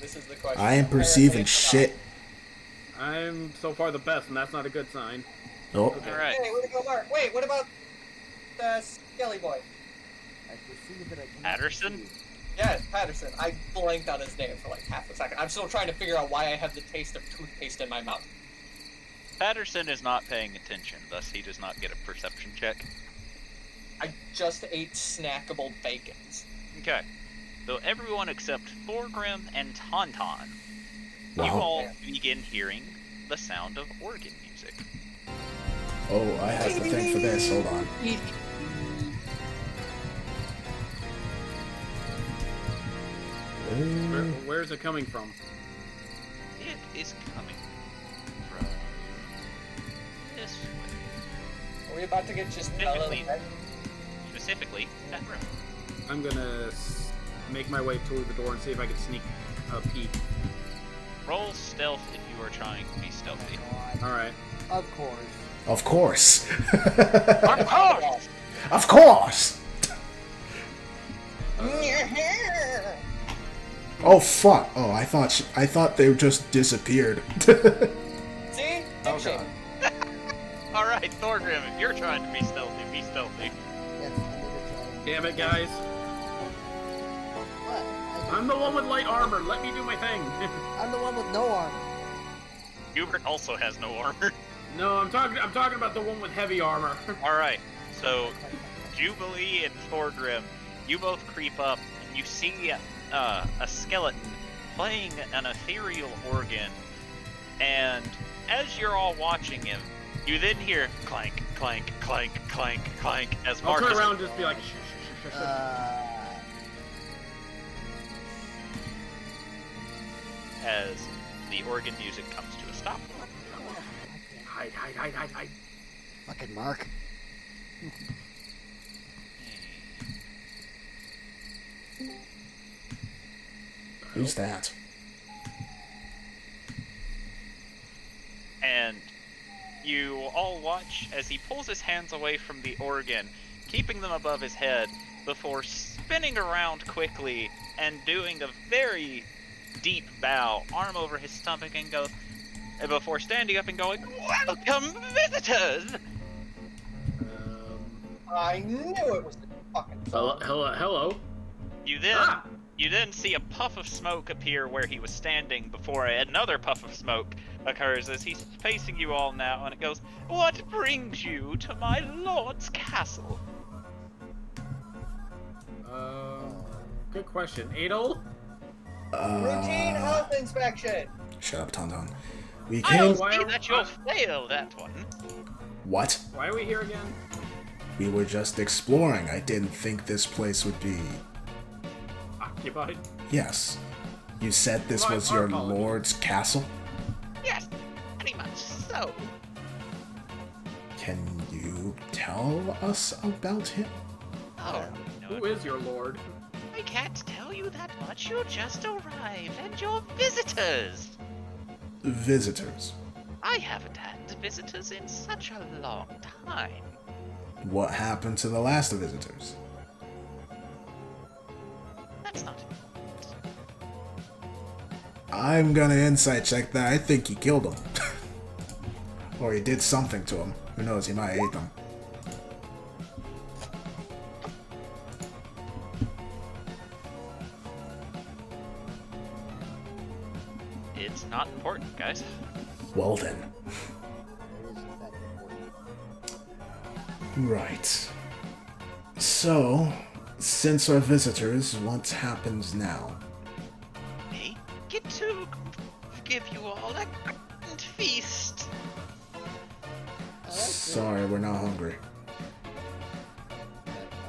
This is the question. I am perceiving shit. I'm so far the best, and that's not a good sign. Oh, Alright. Hey, way to go, Mark. Wait, what about the Skelly Boy? I perceive that I cannot Patterson? perceive. Yeah, Patterson. I blanked on his name for like half a second. I'm still trying to figure out why I have the taste of toothpaste in my mouth. Patterson is not paying attention, thus he does not get a perception check. I just ate snackable bacons. Okay. So everyone except Thorgrim and Tauntaun, you Wow. all begin hearing the sound of organ music. oh, I have the thing for this. Hold on. Where's it coming from? It is coming from this way. Are we about to get just mellow? Specifically, that room. I'm gonna make my way toward the door and see if I can sneak a peek. Roll stealth if you are trying to be stealthy. All right. Of course. Of course. Of course! Of course. Oh fuck! Oh, I thought they just disappeared. See? Oh, Shame. God. Alright, Thorgrim, if you're trying to be stealthy, be stealthy. Yes, I'm gonna try. Damn it, guys! What? I'm the one with light armor. Let me do my thing. I'm the one with no armor. Hubert also has no armor. No, I'm talking about the one with heavy armor. Alright, so Jubilee and Thorgrim, you both creep up and you see a skeleton playing an ethereal organ, and as you're all watching him, you then hear clank, clank, clank, clank, clank as I'll turn Marcus around and just be like, shh, shh, shh, shh, shh. as the organ music comes to a stop. Hide, hide, hide, hide, hide. Fucking Mark. Who's that? And you all watch as he pulls his hands away from the organ, keeping them above his head, before spinning around quickly and doing a very deep bow, arm over his stomach, and goes, and before standing up and going, "Welcome, visitors!" I knew it was the fucking Hello, hello. You then Ah! you then see a puff of smoke appear where he was standing before another puff of smoke occurs as he's facing you all now, and it goes, "What brings you to my lord's castle?" Good question. Adol? routine health inspection. Shut up, Tauntaun. We I'll came. see that you'll fail that one. What? Why are we here again? We were just exploring. I didn't think this place would be. Occupied? Yes. You said this Right, was our your colony. lord's castle? Yes, pretty much so. Can you tell us about him? Oh, no, Who is your lord? I can't tell you that much. You just arrived, and you're visitors. Visitors. I haven't had visitors in such a long time. What happened to the last of visitors? That's not it. I'm gonna insight check that. I think he killed him. Or he did something to him. Who knows, he might have ate them. It's not important, guys. Well then. It is in fact important. Right. So, since our visitors, what happens now? give you all a grand feast. Sorry, we're not hungry.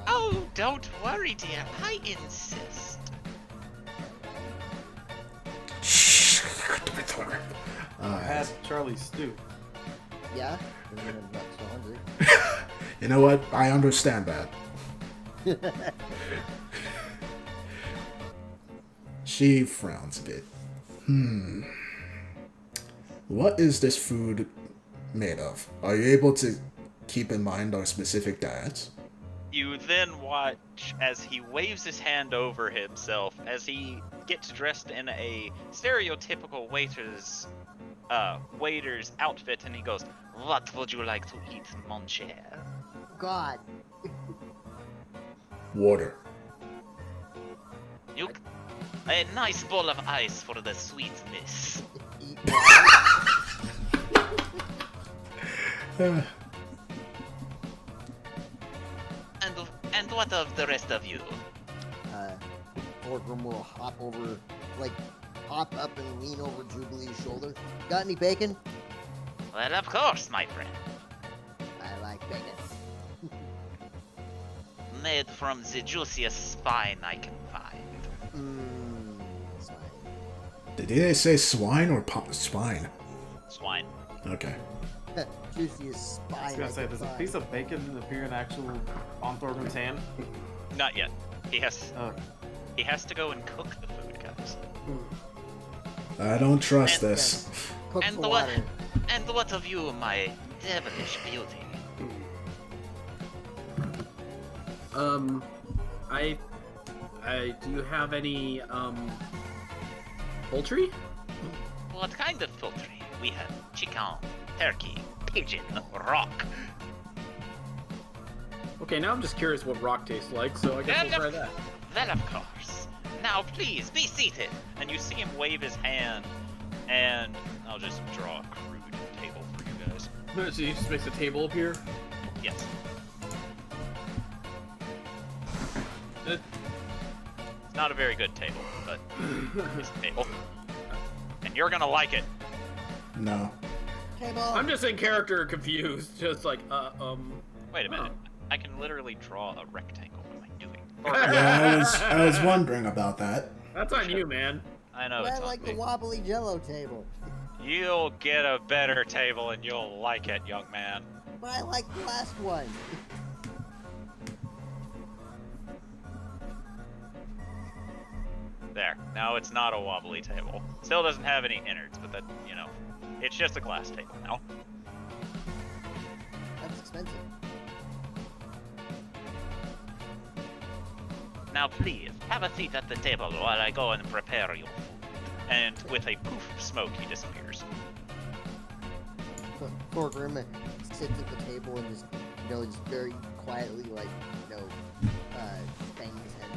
Oh, don't worry, dear. I insist. Shh. I had Charlie's stew. Yeah? And then I'm not so hungry. You know what? I understand that. She frowns a bit. What is this food made of? Are you able to keep in mind our specific diets? You then watch as he waves his hand over himself as he gets dressed in a stereotypical waiter's outfit, and he goes, "What would you like to eat, mon cher?" God. Water. You, a nice bowl of ice for the sweet miss. Eat water. And what of the rest of you? Thorgrim will hop up and lean over Jubilee's shoulder. Got any bacon? Well, of course, my friend. I like bacon. Made from the juiciest spine I can find. That's fine. Did they say swine or spine? Swine. Okay. Juiciest spine. I was gonna say, does a piece of bacon appear in actual on Thorgrim's hand? Not yet. He has to go and cook the food, guys. I don't trust this. Cook And the water. what of you, my devilish beauty? Do you have any, poultry? What kind of poultry? We have chicken, turkey, pigeon, rock. Okay, now I'm just curious what rock tastes like, so I guess we'll try that. Well, of course. Now, please, be seated. And you see him wave his hand, and I'll just draw a crude table for you guys. So he just makes a table appear? Yes. It, It's not a very good table, but it's a table. And you're gonna like it. No. Table. I'm just in character confused, just like, Wait a minute. I can literally draw a rectangle. What am I doing? Yeah, I was wondering about that. That's on you, man. I know But it's I on like me. the wobbly jello table. You'll get a better table and you'll like it, young man. But I like the last one. There. Now it's not a wobbly table. Still doesn't have any innards, but that, it's just a glass table now. That's expensive. Now please, have a seat at the table while I go and prepare your food. And with a poof of smoke, he disappears. Thorgrim sits at the table and just very quietly, bangs his head.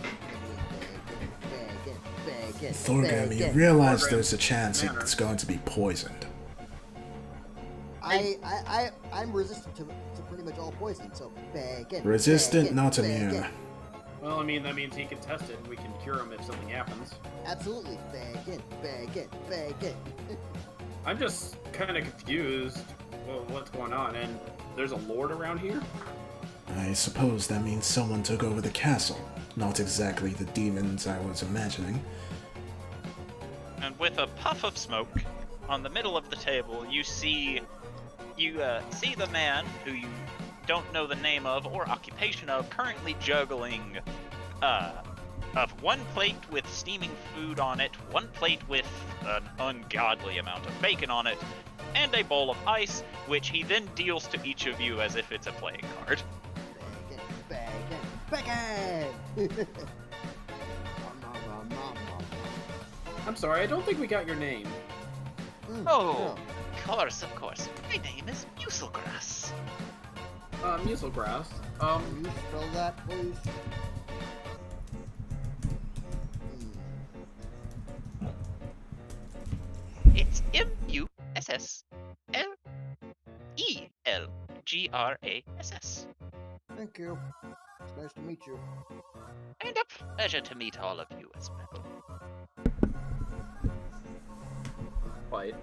Bacon. Thorgrim, you realize there's a chance it's going to be poisoned. I'm resistant to pretty much all poison, so bacon. Resistant, bacon, not bacon. immune. Well, I mean, that means he can test it and we can cure him if something happens. Absolutely. Bacon. I'm just kind of confused what's going on, and there's a lord around here? I suppose that means someone took over the castle. Not exactly the demons I was imagining. And with a puff of smoke, on the middle of the table, you see the man who you don't know the name of or occupation of, currently juggling of one plate with steaming food on it, one plate with an ungodly amount of bacon on it, and a bowl of ice, which he then deals to each of you as if it's a playing card. Bacon! I'm sorry, I don't think we got your name. Oh, of course. My name is Muselgrass. Muselgrass. Can you spell that, please? It's Muselgrass. Thank you. It's nice to meet you. And a pleasure to meet all of you as well. fight.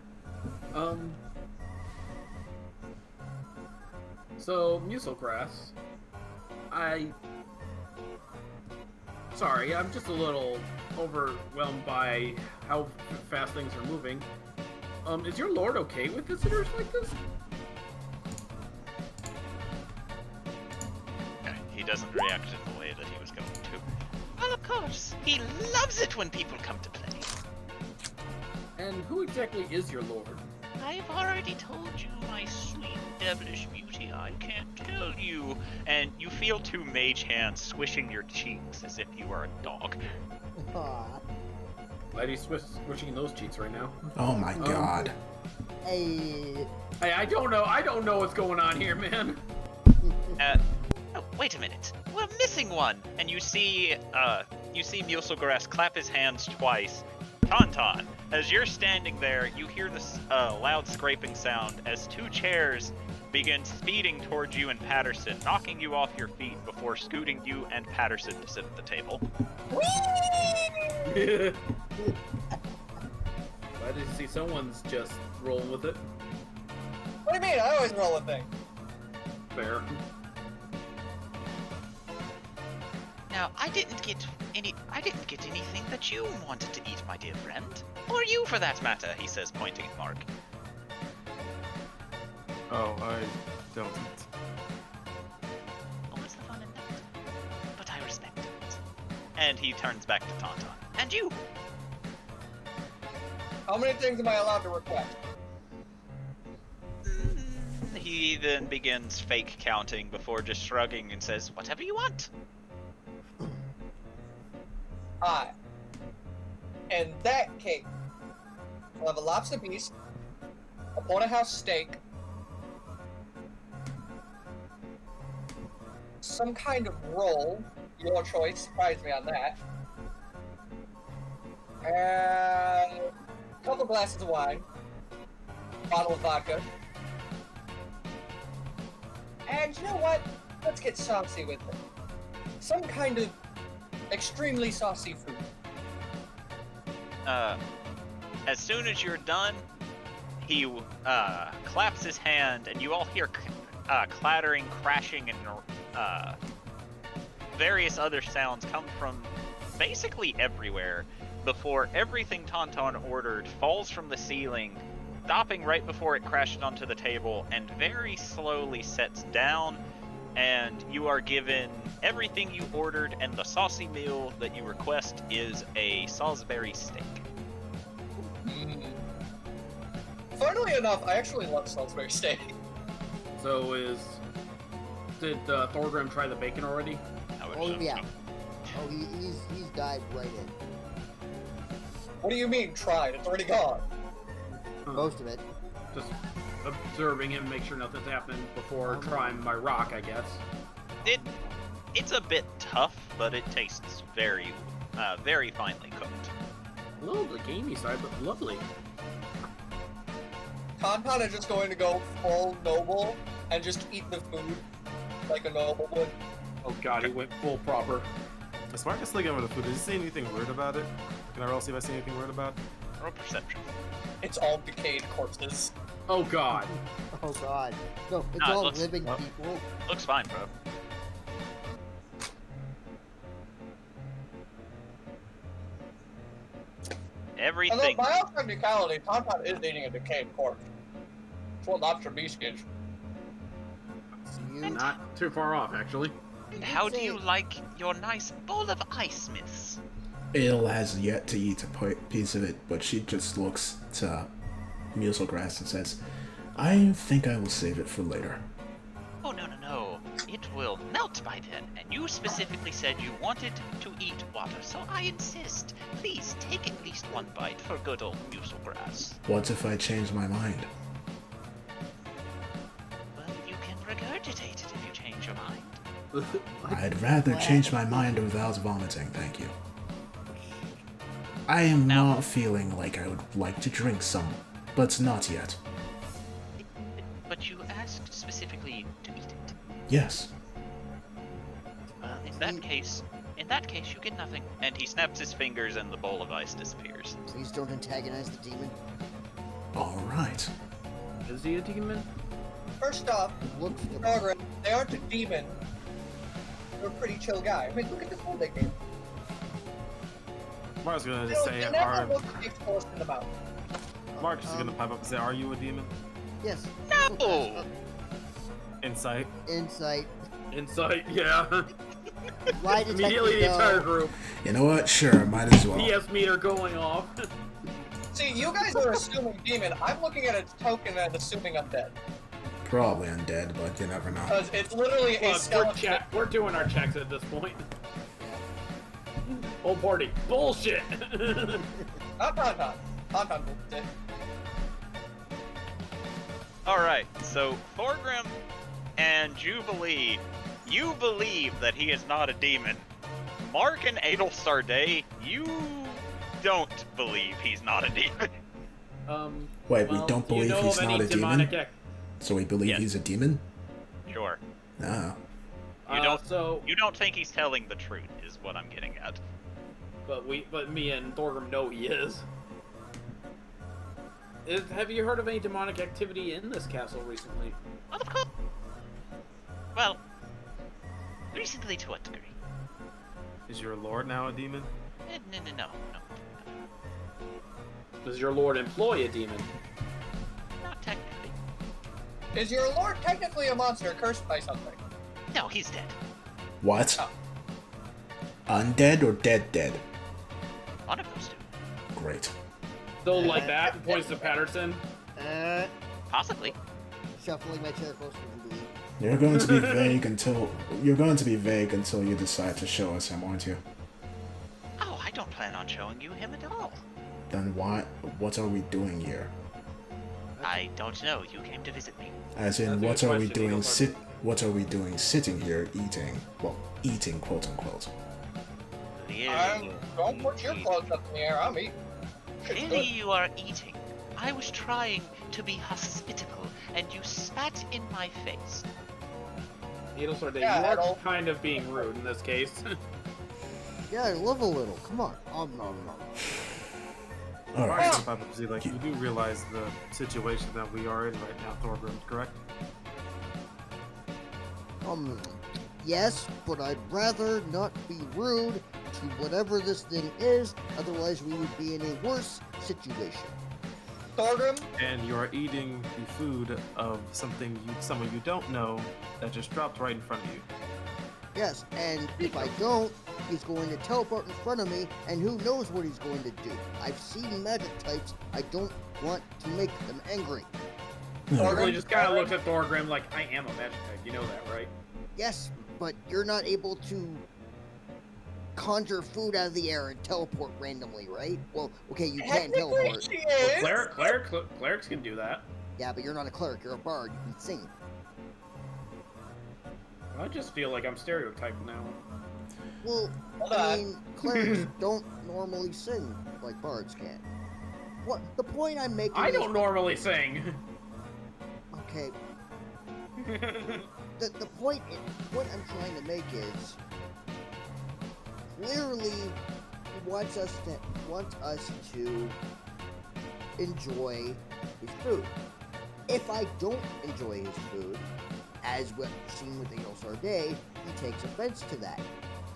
So, Muselgrass, Sorry, I'm just a little overwhelmed by how fast things are moving. Is your lord okay with visitors like this? He doesn't react in the way that he was going to. Well, of course. He loves it when people come to play. And who exactly is your lord? I've already told you, my sweet devilish beauty. I can't tell you. And you feel two mage hands squishing your cheeks as if you were a dog. Aw. Why are you switching those cheeks right now? Oh my god. Hey. Hey, I don't know what's going on here, man. Oh, wait a minute. We're missing one. And you see Muselgrass clap his hands twice. Tauntaun, as you're standing there, you hear this loud scraping sound as two chairs begin speeding towards you and Patterson, knocking you off your feet before scooting you and Patterson to sit at the table. Glad to see someone's just rolling with it. What do you mean? I always roll with things. Fair. Now, I didn't get anything that you wanted to eat, my dear friend. Or you, for that matter, he says, pointing at Mark. Oh, I don't. What was the fun in that? But I respect it. And he turns back to Tauntaun. And you? How many things am I allowed to request? He then begins fake counting before just shrugging and says, whatever you want. Alright. In that case, we'll have a lobster beast, a porterhouse steak, some kind of roll, your choice, surprise me on that, and a couple glasses of wine, bottle of vodka, and you know what? Let's get saucy with it. Some kind of extremely saucy food. As soon as you're done, he claps his hand, and you all hear clattering, crashing, and various other sounds come from basically everywhere before everything Tauntaun ordered falls from the ceiling, stopping right before it crashed onto the table, and very slowly sets down, and you are given everything you ordered, and the saucy meal that you request is a Salisbury steak. Funnily enough, I actually love Salisbury steak. So did Thorgrim try the bacon already? I would Oh assume yeah. so. Oh, he's dived right in. What do you mean tried? It's already gone. Most of it. Just observing him, make sure nothing's happening before trying my rock, I guess. It's a bit tough, but it tastes very, very finely cooked. A little the gamey side, but lovely. Tauntaun is just going to go full noble and just eat the food like a noble would. Oh god, he went full proper. As Marcus looking over the food, does he say anything weird about it? Can I roll see if I see anything weird about it? Roll perception. It's all decayed corpses. Oh god. Oh god. No, it's No, it all looks- living people. Looks fine, bro. Although, Everything. by all technicality, Tauntaun is eating a decayed corpse. It's what lobster beast is. You Not too far off, actually. And how do you like your nice bowl of ice, miss? Ale has yet to eat a piece of it, but she just looks to Muselgrass and says, I think I will save it for later. Oh, no. It will melt by then, and you specifically said you wanted to eat water, so I insist. Please take at least one bite for good old Muselgrass. What if I change my mind? Well, you can regurgitate it if you change your mind. I'd rather change my mind without vomiting, thank you. I am not feeling like I would like to drink some, but not yet. But you asked specifically to eat it. Yes. Well, in that case, you get nothing. And he snaps his fingers and the bowl of ice disappears. please don't antagonize the demon. All right. Is he a demon? First off, Looks to Thorgrim, they aren't a demon. They're a pretty chill guy. I mean, look at the food they gave. Mark's gonna They just don't- say, they never are look exposed in the mouth. Mark's just gonna pipe up and say, are you a demon? yes. No! Insight. Insight. Insight, yeah. Lie detector, Immediately the entire no. group. You know what? Sure, might as well. PS meter going off. See, you guys are assuming demon. I'm looking at a token and assuming I'm dead. Probably undead, but you never know. Because it's literally a Look, skeleton. we're doing our checks at this point. Whole party. Bullshit! Not Tauntaun. Tauntaun bullshit. Alright, so Thorgrim and Jubilee, you believe that he is not a demon. Mark and Adelstar Day, you don't believe he's not a demon. Wait, we well, don't do you believe know he's of not any a demon? demonic ac- So we believe Yes. he's a demon? Sure. No. You don't So, You don't think he's telling the truth, is what I'm getting at. but me and Thorgrim know he is. Have you heard of any demonic activity in this castle recently? Well, of course. Well, recently to a degree. Is your lord now a demon? No. Does your lord employ a demon? Not technically. Is your lord technically a monster cursed by something? No, he's dead. What? Oh. Undead or dead? One of those two. Great. Still like that, and points to Patterson. Possibly. Shuffling my chair closer to me. You're going to be vague until you decide to show us him, aren't you? Oh, I don't plan on showing you him at all. Then what are we doing here? I don't know. You came to visit me. As in, That's a what good are we question, doing Eagle what are we doing sitting here eating? Well, eating quote unquote. Don't put your clothes up in the air. I'm eating. It's Clearly good. you are eating. I was trying to be hospitable, and you spat in my face. Needlesword Day, Yeah, you at are all. kind of being rude in this case. Yeah, I love a little. Come on. No. Alright. Pipe up and say, like, you do realize the situation that we are in right now, Thorgrim, correct? Yes, but I'd rather not be rude to whatever this thing is, otherwise we would be in a worse situation. Thorgrim, And you are eating the food of someone you don't know that just dropped right in front of you. Yes, and if I don't, he's going to teleport in front of me, and who knows what he's going to do. I've seen magic types. I don't want to make them angry. Thorgrim just kind of looks at Thorgrim like, I am a magic type. You know that, right? Yes, but you're not able to conjure food out of the air and teleport randomly, right? Well, okay, you can technically teleport. she Well, is. clerics can do that. Yeah, but you're not a cleric. You're a bard. You can sing. I just feel like I'm stereotyped now. Well, Hold I on. mean, clerics don't normally sing like bards can. What the point I'm making? I is, don't normally sing. Okay, the point I'm trying to make is clearly he wants us to enjoy his food. If I don't enjoy his food, as we've seen with the Eaglestar Day, he takes offense to that.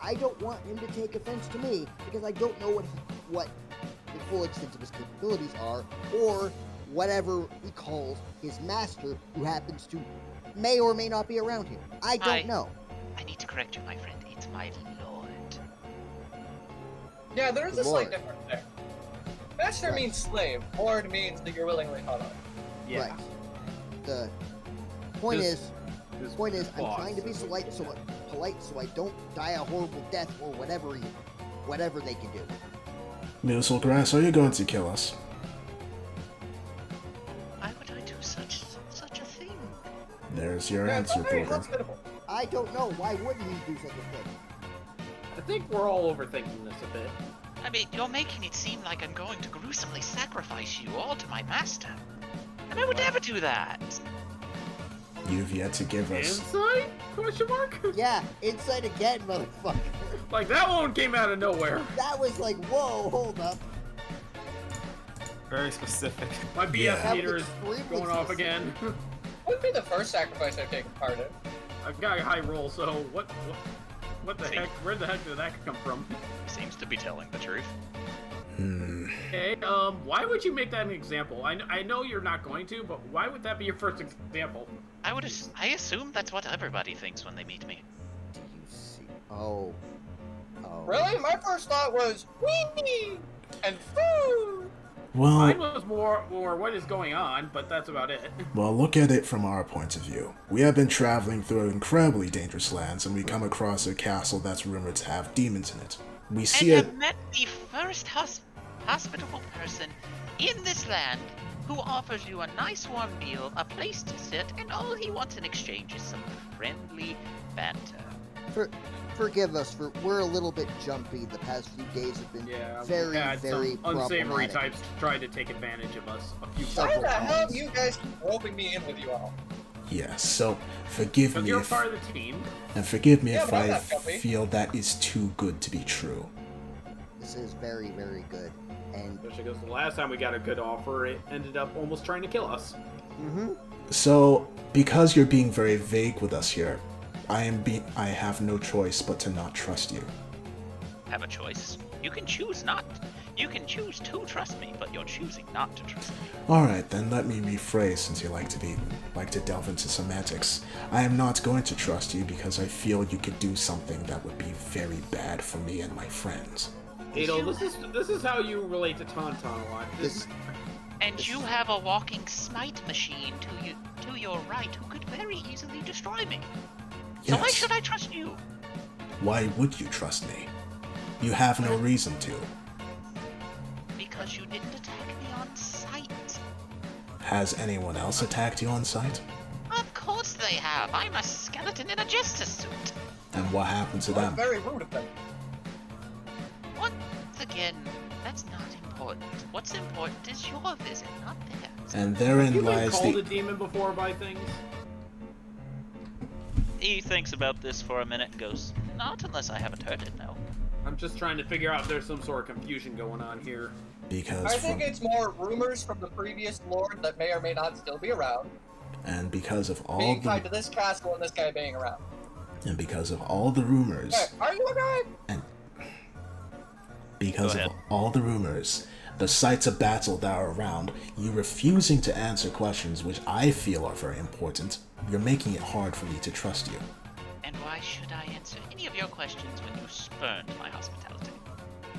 I don't want him to take offense to me because I don't know what the full extent of his capabilities are, or whatever he calls his master, who happens to may or may not be around here. I don't know. I need to correct you, my friend. It's my lord. Yeah, there's a Lord. slight difference there. Master Right. means slave. Lord means that you're willingly caught up. Yeah. Right. The point This- is, I'm boss trying to be is polite so I don't die a horrible death or whatever they can do. Musil Grass, are you going to kill us? Why would I do such a thing? There's your Yeah, answer, it's very Thorgrim. hospitable. I don't know. Why wouldn't he do such a thing? I think we're all overthinking this a bit. I mean, you're making it seem like I'm going to gruesomely sacrifice you all to my master. And I would never do that. You've yet to give us. Insight? Question mark? Yeah, insight again, motherfucker. Like that one came out of nowhere. That was like, whoa, hold up. Very specific. My BS Yeah. meter is going off again. Wouldn't be the first sacrifice I've taken part in. I've got a high roll, so what the heck? Where the heck did that come from? Seems to be telling the truth. Okay, why would you make that an example? I know you're not going to, but why would that be your first example? I assume that's what everybody thinks when they meet me. Do you see? Oh. Really? My first thought was wee and food. Mine Well, was more what is going on, but that's about it. well, look at it from our point of view. We have been traveling through incredibly dangerous lands, and we come across a castle that's rumored to have demons in it. We see and it. have met the first hospitable person in this land who offers you a nice warm meal, a place to sit, and all he wants in exchange is some friendly banter. Forgive us for we're a little bit jumpy. The past few days have been Yeah, very, we had very some unsavory problematic. types try to take advantage of us a few Why times. the hell do you guys keep roping me in with you all? Yes, so forgive Because me you're if part of the team. if but I'm I not jumpy. feel that is too good to be true. This is very, very good. And Especially because the last time we got a good offer, it ended up almost trying to kill us. So, because you're being very vague with us here, I have no choice but to not trust you. Have a choice. You can choose not. You can choose to trust me, but you're choosing not to trust me. All right, then let me rephrase since you like to delve into semantics. I am not going to trust you because I feel you could do something that would be very bad for me and my friends. Adol, this is how you relate to Tauntaun a lot. this, And you have a walking smite machine to your right who could very easily destroy me. So why Yes. should I trust you? Why would you trust me? You have no reason to. Because you didn't attack me on sight. Has anyone else attacked you on sight? Of course they have. I'm a skeleton in a jester suit. And what happened to That's them? very rude of them. Once again, that's not important. What's important is your visit, not theirs. And Have therein you been lies called a the. demon before by things? He thinks about this for a minute and goes, Not unless I haven't heard it, no. I'm just trying to figure out if there's some sort of confusion going on here. Because I from, think it's more rumors from the previous lord that may or may not still be around, and because of all being tied the to this castle and this guy being around. and because of all the rumors Hey, are you a guy? and because Go of ahead. all the rumors, the sites of battle that are around, you refusing to answer questions which I feel are very important, you're making it hard for me to trust you. And why should I answer any of your questions when you spurned my hospitality?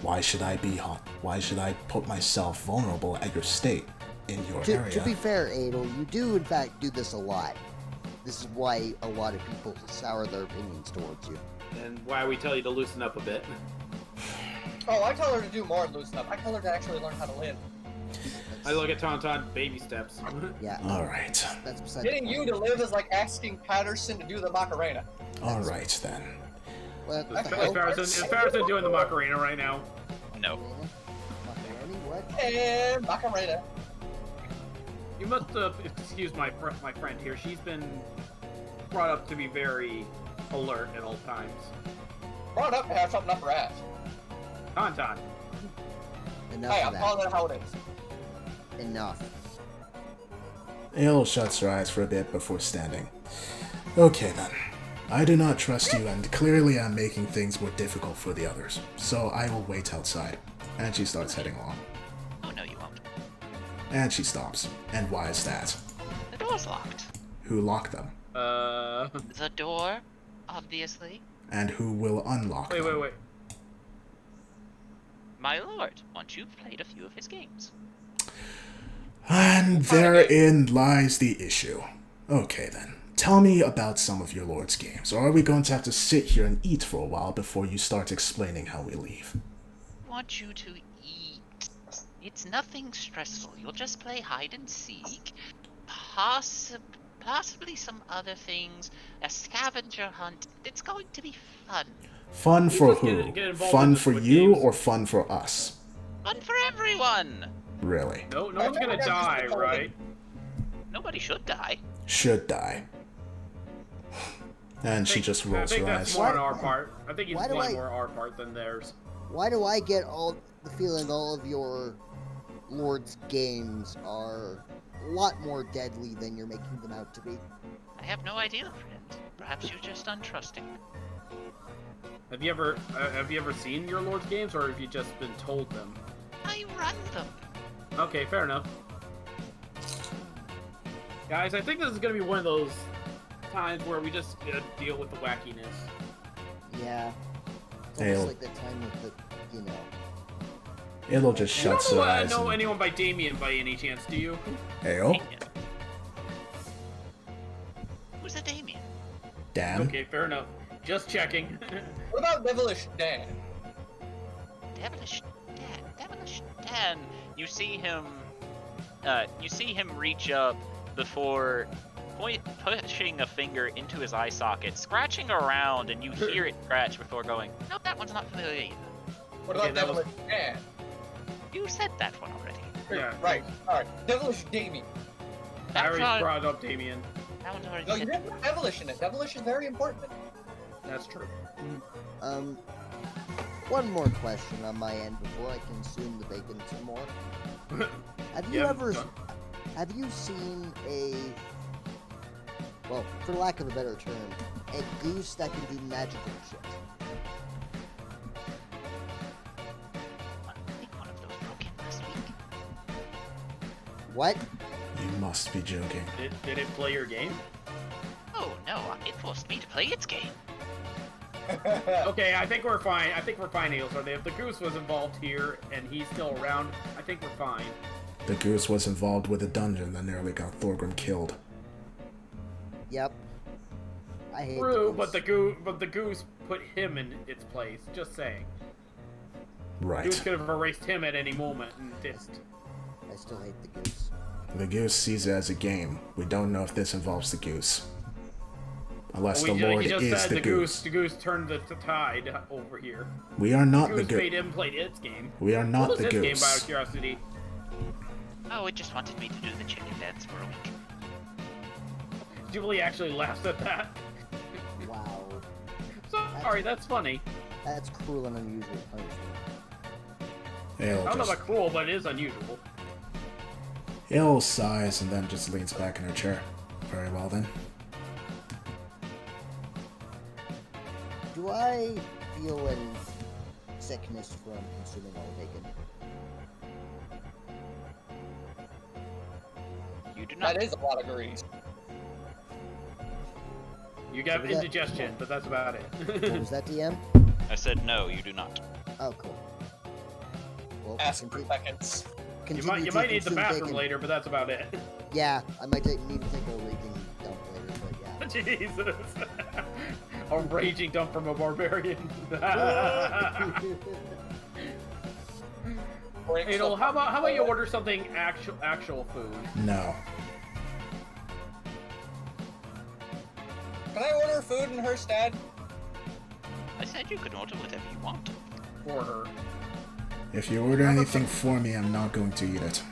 Why should I be hot? Why should I put myself vulnerable at your state in your to area? be fair, Adel, you do in fact do this a lot. This is why a lot of people sour their opinions towards you. And why we tell you to loosen up a bit. Oh, I tell her to do more than loosen up. I tell her to actually learn how to live. I look at Tauntaun, baby steps. Yeah, All right. that's beside Getting the you point. to live is like asking Patterson to do the Macarena. All right then. Well, Is Farrison doing the Macarena right now? no. Macaroni, what? And Macarena. You must excuse my friend here. She's been brought up to be very alert at all times. Brought up to have something up her ass. Tauntaun. Enough Hey, of I'm that. calling it how it is. Enough. Ale shuts her eyes for a bit before standing. Okay then. I do not trust you, and clearly I'm making things more difficult for the others. So I will wait outside. And she starts heading along. Oh, no, you won't. And she stops. And why is that? The door's locked. Who locked them? The door, obviously. And who will unlock them? Wait. My lord, once you've played a few of his games. And therein lies the issue. Okay then. Tell me about some of your lord's games, or are we going to have to sit here and eat for a while before you start explaining how we leave? Want you to eat. It's nothing stressful. You'll just play hide and seek. Possibly some other things. A scavenger hunt. It's going to be fun. Fun for just who? get involved Fun in the for Squid you Games. or fun for us? Fun for everyone. Really? No one's gonna die, right? Nobody should die. Should die. And she just I rolls think her that's eyes. more on our part. I think he's Why playing do I- more our part than theirs. Why do I get all the feeling all of your Lord's games are a lot more deadly than you're making them out to be. I have no idea, friend. Perhaps you're just untrusting. Have you ever seen your Lord's games, or have you just been told them? I run them. Okay, fair enough. Guys, I think this is gonna be one of those times where we just deal with the wackiness. Yeah. It's Hail. almost like that time with the, you know. It'll just You shut don't their eyes. know and- anyone by Damien by any chance, do you? Heyo. Damien. Who's a Damien? Dan. Okay, fair enough. Just checking. What about Devilish Dan? Devilish Dan. Devilish Dan. You see him reach up before pushing a finger into his eye socket, scratching around, and you hear it scratch before going, No, that one's not familiar either. What Okay, about that was- Devilish Dan? You said that one already. Yeah, Right. Alright. Devilish Damien. I That's already not, brought up Damien. that one's already No, you said. didn't put Devilish in it. Devilish is very important. That's true. One more question on my end before I consume the bacon some more. Have you Yeah, ever, done. have you seen a, well, for lack of a better term, a goose that can do magical shit? I think one of those broke in last week. What? You must be joking. Did it play your game? Oh no, it forced me to play its game. Okay, I think we're fine. I think we're fine, Ailsar. If the goose was involved here and he's still around, I think we're fine. The goose was involved with a dungeon that nearly got Thorgrim killed. Yep. I hate True, the but the goose put him in its place. Just saying. Goose Right. could have erased him at any moment and just. I still hate the goose. The goose sees it as a game. We don't know if this involves the goose. Unless the Lord he just is said the goose. The goose turned the tide over here. We are not the Goose goose. made him play its game. We are What not was the his game, goose. out of curiosity? Oh, it just wanted me to do the chicken dance for a week. Jubilee actually laughs at that. Wow. Sorry, that's funny. That's cruel and unusual punishment. I He'll don't know just, about cruel, but it is unusual. he'll sighs and then just leans back in her chair. Very well then. Do I feel any sickness from consuming all the bacon? You do not. That is a lot of grease. You got So was that- indigestion, but that's about What it. was that, DM? I said no, you do not. Oh, cool. Well, Ask for seconds. You continue might to need the consume bathroom bacon. later, but that's about it. Yeah, I might need to take a raging dump later, but yeah. Jesus. A raging dump from a barbarian. Break You know, some- how about you order something actual food? No. Can I order food in her stead? I said you could order whatever you want. For her. If you order anything for me, I'm not going to eat it.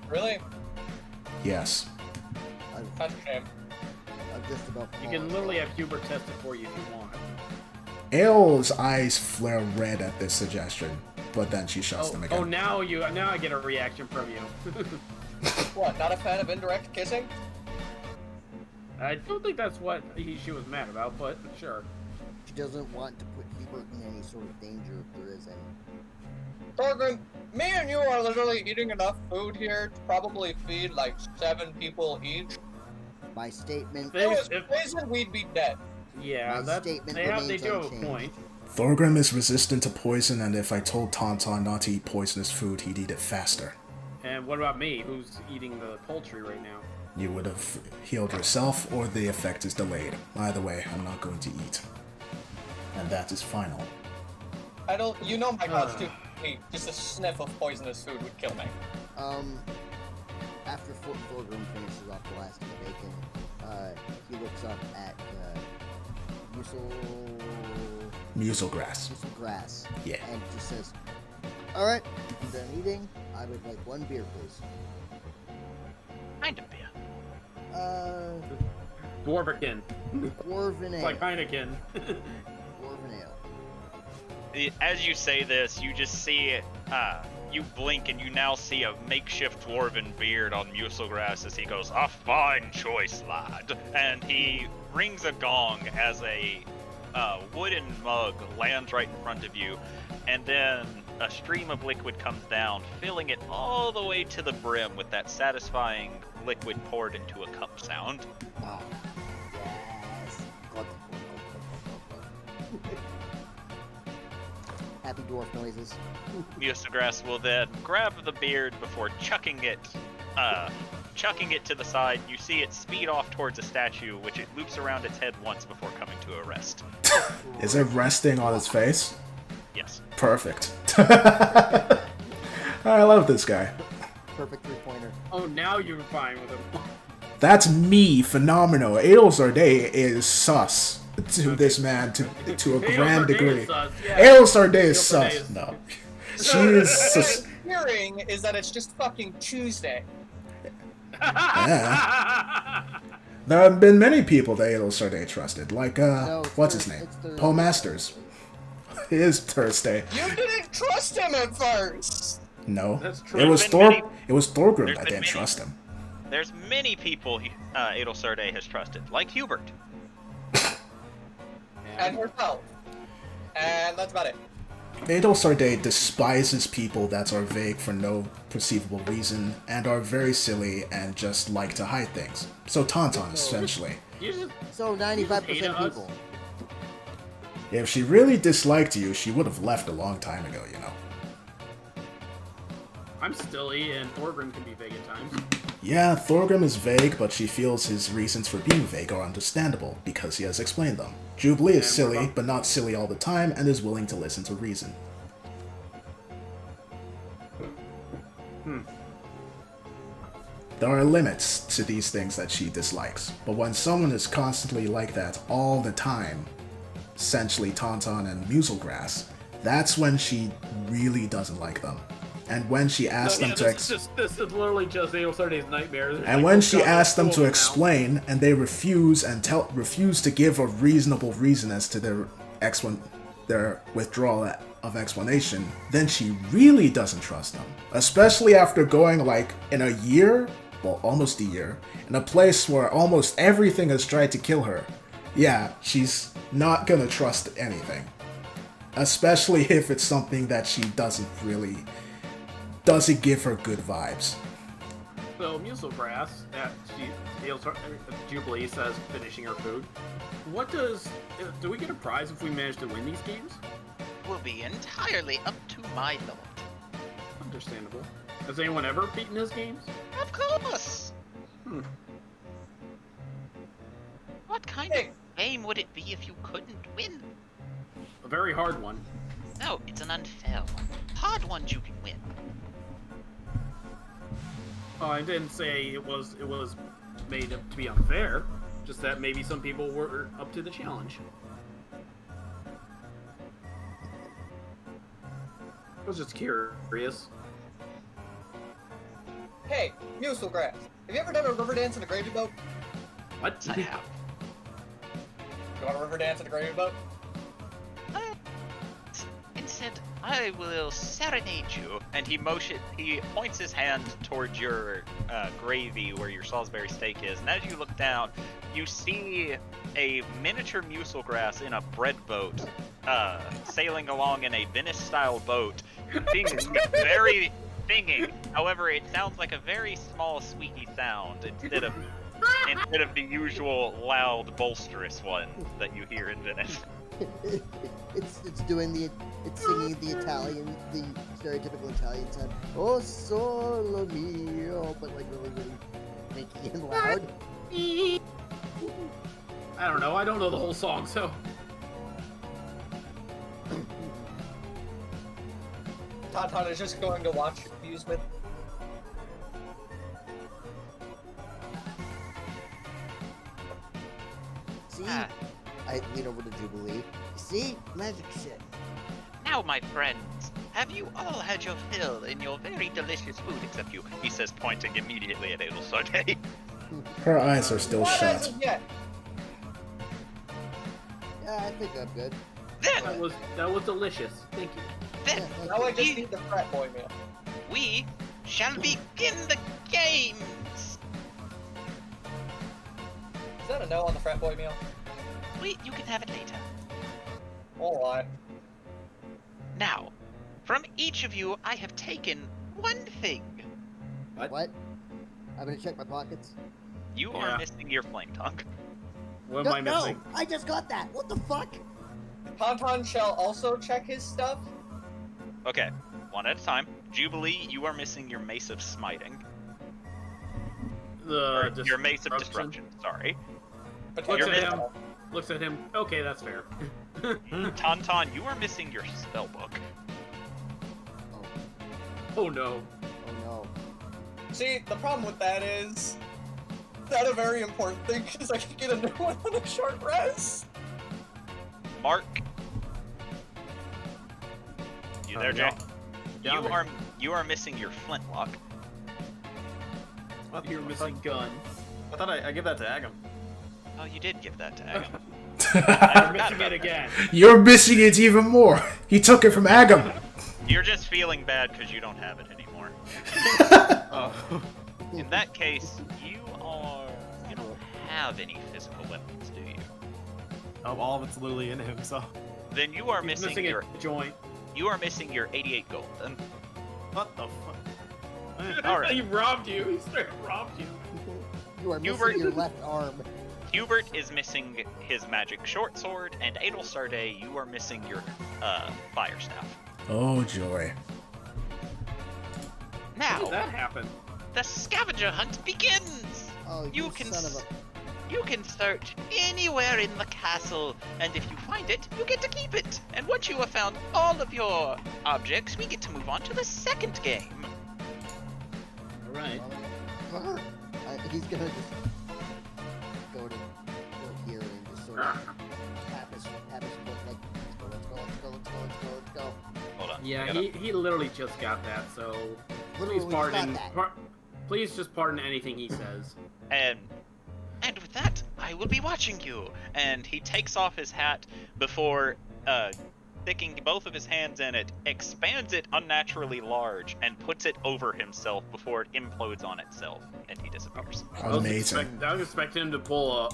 Really? Yes. That's a shame. I've just about. You can literally have Hubert test it for you if you want. Ael's eyes flare red at this suggestion, but then she shuts them Oh, again. now I get a reaction from you. What, not a fan of indirect kissing? I don't think that's what she was mad about, but sure. She doesn't want to put Hubert in any sort of danger if there is any. Thorgrim, me and you are literally eating enough food here to probably feed like 7 people each. My statement. They- If it if- was poison, we'd be dead. Yeah, My that statement they remains do have a unchanged. point. Thorgrim is resistant to poison, and if I told Tauntaun not to eat poisonous food, he'd eat it faster. And what about me, who's eating the poultry right now? You would have healed yourself, or the effect is delayed. Either way, I'm not going to eat. And that is final. I don't. You know my constitution. Just a sniff of poisonous food would kill me. After Thorgrim finishes off the last of the bacon, he looks up at Muselgrass. Muselgrass. Yeah. And just says, "Alright, I'm done eating. I would like 1 beer, please." Kind of beer. Dwarvican. Dwarven It's ale. like Heineken. Dwarven ale. as you say this, you just see, you blink and you now see a makeshift dwarven beard on Muselgrass as he goes, "A fine choice, lad." And he rings a gong as a wooden mug lands right in front of you, and then a stream of liquid comes down, filling it all the way to the brim with that satisfying liquid poured into a cup sound. Oh, yes. Glug, glug, glug, glug, glug. Happy dwarf noises. Muselgrass will then grab the beard before chucking it to the side. You see it speed off towards a statue, which it loops around its head once before coming to a rest. Is it resting on its face? Yes. Perfect. I love this guy. Perfect three-pointer. Oh, now you're fine with him. That's me, Phenomeno. Adel Sarday is sus to this man to a grand degree. Adel Sarday is sus. No. She is sus. What I'm hearing is that it's just fucking Tuesday. Yeah. There have been many people that Adel Sarday trusted, like, No, it's what's his Thursday. name? It's Thursday. Poe Masters. It is Thursday. You didn't trust him at first! No. That's true. It was There's been Thorgrim There's that been didn't many. trust him. There's many people Adel Sarday has trusted, like Hubert. And herself. And that's about it. Adel Sarday despises people that are vague for no perceivable reason and are very silly and just like to hide things. So Tauntaun, essentially. You just So 95% us? people. If she really disliked you, she would have left a long time ago, you know. I'm Stilly, and Thorgrim can be vague at times. Yeah, Thorgrim is vague, but she feels his reasons for being vague are understandable, because he has explained them. Jubilee is And silly, what about- but not silly all the time, and is willing to listen to reason. There are limits to these things that she dislikes, but when someone is constantly like that all the time, essentially Tauntaun and Muselgrass, that's when she really doesn't like them. And when she asks them to this is literally just Adel Sarday's nightmare. There's and like, when oh she God, asks them there's to two of explain, and they refuse to give a reasonable reason as to their withdrawal of explanation, then she really doesn't trust them. Especially after going like in a year, well, almost a year, in a place where almost everything has tried to kill her. Yeah, she's not gonna trust anything. Especially if it's something that she doesn't give her good vibes. So Muselgrass, Jubilee says finishing her food. Do we get a prize if we manage to win these games? Will be entirely up to my lord. Understandable. Has anyone ever beaten his games? Of course. What kind of game would it be if you couldn't win? A very hard one. No, it's an unfair one. Hard ones you can win. Oh, I didn't say it was made up to be unfair. Just that maybe some people were up to the challenge. I was just curious. Hey, Muselgrass, have you ever done a river dance in a gravy boat? What? I have. You want a river dance in a gravy boat? Instead, I will serenade you. And he points his hand towards your gravy where your Salisbury steak is. And as you look down, you see a miniature Muselgrass in a bread boat, sailing along in a Venice-style boat, being very singing. However, it sounds like a very small, squeaky sound instead of the usual loud, bolsterous one that you hear in Venice. It's singing the stereotypical Italian sound. Oh solo mio, but like really, really makey and loud. I don't know. I don't know the whole song, so. Tauntaun is just going to watch amusement. See? Ah. I lean over to Jubilee. See? Magic shit. Now, my friends, have you all had your fill in your very delicious food except you? He says, pointing immediately at Adel Sarday. Her eyes are still What as shut. of yet? Yeah, I think I'm good. Then, That was delicious. Thank you. then Now I just need the frat boy meal. we shall begin the games. Is that a no on the frat boy meal? You can have it later. Alright. Now, from each of you, I have taken one thing. What? I'm gonna check my pockets. You Yeah. are missing your flame tongue. What am I missing? No, I just got that. What the fuck? Tauntaun shall also check his stuff. Okay, one at a time. Jubilee, you are missing your Mace of Smiting. Or your Mace of Disruption, sorry. Potentially. Looks at him. Okay, that's fair. Tauntaun, you are missing your spellbook. Oh no. Oh no. See, the problem with that is that's a very important thing because I can get a new one on a short rest. Mark. You there, Jay? Yeah. You are missing your flintlock. What? You're missing gun. I thought I gave that to Agam. Oh, you did give that to Agam. You're missing it again. You're missing it even more. He took it from Agam. You're just feeling bad because you don't have it anymore. Oh. In that case, you don't have any physical weapons, do you? All of it's literally in him, so. Then you are He's missing your a joint. 88 gold. Then What the fuck? All right. He robbed you. He straight up robbed you. You are missing Hubert. your left arm. Hubert is missing his magic short sword, and Adelsarde, you are missing your fire staff. Oh joy. How did Now, that happen? the scavenger hunt begins. Oh, You can son of a... You can search anywhere in the castle, and if you find it, you get to keep it. And once you have found all of your objects, we get to move on to the second game. All right. He's gonna just go here and just sort of tap his foot like, let's go. Hold on. Yeah, I gotta- he literally just got that, so Literally please got pardon. that. Please just pardon anything he says. And with that, I will be watching you. And he takes off his hat before sticking both of his hands in it, expands it unnaturally large, and puts it over himself before it implodes on itself, and he disappears. Amazing. I was expecting him to pull a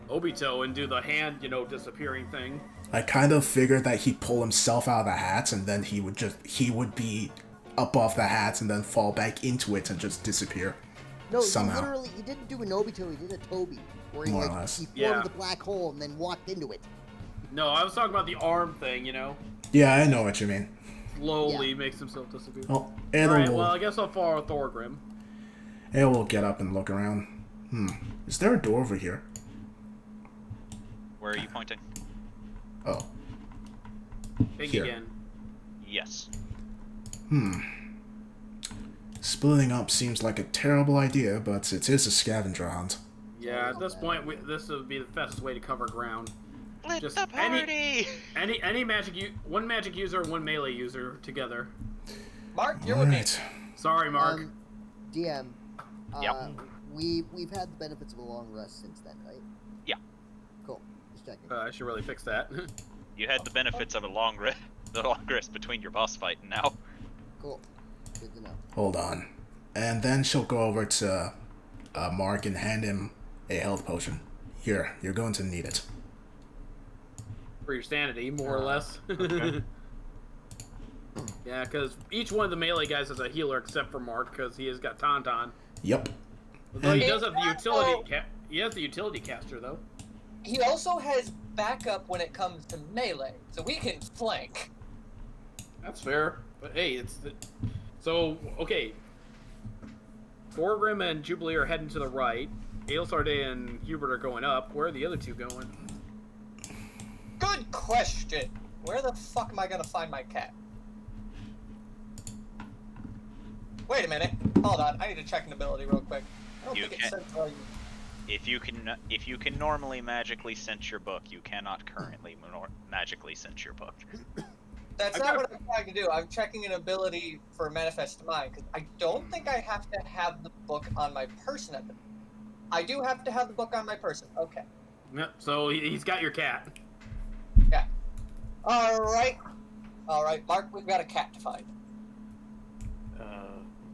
Obito and do the hand, disappearing thing. I kind of figured that he'd pull himself out of the hats and then he would be above the hats and then fall back into it and just disappear. No, somehow. he didn't do an Obito, he did a Toby. Where he, More or less. he formed Yeah. the black hole and then walked into it. No, I was talking about the arm thing, Yeah, I know what you mean. Slowly makes himself disappear. Well, Ada Alright, will, well, I guess I'll follow Thorgrim. Ada will get up and look around. Is there a door over here? Where are you pointing? Oh. Big Here. again. Yes. Splitting up seems like a terrible idea, but it is a scavenger hunt. Yeah, at this point, this would be the fastest way to cover ground. Let Just the any- party! Any one magic user, one melee user together. Mark, you're with me. Alright. Sorry, Mark. DM. Yep. We've had the benefits of a long rest since then, right? Yeah. Cool. Just checking. I should really fix that. You had the benefits of the long rest between your boss fight, and now. Cool. Good to know. Hold on. And then she'll go over to Mark and hand him a health potion. Here, you're going to need it. For your sanity, more or less. Okay. Yeah, because each one of the melee guys is a healer except for Mark, because he has got Tauntaun. Yep. Although he And- does have the utility. He has the utility caster, though. He also has backup when it comes to melee, so we can flank. That's fair. But hey, so, okay. Thorgrim and Jubilee are heading to the right. Aelsarde and Hubert are going up. Where are the other two going? Good question. Where the fuck am I gonna find my cat? Wait a minute. Hold on. I need to check an ability real quick. I don't You think it can't- said If you can normally magically sense your book, you cannot currently magically sense your book. That's not what I'm trying to do. I'm checking an ability for Manifest Mind, because I don't think I have to have the book on my person at the I do have to have the book on my person. Okay. Yep, so he's got your cat. Yeah. Alright. Alright, Mark, we've got a cat to find.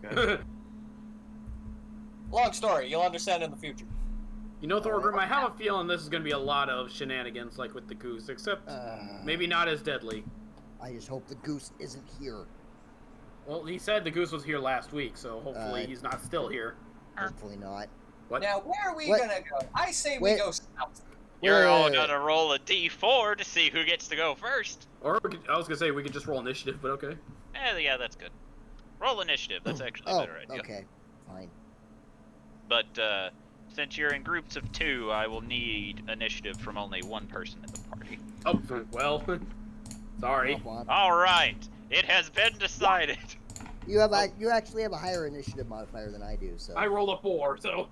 Okay. Long story, you'll understand in the future. You know, Thorgrim, I have a feeling this is going to be a lot of shenanigans like with the goose, except maybe not as deadly. I just hope the goose isn't here. Well, he said the goose was here last week, so hopefully he's not still here. Hopefully not. What? Now, where are we What? gonna go? I say we Wait. go south. You're all Wait. gonna roll a d4 to see who gets to go first. Or I was going to say we could just roll initiative, but okay. Yeah, that's good. Roll initiative. That's actually a better idea. Okay. Fine. But since you're in groups of 2, I will need initiative from only one person in the party. Oh, well, sorry. Womp womp. All right, it has been decided. You actually have a higher initiative modifier than I do, so. I rolled a 4, so...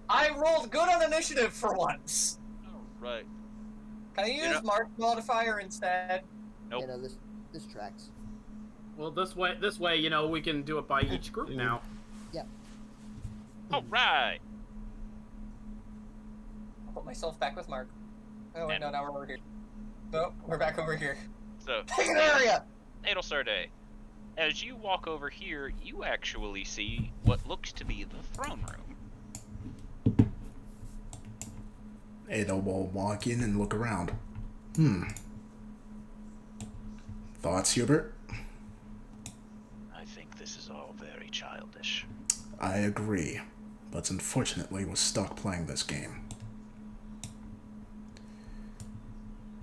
I rolled good on initiative for once. All right. Can I use Mark modifier instead? Nope. You know, this tracks. Well, this way, you know, we can do it by each group now. Yeah. All right. I'll put myself back with Mark. Oh, wait, And- no, now we're over here. No, we're back over here. So, Take an area! Adelsarde, as you walk over here, you actually see what looks to be the throne room. Ada will walk in and look around. Thoughts, Hubert? I think this is all very childish. I agree, but unfortunately we're stuck playing this game.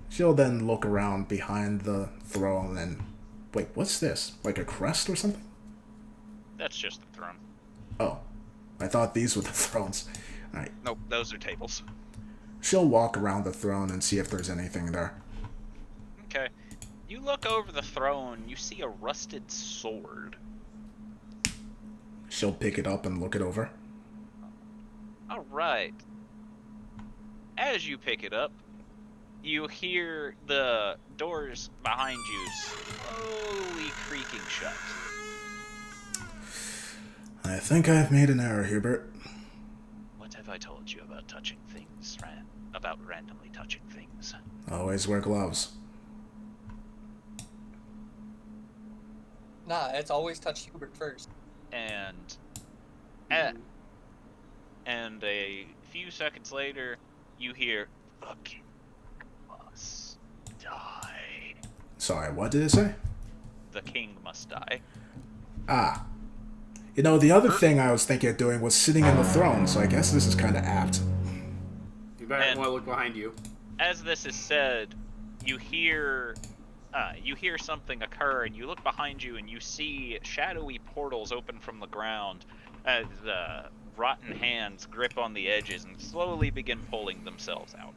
She'll then look around behind the throne and... Wait, what's this? Like a crest or something? That's just the throne. Oh, I thought these were the thrones. Alright, Nope, those are tables. she'll walk around the throne and see if there's anything there. Okay. You look over the throne, you see a rusted sword. She'll pick it up and look it over. Alright. As you pick it up, you hear the doors behind you slowly creaking shut. I think I've made an error, Hubert. What have I told you about touching things, about randomly touching things? Always wear gloves. Nah, it's always touch Hubert first. And a few seconds later, you hear, The king must die. Sorry, what did it say? the king must die. Ah. You know, the other thing I was thinking of doing was sitting in the throne, so I guess this is kind of apt. You better And- want to look behind you. As this is said, you hear something occur, and you look behind you, and you see shadowy portals open from the ground as rotten hands grip on the edges and slowly begin pulling themselves out.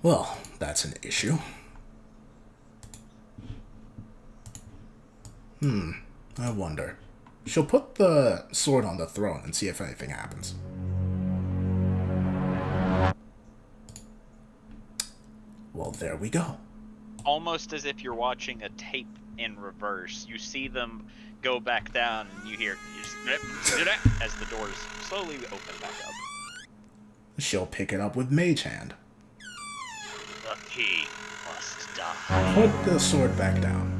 Well, that's an issue. I wonder. She'll put the sword on the throne and see if anything happens. Well, there we go. Almost as if you're watching a tape in reverse, you see them go back down, and you hear as the doors slowly open back up. She'll pick it up with Mage Hand. The king must die. Put the sword back down.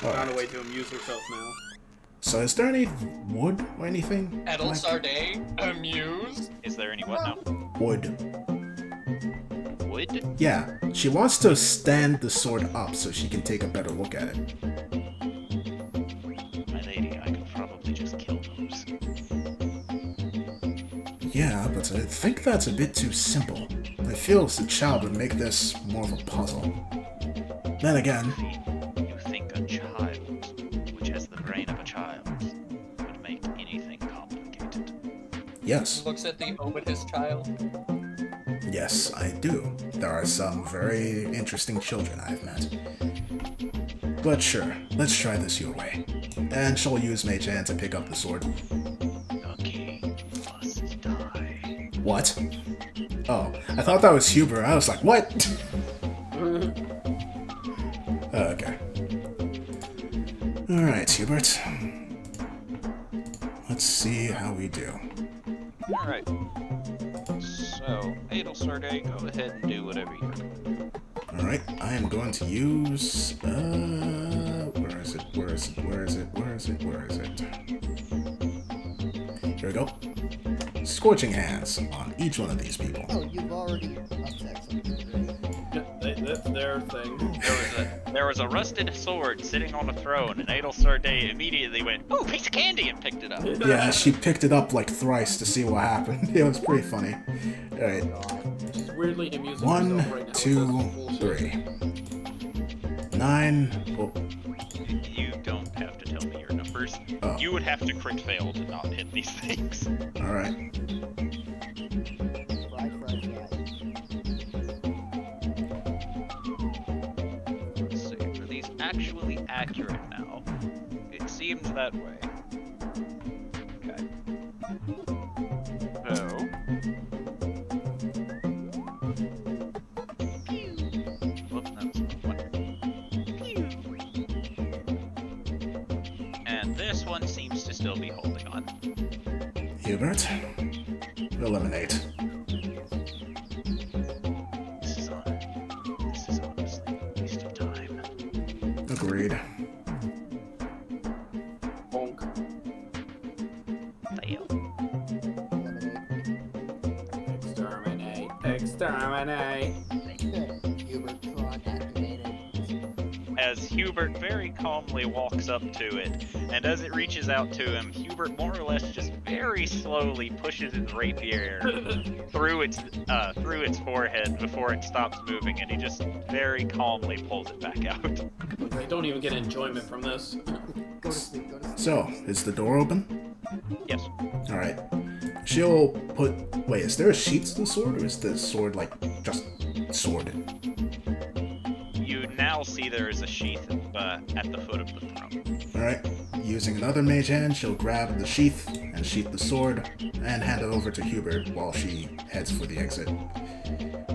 Found a way to amuse herself now. So is there any wood or anything? Adelsarde, amused? Is there any what now? Wood. Wood? Yeah, she wants to stand the sword up so she can take a better look at it. My lady, I could probably just kill those. Yeah, but I think that's a bit too simple. I feel as a child would make this more of a puzzle. Then again, You think a child, which has the brain of a child, would make anything complicated? yes. Looks at the Obitus child. Yes, I do. There are some very interesting children I've met. But sure, let's try this your way. And she'll use Mage Hand to pick up the sword. The king must die. What? Oh, I thought that was Huber. I was like, what? Okay. Alright, Hubert. Let's see how we do. Alright. So, Adelsorday, go ahead and do whatever you're going to do. Alright, I am going to use, where is it? Where is it? Where is it? Where is it? Where is it? Here we go. Scorching Hands on each one of these people. Oh, you've already upset something. That's their thing. There was a rusted sword sitting on a throne, and Adelsorday immediately went, "Ooh, piece of candy," and picked it up. Yeah, she picked it up like thrice to see what happened. It was pretty funny. Alright, She's weirdly amusing 1, herself right now. 2, 3. 9. Oh, You don't have to tell me your numbers. Oh. You would have to crit fail to not hit these things. alright. Fry. Let's see, are these actually accurate now? It seems that way. Okay. So... Whoops, that's not one. And this one seems to still be holding on. Hubert, eliminate. This is honestly a waste of time. Agreed. Bonk. Fail. Eliminate. Exterminate. Hubert Tron activated. As Hubert very calmly walks up to it, and as it reaches out to him, Hubert more or less just very slowly pushes his rapier through its forehead before it stops moving, and he just very calmly pulls it back out. They don't even get enjoyment from this. Go to sleep. So, is the door open? Yes. Alright. She'll put... Wait, is there a sheath to the sword, or is the sword, like, just sword? You now see there is a sheath at the foot of the throne. Alright. Using another mage hand, she'll grab the sheath and sheath the sword and hand it over to Hubert while she heads for the exit.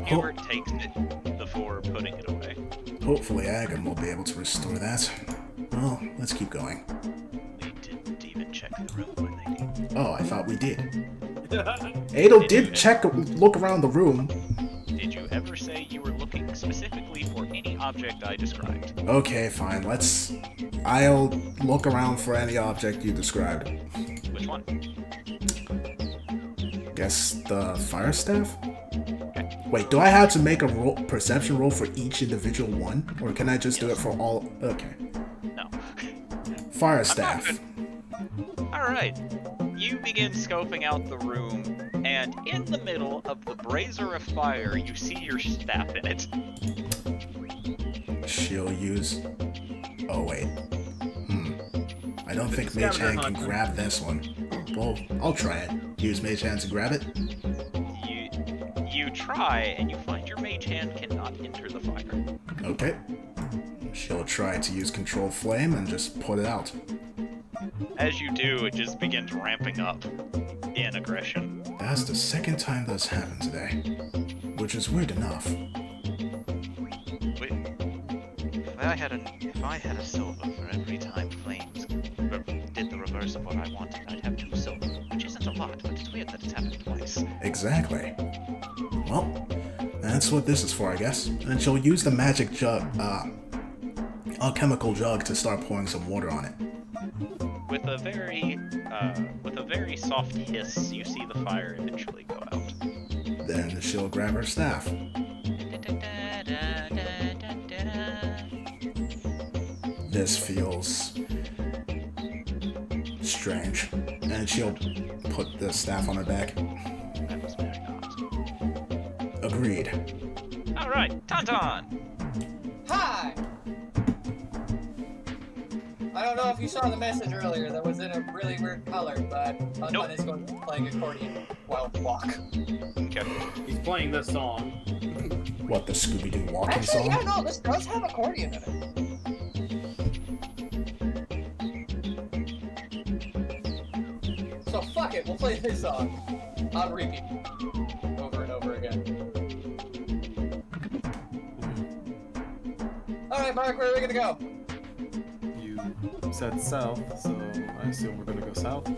Hubert takes it before putting it away. Hopefully Agam will be able to restore that. Well, let's keep going. We didn't even check the room, my lady. Oh, I thought we did. Adel did look around the room. Did you ever say you were looking specifically for any object I described? Okay, fine, I'll look around for any object you described. Which one? Guess the fire staff? Wait, do I have to make a perception roll for each individual one? Or can I just do it for all? Okay. No. Fire staff. Alright. You begin scoping out the room, and in the middle of the brazier of fire, you see your staff in it. She'll use... Oh, wait. I don't think Mage Hand can grab this one. Well, I'll try it. Use Mage Hand to grab it. You try, and you find your mage hand cannot enter the fire. Okay. She'll try to use Control Flame and just put it out. As you do, it just begins ramping up in aggression. That's the second time that's happened today. Which is weird enough. Wait. If I had a silver for every time flames did the reverse of what I wanted, I'd have 2 silver, which isn't a lot, but it's weird that it's happened twice. Exactly. Well, that's what this is for, I guess. And she'll use the magic jug, alchemical jug to start pouring some water on it. With a very soft hiss, you see the fire eventually go out. Then she'll grab her staff. This feels strange. And she'll put the staff on her back. That was very odd. Agreed. Alright, Tauntaun! Hi! I don't know if you saw the message earlier that was in a really weird color, but Tauntaun is going to be playing accordion while we walk. Okay. He's playing this song. What, the Scooby-Doo walking Actually, song? yeah, no, this does have accordion in it. So fuck it, we'll play this song on repeat over and over again. Alright, Mark, where are we gonna go? You said south, so I assume we're gonna go south.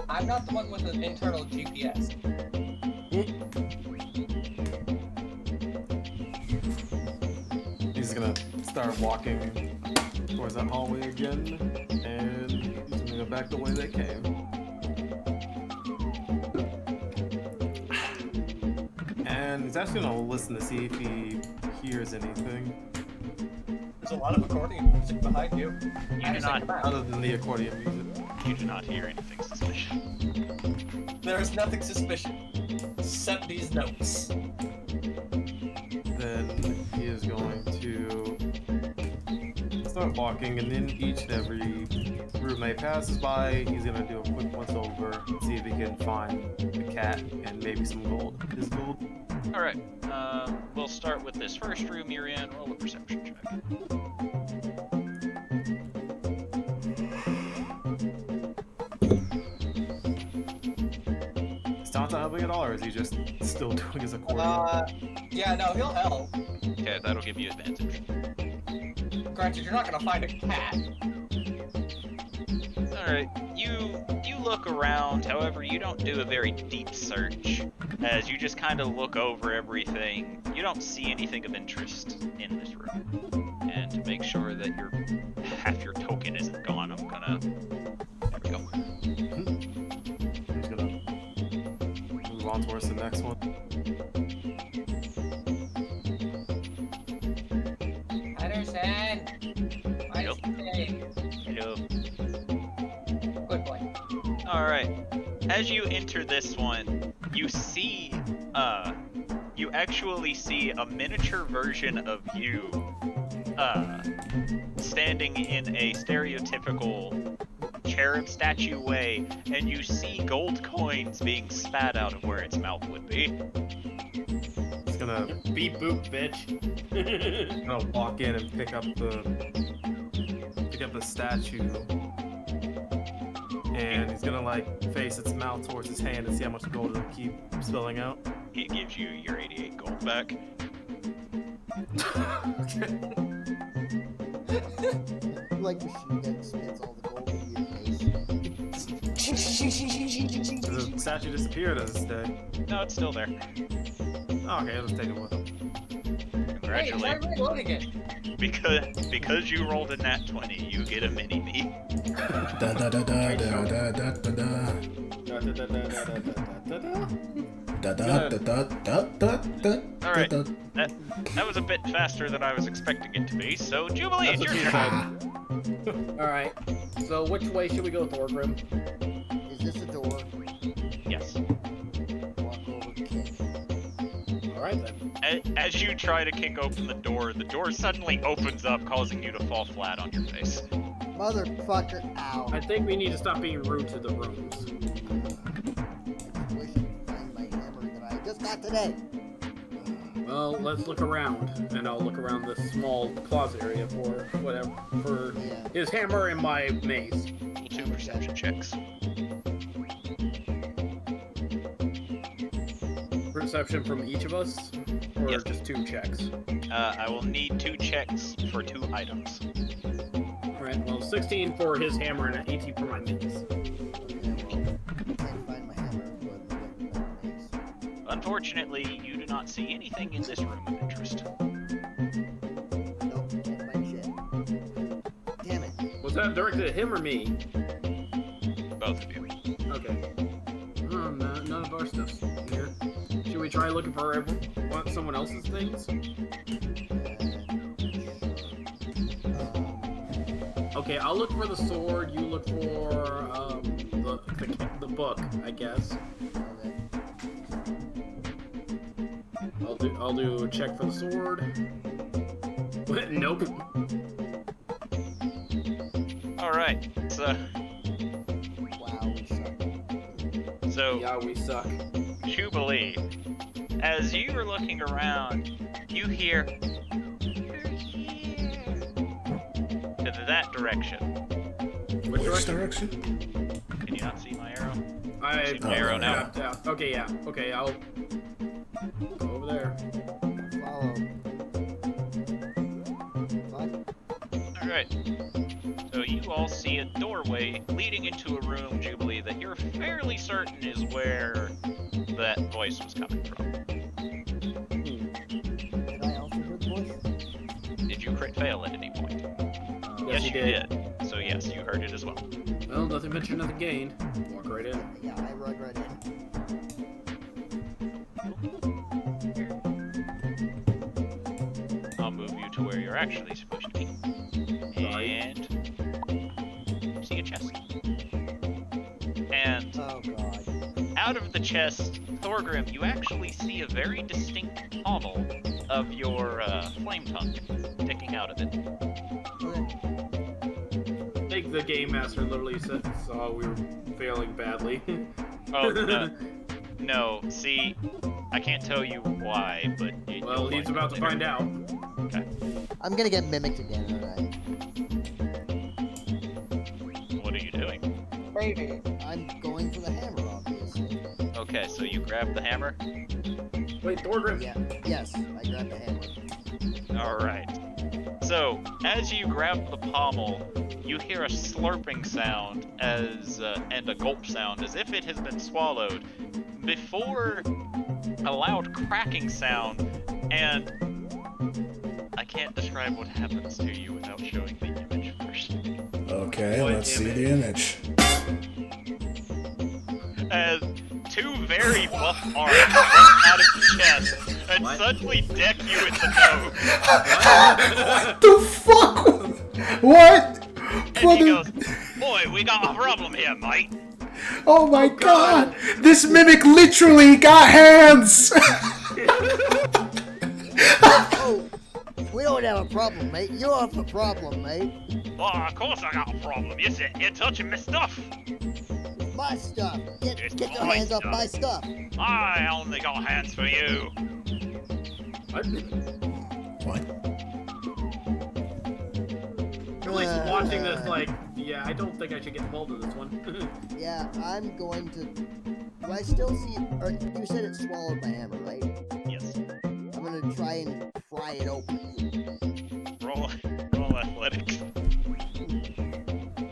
I'm not the one with an internal GPS. He's gonna start walking towards that hallway again, and he's gonna go back the way they came. And he's actually gonna listen to see if he hears anything. There's a lot of accordion music behind you. You do not. Other than the accordion music. You do not hear anything suspicious. There is nothing suspicious except these notes. Then he is going to start walking, and in each and every room he passes by, he's gonna do a quick once over and see if he can find a cat and maybe some gold. His gold. All right. We'll start with this first room you're in. Roll a perception check. Is Tonto helping at all, or is he just still doing his accordion? Yeah, no, he'll help. Okay, that'll give you advantage. Granted, you're not gonna find a cat. Alright, you look around, however, you don't do a very deep search, as you just kind of look over everything. You don't see anything of interest in this room. And to make sure that half your token isn't gone, I'm gonna... There we go. I'm just gonna move on towards the next one. Anderson! Why is he saying? Hello. Good boy. Alright, as you enter this one, you see, you actually see a miniature version of you, standing in a stereotypical cherub statue way, and you see gold coins being spat out of where its mouth would be. He's gonna Beep boop, bitch. gonna walk in and pick up the statue, and he's gonna like face its mouth towards his hand and see how much gold it'll keep spilling out. It gives you your 88 gold back. Like machine gun spits all the gold in your face. The statue disappeared as day. No, it's still there. Oh, okay, I'll just take it with him. Hey, try Congratulations. reloading it. Because you rolled a nat 20, you get a mini-me. Da da da da da da da da da. Da da da da da da da. Alright, da. that was a bit faster than I was expecting it to be, so Jubilee, it's That's your what turn. she said. Alright. So which way should we go, Thorgrim? Is this a door? Yes. Walk over, kick. Alright then. As you try to kick open the door suddenly opens up, causing you to fall flat on your face. Motherfucker, ow. I think we need to stop being rude to the rooms. I just wish I could find my hammer that I just got today. Well, let's look around, and I'll look around this small closet area for whatever, for Yeah. his hammer and my mace. Roll 2 perception checks. Perception from each of us, or Yes. just 2 checks? I will need 2 checks for 2 items. Alright, well, 16 for his hammer and 18 for my mace. Okay, well, I can't find my hammer, but I got my mace. Unfortunately, you do not see anything in this room of interest. Nope, can't find shit. Damn it. Was that directed at him or me? Both of you. Okay. None of our stuff's here. Should we try looking for someone else's things? Okay, I'll look for the sword. You look for the book, I guess. Okay. I'll do a check for the sword. Nope. All right. Wow, we suck. So Yeah, we suck. Jubilee, as you are looking around, you hear "We're here" to that direction. Which Which direction? direction? Can you not see my arrow? I See my arrow now? Yeah. Okay, yeah. Okay, I'll go over there. Follow. Fuck. All right. So you all see a doorway leading into a room, Jubilee, that you're fairly certain is where that voice was coming from. Did I also hear the voice? Did you crit fail at any point? Yes, you did. So yes, you heard it as well. Well, nothing ventured, nothing gained. Walk right in. Yeah, I run right in. I'll move you to where you're actually supposed to be. And see a chest. And Oh god. out of the chest, Thorgrim, you actually see a very distinct pommel of your flame tongue sticking out of it. Okay. I think the game master literally saw we were failing badly. Oh, no. No, see, I can't tell you why, but... Well, he's about to find out. Okay. I'm gonna get mimicked again, alright? What are you doing? Maybe. I'm going for the hammer, obviously. Okay, so you grab the hammer? Wait, Thorgrim. Yeah, yes, I grabbed the hammer. Alright. So, as you grab the pommel, you hear a slurping sound and a gulp sound as if it has been swallowed, before a loud cracking sound, and I can't describe what happens to you without showing the image first. Okay, What let's see the image. As two very buff arms run out of your chest and What? suddenly deck you in the nose. What the fuck? What? And he goes, "Boy, we got a problem here, mate." Oh my god! This mimic literally got hands! Oh, we don't have a problem, mate. You have a problem, mate. Well, of course I got a problem. You're touching my stuff. My stuff. It's Get your my hands off stuff. my stuff. I only got hands for you. What? Julie's watching this like, yeah, I don't think I should get involved in this one. Yeah, I'm going to. Do I still see? Or you said it swallowed my hammer, right? Yes. I'm gonna try and pry it open. Roll athletics.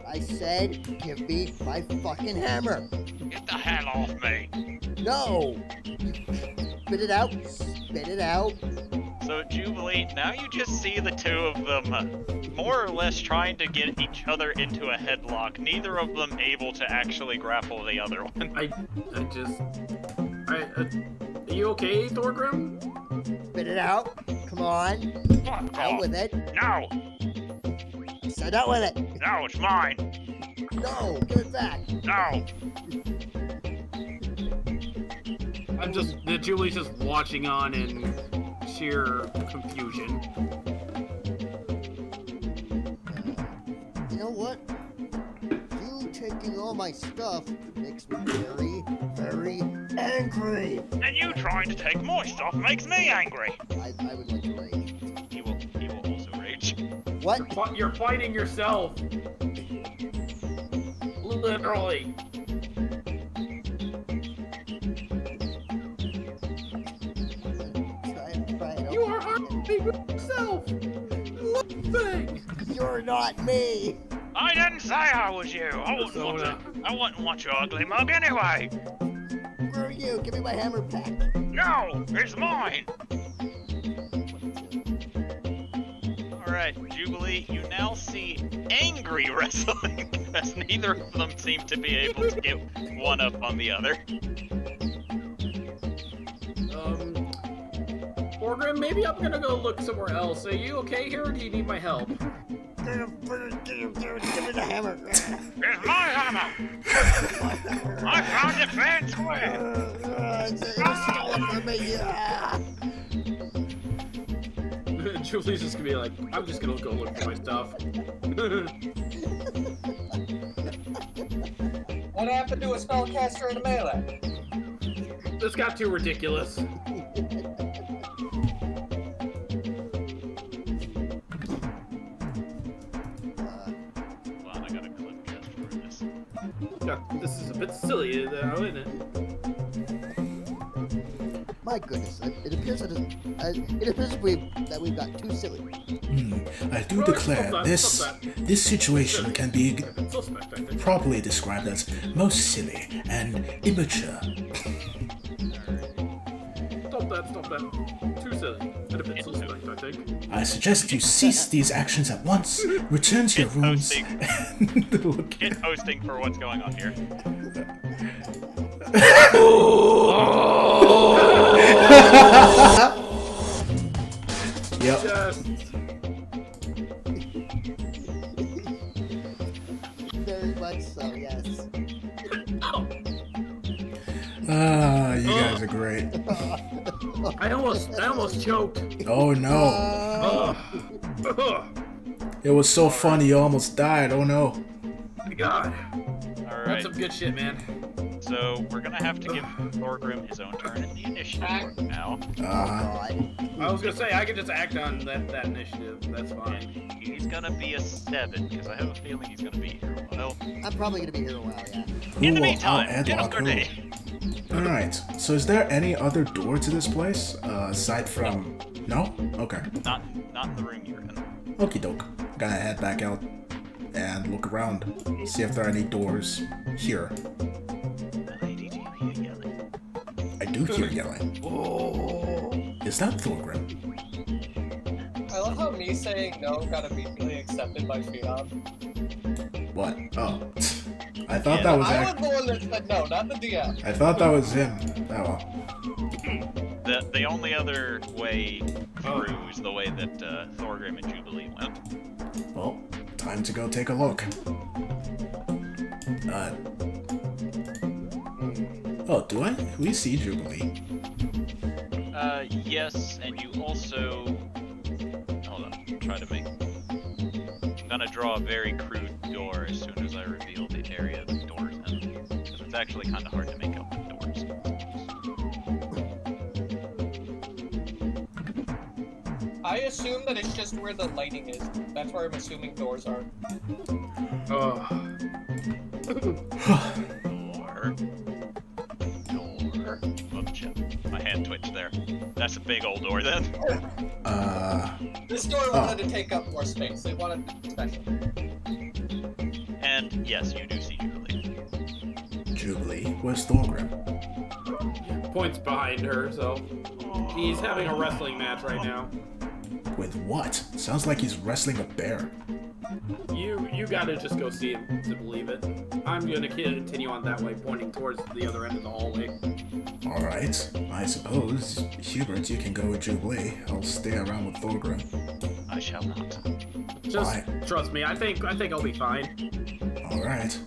I said, give me my fucking hammer. Get the hell off me. No. Spit it out. Spit it out. So, Jubilee, now you just see the two of them more or less trying to get each other into a headlock, neither of them able to actually grapple the other one. Are you okay, Thorgrim? Spit it out. Come on. Fuck Out off. with it. No! I said out with it. No, it's mine! No. Give it back. No! Julie's just watching on in sheer confusion. You know what? You taking all my stuff makes me very, very angry. And you trying to take my stuff makes me angry! I would like to rage. He will also rage. What? You're fighting yourself! Literally! Try it You open. are harming yourself! Thing! You're not me. I didn't say I was you! I wouldn't want your ugly mug anyway! Where are you? Give me my hammer back. No! It's mine! Alright, Jubilee, you now see angry wrestling, as neither of them seem to be able to get one up on the other. Thorgrim, maybe I'm gonna go look somewhere else. Are you okay here, or do you need my help? Give me the hammer. It's my hammer! I found it fair and square! It's stolen from me. Yeah. Julie's just gonna be like, I'm just gonna go look for my stuff. What happened to a spellcaster in a melee? This got too ridiculous. Well, I got a clip just for this. Yeah, this is a bit silly, though, isn't it? My goodness, it appears that we've got too silly. I do Right, declare stop that. this situation can be Suspect, I think. properly described as most silly and immature. Alright. that's not that too silly. And a bit suspect, I think. I suggest you cease these actions at once, return to your rooms, and look. Get hosting for what's going on here. Yep. Yes. Very much so, yes. You guys are great. I almost choked. Oh no. It was so funny, you almost died. Oh no. My God. Alright, That's some good shit, man. so we're gonna have to give Thorgrim his own turn in the initiative now. God. I was gonna say, I could just act on that initiative. That's fine. He's gonna be a 7, because I have a feeling he's gonna be here. Well, I'm probably gonna be here a while, yeah. Who in the will meantime, out-edlock get up their who? day. Alright, so is there any other door to this place? Aside from... No? Okay. Not in the room you're in. Okie doke. Gonna head back out and look around. See if there are any doors here. Lady, do you hear yelling? I do hear yelling. Is that Thorgrim? I love how me saying no got immediately accepted by Phenom. What? Oh. I thought that was... I was the one that said no, not the DM. I thought that was him. Oh well. The only other way through is the way that Thorgrim and Jubilee went. Well, time to go take a look. Oh, do we see Jubilee? Yes, and you also... Hold on, try to make... I'm gonna draw a very crude door as soon as I reveal the area the door's in. Because it's actually kind of hard to make out the doors. I assume that it's just where the lighting is. That's where I'm assuming doors are. Door. Oh, shit. My hand twitched there. That's a big old door then. This door wanted to take up more space. It wanted to be special. And yes, you do see Jubilee. Jubilee? Where's Thorgrim? Points behind her, so he's having a wrestling match right now. With what? Sounds like he's wrestling a bear. You gotta just go see him to believe it. I'm gonna continue on that way, pointing towards the other end of the hallway. Alright, I suppose. Hubert, you can go with Jubilee. I'll stay around with Thorgrim. I shall not. Just Why? trust me. I think I'll be fine. Alright.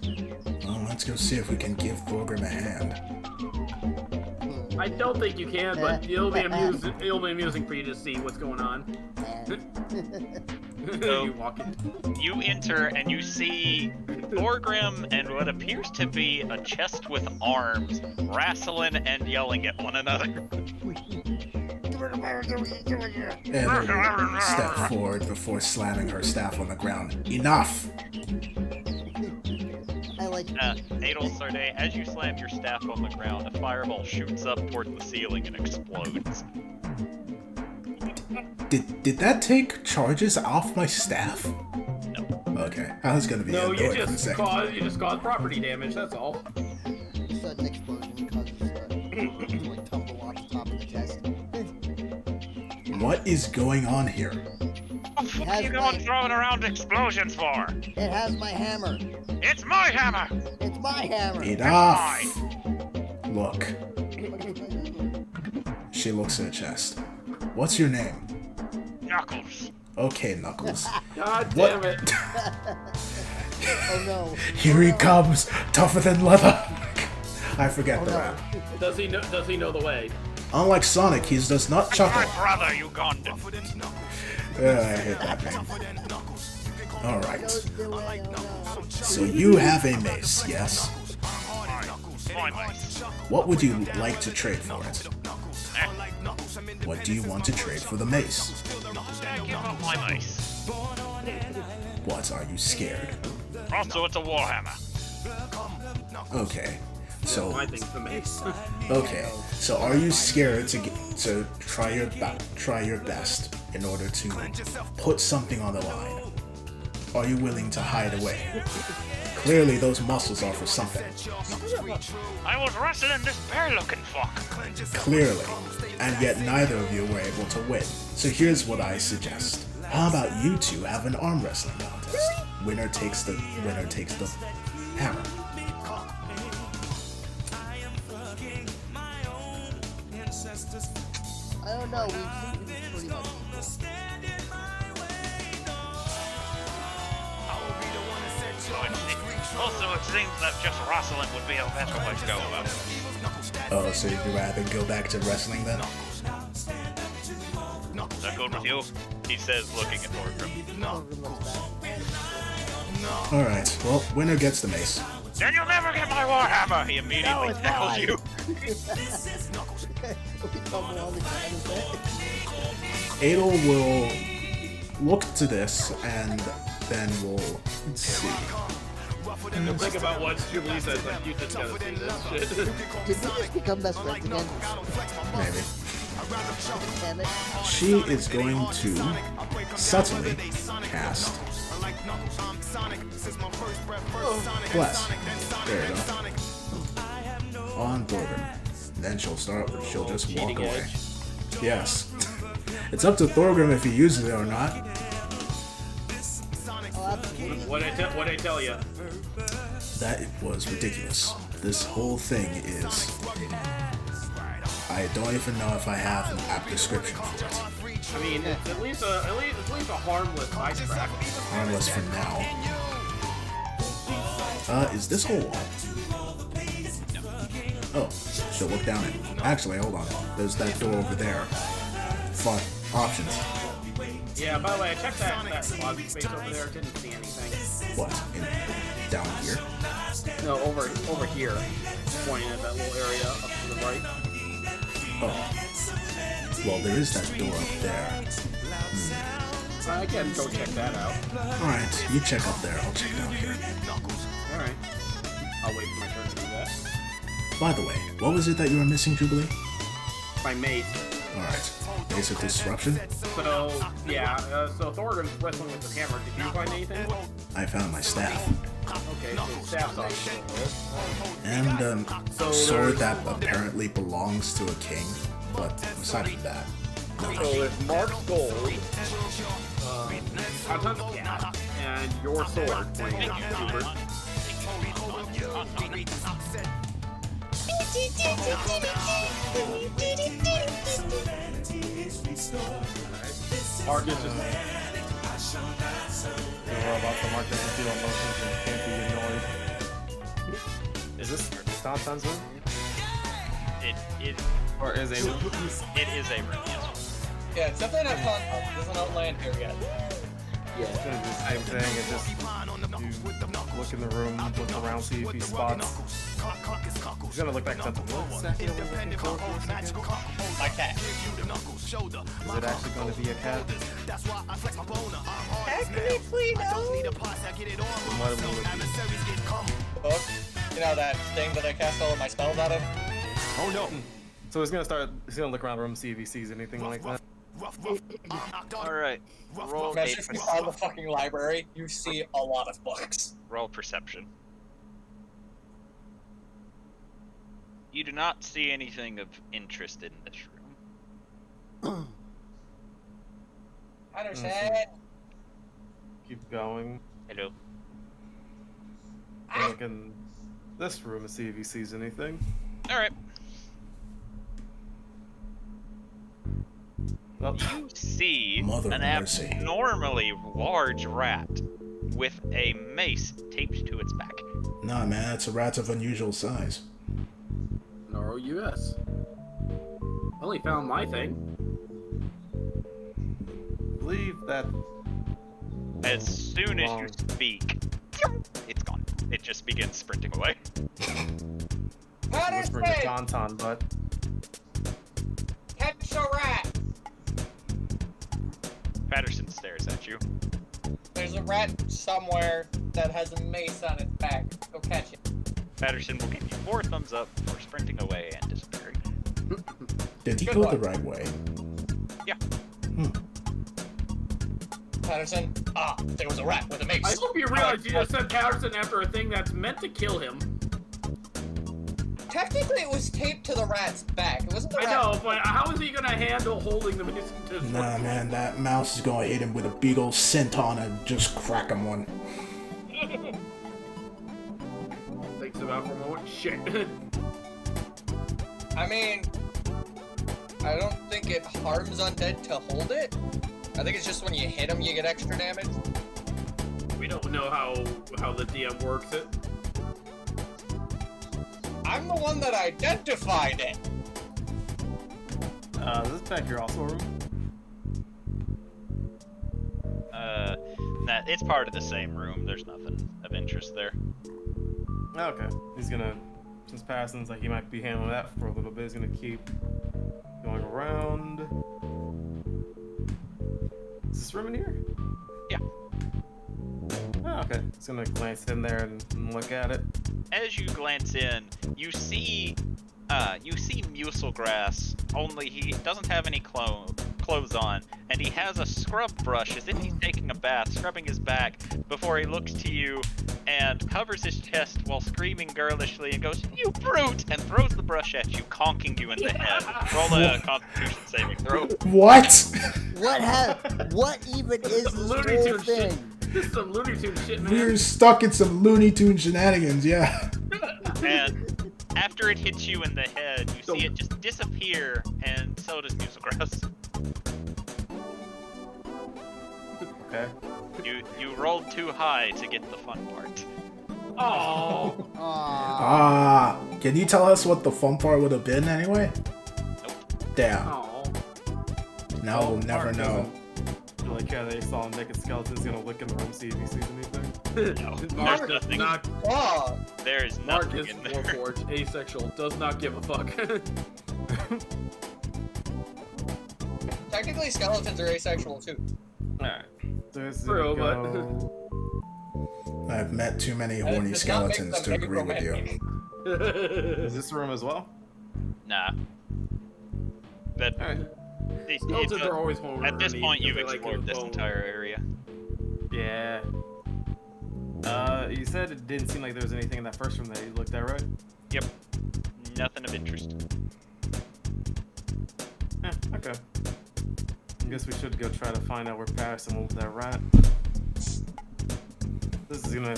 Well, let's go see if we can give Thorgrim a hand. I don't think you can, but it'll be amusing. It'll be amusing for you to see what's going on. You walk in. You enter and you see Thorgrim and what appears to be a chest with arms wrestling and yelling at one another. Emily stepped forward before slamming her staff on the ground. Enough! I like Adol Sarday, as you slam your staff on the ground, a fireball shoots up toward the ceiling and explodes. Did that take charges off my staff? No. Okay, I was gonna be No, annoyed you for a just second. caused property damage. That's all. sudden explosion causes to like tumble off the top of the chest. What is going on here? What are you going throwing around explosions for? It has my hammer. It's my hammer! It's my hammer. Enough! Look. She looks at her chest. What's your name? Knuckles. Okay, Knuckles. God What? damn it. Oh no. Here he comes, tougher than leather. I forget the rap. Does he know the way? Unlike Sonic, he does not chuckle. My brother, Ugandan. I hate that name. Alright. So you have a mace, yes? My mace. What would you like to trade for it? What do you want to trade for the mace? Give up my mace. What, are you scared? Also, it's a warhammer. Okay. So, I think the mace. okay. So are you scared to try your best in order to put something on the line? Are you willing to hide away? Clearly, those muscles are for something. I was wrestling this bear-looking fuck. Clearly. And yet neither of you were able to win. So here's what I suggest. How about you two have an arm wrestling contest? Winner takes the hammer. I don't know. We seem to be pretty much equal. Also, it seems that just wrestling would be a better way to go about it. Oh, so you'd rather go back to wrestling then? Is that good with you? He says, looking at Thorgrim. Alright, well, winner gets the mace. Then you'll never get my warhammer! He immediately tackles you. Adel will look to this and then we'll see. Think about what Jubilee says, like, you just gotta see this shit. Did we just become best friends again? Maybe. Damn it. She is going to subtly cast Bless. There you go. On Thorgrim. Then she'll just walk away. Yes. It's up to Thorgrim if he uses it or not. What'd I tell you? That was ridiculous. This whole thing is... I don't even know if I have an apt description for it. I mean, it's at least a harmless ice track. Harmless for now. Is this whole wall? Oh, she'll look down it. Actually, hold on. There's that door over there. Fun. Options. Yeah, by the way, I checked that closet space over there. Didn't see anything. What? Down here? No, over here. Pointing at that little area up to the right. Oh. Well, there is that door up there. I can go check that out. Alright, you check up there. I'll check down here. Alright. I'll wait for my turn to do that. By the way, what was it that you were missing, Jubilee? My mace. Alright. Basic disruption? So, yeah, so Thorgrim's wrestling with his hammer. Did you find anything? I found my staff. Okay, so the staff's off. And, So sword there's- that apparently belongs to a king. But aside from that, So there's Mark's gold, Anton's cat, and your sword. Thank you, Hubert. Mark is just... You're about to mark doesn't feel emotions and can't be annoyed. Is this Stanton's room? It Or is it? is a room, yes. Yeah, it's definitely not fun. It doesn't all land here yet. It's gonna do the same thing and just you look in the room, look around, see if he spots. He's gonna look back at something. What exactly are we looking for a second? My cat. Is it actually gonna be a cat? Technically, no. What will it be? Book. You know that thing that I cast all of my spells out of? Oh no! So he's gonna look around the room, see if he sees anything like that. Alright. Roll Imagine if you found the fucking library, you see a lot of books. Roll perception. You do not see anything of interest in this room. Understand? Keep going. Hello. Look in this room and see if he sees anything. Alright. Well, You see Mother an mercy. abnormally large rat with a mace taped to its back. Nah, man, it's a rat of unusual size. Noro US. Only found my thing. I believe that. As soon as you speak, it's gone. It just begins sprinting away. Whispering to Tauntaun, but Catch a rat! Patterson stares at you. There's a rat somewhere that has a mace on its back. Go catch it. Patterson will give you 4 thumbs up for sprinting away and disappearing. Did he Good go luck. the right way? Yeah. Hmm. Patterson, Ah, there was a rat with a mace. I hope you realize you just sent Patterson after a thing that's meant to kill him. Technically, it was taped to the rat's back. It wasn't the I rat. know, but how is he gonna handle holding the mace? Nah, man, that mouse is gonna hit him with a big old senton and just crack him one. Thinks about for a moment. Shit. I mean, I don't think it harms undead to hold it. I think it's just when you hit them, you get extra damage. We don't know how the DM works it. I'm the one that identified it. Is this back here also a room? Nah, it's part of the same room. There's nothing of interest there. Okay. He's gonna, since Patterson's like he might be handling that for a little bit, he's gonna keep going around. Is this room in here? Yeah. Oh, okay. He's gonna glance in there and look at it. As you glance in, you see Muselgrass, only he doesn't have any clothes on, and he has a scrub brush as if he's taking a bath, scrubbing his back, before he looks to you and covers his chest while screaming girlishly and goes, "You brute!" and throws the brush at you, conking you in the head. Roll a Constitution saving throw. What? What even is this Looney whole Tunes shit. thing? This is some Looney Tunes shit, man. We're stuck in some Looney Tunes shenanigans, yeah. And after it hits you in the head, you see it just disappear, and so does Muselgrass. Okay. You rolled too high to get the fun part. Oh. Ah, can you tell us what the fun part would have been anyway? Nope. Damn. Oh. Now we'll never Mark know. doesn't- Like, yeah, they saw a naked skeleton. He's gonna look in the room, see if he sees anything. No, Mark there's does nothing. not. Oh, There's Mark nothing is in there. Warforged, asexual, does not give a fuck. technically skeletons are asexual too. Alright. So this is True, gonna but- go... I've met too many And it horny does not make skeletons to them agree with you. romantic. Is this room as well? Nah. But Alright. Skeletons are always horny. at this point, you've because they like explored this bone. entire area. Yeah. You said it didn't seem like there was anything in that first room that you looked at, right? Yep. Nothing of interest. Yeah, okay. I guess we should go try to find out where Patterson went with that rat. This is gonna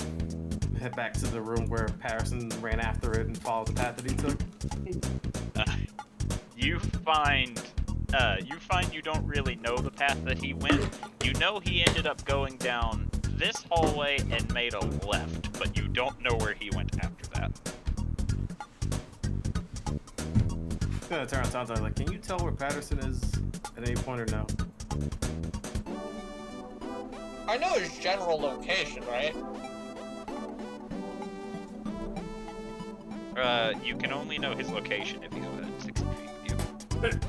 head back to the room where Patterson ran after it and followed the path that he took. You find you don't really know the path that he went. You know he ended up going down this hallway and made a left, but you don't know where he went after that. I'm gonna turn on Tonto like, can you tell where Patterson is at any point or no? I know his general location, right? You can only know his location if he's within 60 feet of you.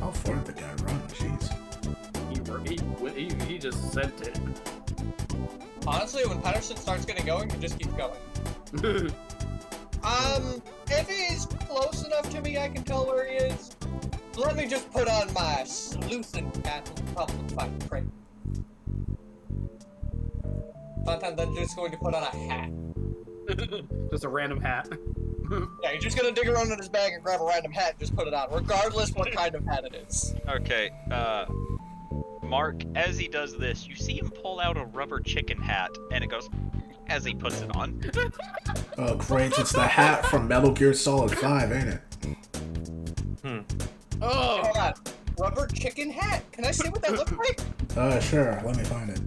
How far did the guy run? Jeez. He just sent it. Honestly, when Patterson starts getting going, you just keep going. If he's close enough to me, I can tell where he is. Let me just put on my sleuthing hat and probably find prey. Sometimes I'm just going to put on a hat. Just a random hat. Yeah, you're just gonna dig around in his bag and grab a random hat and just put it on, regardless what kind of hat it is. Okay, Mark, as he does this, you see him pull out a rubber chicken hat, and it goes as he puts it on. Oh, great. It's the hat from Metal Gear Solid 5, ain't it? Oh! Hold on. Rubber chicken hat? Can I see what that looks like? Sure. Let me find it.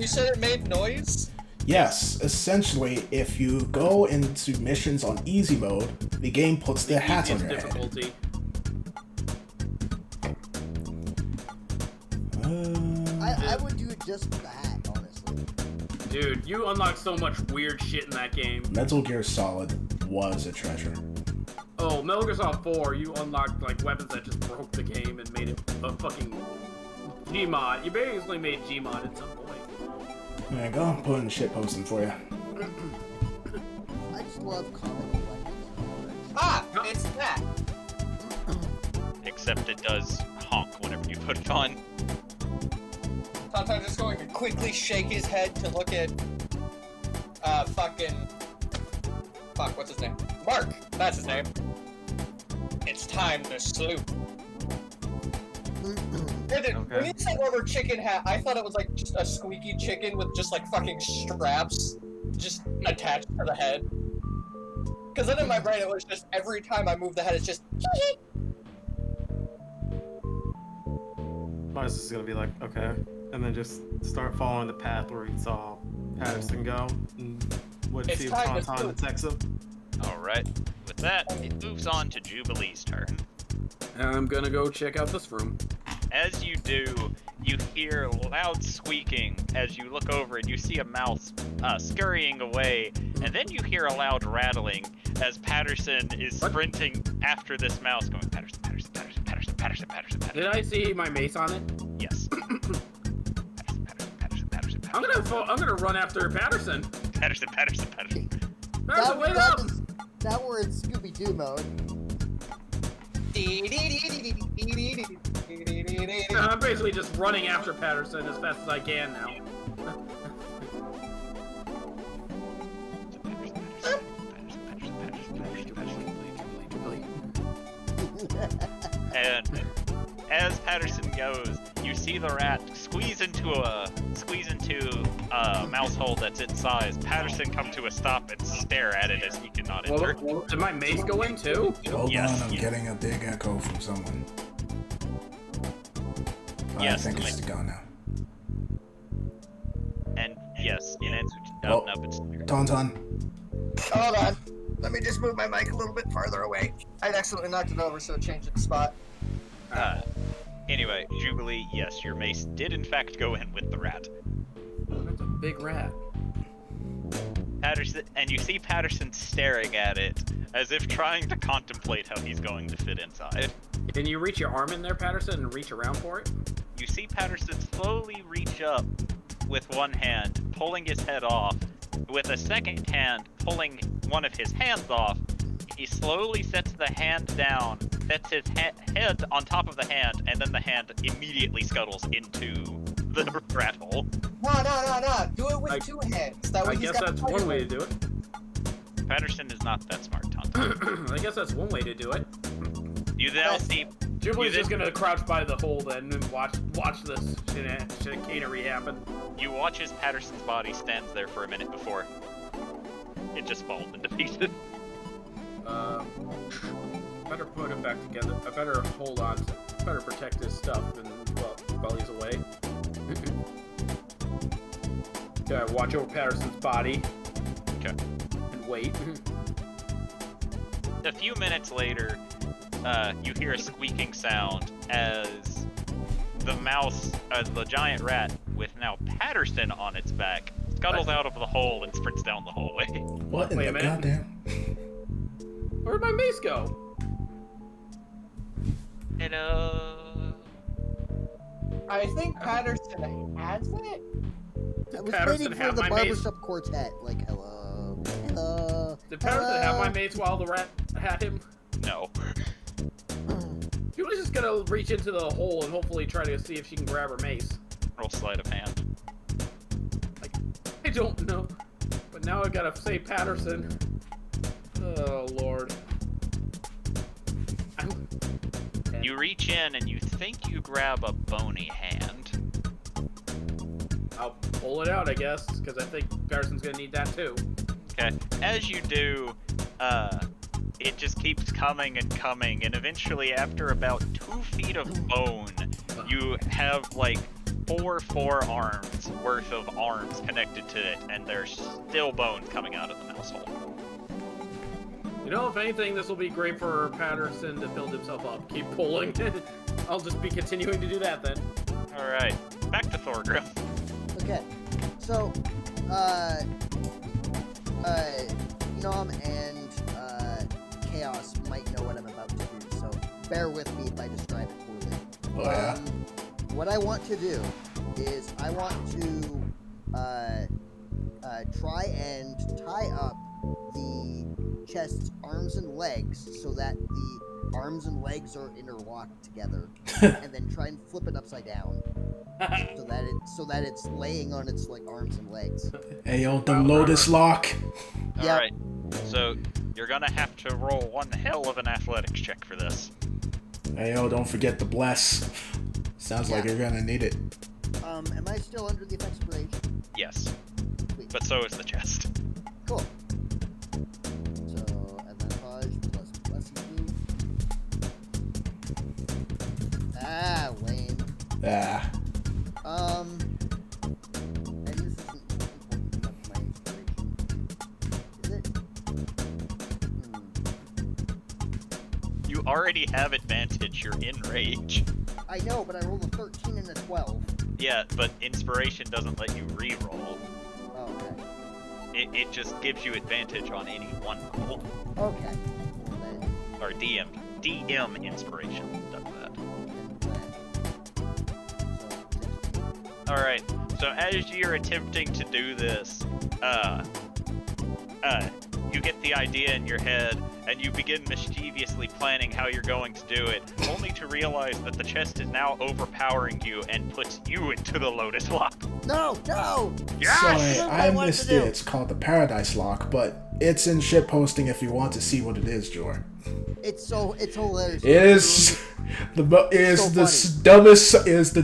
You said it made noise? Yes, essentially, if you go into missions on easy mode, the game puts the hat on your head. difficulty. I would do it just for the hat, honestly. Dude, you unlock so much weird shit in that game. Metal Gear Solid was a treasure. Oh, Metal Gear Solid 4, you unlocked like weapons that just broke the game and made it a fucking Gmod. You basically made Gmod at some point. There you go. I'm putting shit posting for you. I just love comic weapons. Ah! It's that! Except it does honk whenever you put it on. Tauntaun's just going to quickly shake his head to look at, what's his name? Mark! That's his name. It's time to sloop. When you said rubber chicken hat, I thought it was like just a squeaky chicken with just like fucking straps just attached to the head. Because then in my brain it was just every time I move the head, it's just Mars is gonna be like, okay, and then just start following the path where he saw Patterson go, and would see if Tauntaun detects him. Alright, with that, it moves on to Jubilee's turn. I'm gonna go check out this room. As you do, you hear loud squeaking as you look over and you see a mouse scurrying away, and then you hear a loud rattling as Patterson is sprinting after this mouse, going Patterson, Patterson, Patterson, Patterson, Patterson, Patterson, Patterson. Did I see my mace on it? Yes. Patterson, Patterson, Patterson, Patterson, Patterson. I'm gonna run after Patterson. Patterson, Patterson, Patterson. Patterson, wait up! Now we're in Scooby-Doo mode. I'm basically just running after Patterson as fast as I can now. And as Patterson goes, you see the rat squeeze into a mouse hole that's its size. Patterson come to a stop and stare at it as he cannot enter. Well, did my mace go in too? Hold Yes, on, I'm yes. getting a big echo from someone. Yes, I think it's gone now. And yes, in answer to Oh. no, it's Tauntaun. Hold on. Let me just move my mic a little bit farther away. I accidentally knocked it over, so it changed its spot. Anyway, Jubilee, yes, your mace did in fact go in with the rat. That's a big rat. Patterson, and you see Patterson staring at it as if trying to contemplate how he's going to fit inside. Can you reach your arm in there, Patterson, and reach around for it? You see Patterson slowly reach up with one hand, pulling his head off, with a second hand pulling one of his hands off. He slowly sets the hand down, sets his head on top of the hand, and then the hand immediately scuttles into the rat hole. No. Do it with two hands. That way I he's guess got that's one way to do it. Patterson is not that smart, Tauntaun. I guess that's one way to do it. You now see... Jubilee's just gonna crouch by the hole then and watch this chicanery happen. You watch as Patterson's body stands there for a minute before it just falls into pieces. Better put him back together. I better hold on to, better protect his stuff and while he's away. Okay, watch over Patterson's body. Okay. And wait. A few minutes later, you hear a squeaking sound as the mouse, the giant rat, with now Patterson on its back, scuttles out of the hole and sprints down the hallway. What in Wait the a minute. goddamn? Where'd my mace go? Hello. I think Patterson has it. I was Patterson waiting for have the my mace? barbershop quartet. Like, hello. Hello. Did Patterson have my mace while the rat had him? No. She was just gonna reach into the hole and hopefully try to see if she can grab her mace. Roll sleight of hand. I don't know. But now I gotta say Patterson. Oh, Lord. You reach in and you think you grab a bony hand. I'll pull it out, I guess, because I think Patterson's gonna need that too. Okay. As you do, it just keeps coming and coming, and eventually, after about 2 feet of bone, you have like 4 forearms worth of arms connected to it, and there's still bones coming out of the mouse hole. You know, if anything, this will be great for Patterson to build himself up. Keep pulling. I'll just be continuing to do that then. Alright, back to Thorgrim. Okay. So, Nom and Chaos might know what I'm about to do, so bear with me if I describe it poorly. Oh, yeah? What I want to do is I want to try and tie up the chest's arms and legs so that the arms and legs are interlocked together, and then try and flip it upside down, so that it's laying on its like arms and legs. Hey yo, the Lotus Lock. Yep. Alright, so you're gonna have to roll one hell of an athletics check for this. Hey yo, don't forget the bless. Sounds like Yeah. you're gonna need it. Am I still under the effects of rage? Yes, Sweet. but so is the chest. Cool. So, advantage plus blessing. Ah, lame. Ah. And this isn't important enough for my inspiration. Is it? You already have advantage, you're in rage. I know, but I rolled a 13 and a 12. Yeah, but inspiration doesn't let you re-roll. Oh, okay. It just gives you advantage on any one roll. Okay. Well, then, Or DM inspiration does that. So, Alright, so as you're attempting to do this, you get the idea in your head, and you begin mischievously planning how you're going to do it, only to realize that the chest is now overpowering you and puts you into the Lotus Lock. No! Sorry, what I I wanted missed to it. do. It's called the Paradise Lock, but it's in ship posting if you want to see what it is, Jor. It's hilarious. It is the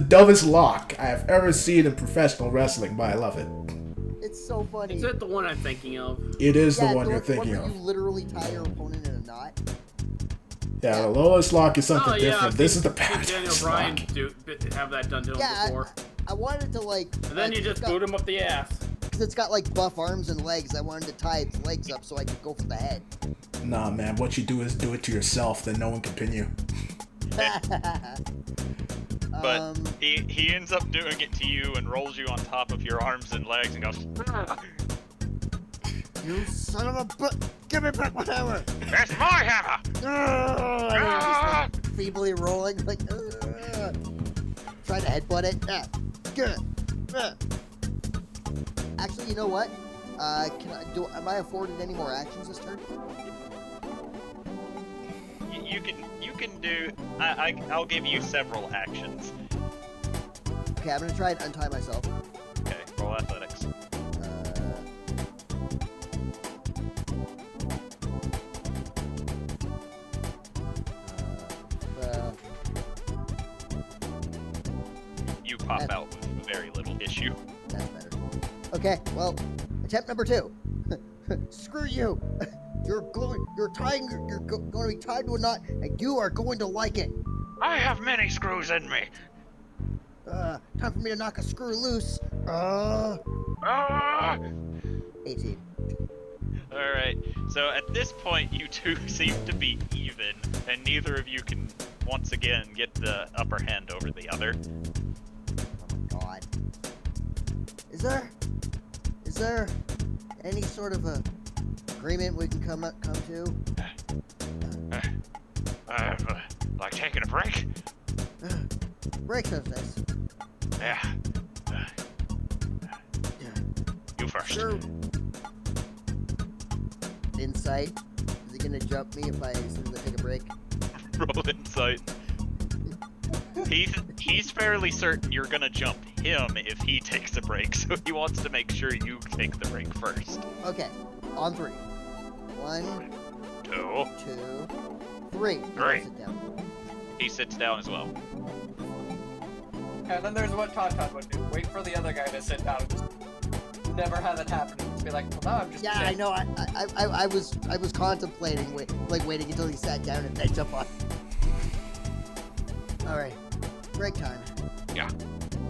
dumbest lock I have ever seen in professional wrestling, but I love it. It's so funny. Is it the one I'm thinking of? It is Yeah, the one you're thinking where of. you literally tie your opponent in a knot. Yeah, the Lotus Lock is something Oh yeah, different. I've This seen- is the seen Daniel Paradise Bryan Lock. have that done to him Yeah, before. I wanted to like. And then you just boot him up the ass. Because it's got like buff arms and legs. I wanted to tie its legs up so I could go for the head. Nah, man, what you do is do it to yourself, then no one can pin you. But he ends up doing it to you and rolls you on top of your arms and legs and goes, You son of a give me back my hammer! "It's my hammer!" And I'm just like feebly rolling, like trying to headbutt it. Good. Actually, you know what? Am I afforded any more actions this turn? You can do. I'll give you several actions. Okay, I'm gonna try and untie myself. Okay, roll athletics. You pop out with very little issue. That's better. Okay, well, attempt number 2. Screw you. You're going to be tied to a knot, and you are going to like it. I have many screws in me. Time for me to knock a screw loose. 18. Alright, so at this point, you two seem to be even, and neither of you can, once again, get the upper hand over the other. Oh my god. Is there any sort of a agreement we can come to? Like taking a break? Break sounds nice. Yeah. You first. Sure. Insight. Is he gonna jump me if I take a break? Roll insight. He's fairly certain you're gonna jump him if he takes a break, so he wants to make sure you take the break first. Okay. On 3. 1, 2. 2, 3. Now 3. sit down. He sits down as well. And then there's what Todd would do. Wait for the other guy to sit down and just never have it happen. Just be like, well, now I'm just Yeah, I know. I was contemplating waiting until he sat down and then jump on. All right, break time. Yeah.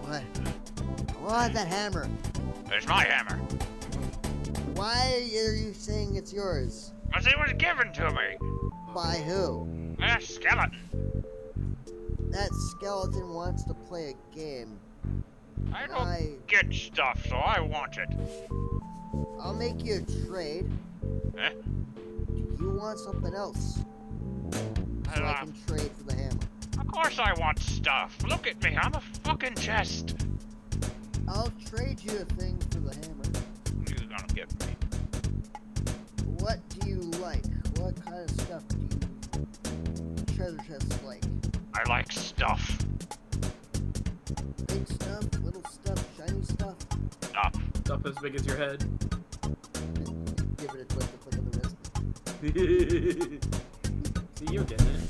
What? I want that hammer. It's my hammer. Why are you saying it's yours? Because it was given to me. By who? A skeleton. That skeleton wants to play a game. I don't Why? get stuff, so I want it. I'll make you a trade. Eh? Do you want something else? So I can trade for the hammer. Of course I want stuff. Look at me, I'm a fucking chest. I'll trade you a thing for the hammer. What are you gonna give me? What do you like? What kind of stuff do you treasure chest like? I like stuff. Big stuff, little stuff, shiny stuff? Stuff. Stuff as big as your head. Give it a flick of the wrist. See, you're getting it.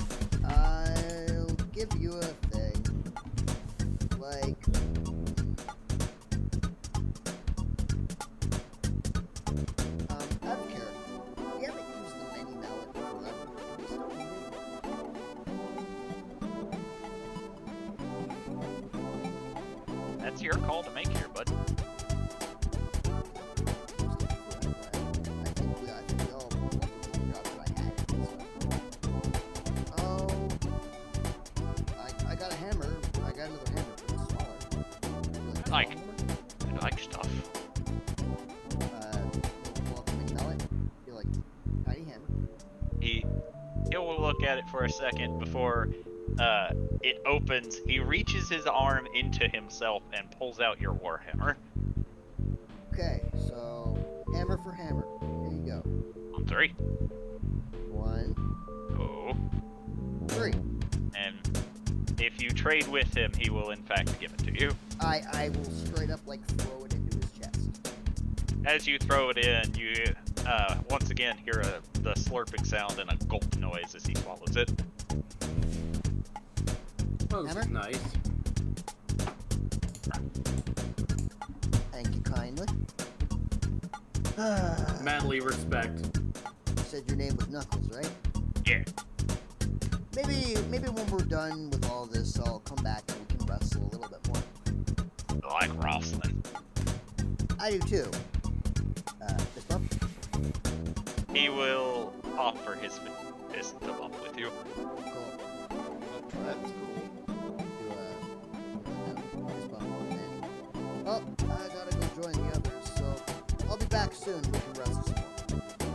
I'll give you a thing. Like... out of character. We haven't used the mini mallet before. Do we still need it? That's your call to make here, bud. I think we all wanted to figure out that I had it. So. Oh, I got a hammer. I got another hammer, but it's smaller. I like stuff. Mini mallet. You're like tiny hammer. He'll look at it for a second before it opens. He reaches his arm into himself and pulls out your warhammer. Okay, so hammer for hammer. Here you go. On 3. 1, Oh. 3. And if you trade with him, he will in fact give it to you. I will straight up like throw it into his chest. As you throw it in, you once again hear the slurping sound and a gulp noise as he swallows it. Oh, this is Hammer? nice. Thank you kindly. Manly respect. You said your name was Knuckles, right? Yeah. Maybe when we're done with all this, I'll come back and we can wrestle a little bit more. I like wrestling. I do too. Fist bump? He will offer his fist to bump with you. Cool. That's cool. Fist bump. And, oh, I gotta go join the others, so I'll be back soon. We can wrestle some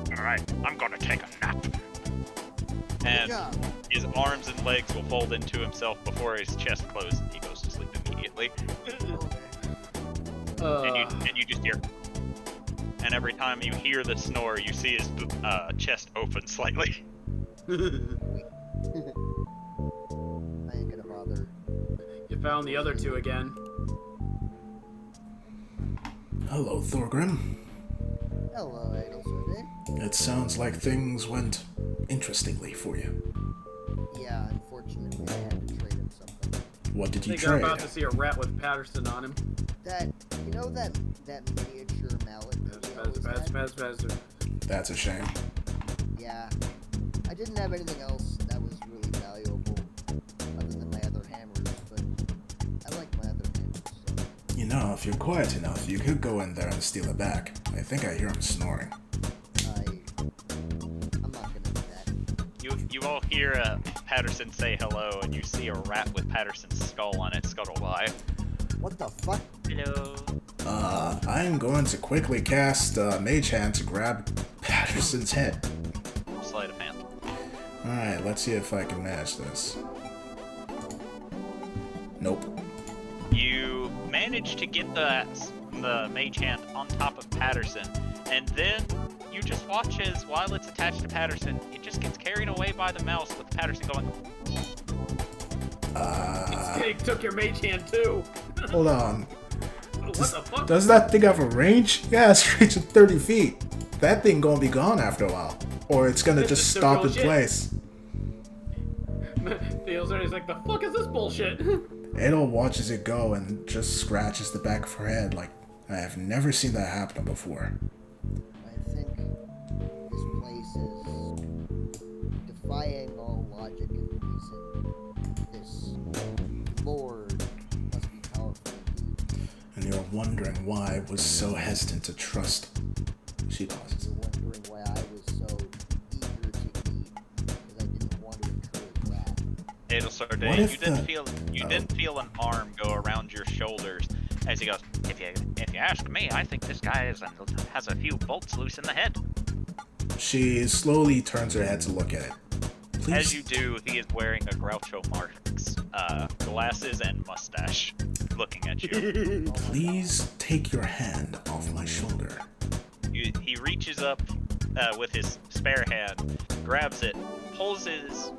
more. Alright, I'm gonna take a nap. Good And job. his arms and legs will fold into himself before his chest closes and he goes to sleep immediately. And you just hear. And every time you hear the snore, you see his chest open slightly. I ain't gonna bother. You found the other two again. Hello, Thorgrim. Hello, Adelswede. It sounds like things went interestingly for you. Yeah, unfortunately, I had to trade him something. What did I you think I'm trade? about to see a rat with Patterson on him. That miniature mallet that we always had? That's a shame. Yeah. I didn't have anything else that was really valuable other than my other hammers, but I like my other hammers, so... You know, if you're quiet enough, you could go in there and steal it back. I think I hear him snoring. I'm not gonna do that. You all hear Patterson say hello, and you see a rat with Patterson's skull on it scuttle by. What the fuck? Hello. I'm going to quickly cast Mage Hand to grab Patterson's head. Sleight of hand. Alright, let's see if I can manage this. Nope. You manage to get the mage hand on top of Patterson, and then you just watch as, while it's attached to Patterson, it just gets carried away by the mouse with Patterson going, Snake took your mage hand too. Hold on. What the fuck? Does that thing have a range? Yeah, it's range of 30 feet. That thing gonna be gone after a while. Or it's gonna just stop in bullshit. place. Theo's like, the fuck is this bullshit? Adol watches it go and just scratches the back of her head like, I have never seen that happen before. I think this place is defying all logic and reason. This Lord must be powerful indeed. And you're wondering why I was so hesitant to trust. She pauses. You're wondering why I was so eager to eat because I didn't want to encourage that. Adel What Sarday, if you didn't feel an arm go around your shoulders as he goes, if you ask me, I think this guy has a few bolts loose in the head. She slowly turns her head to look at it. Please. As you do, he is wearing a Groucho Marx glasses and mustache, looking at you. Please take your hand off my shoulder. He reaches up with his spare hand, grabs it, pulls his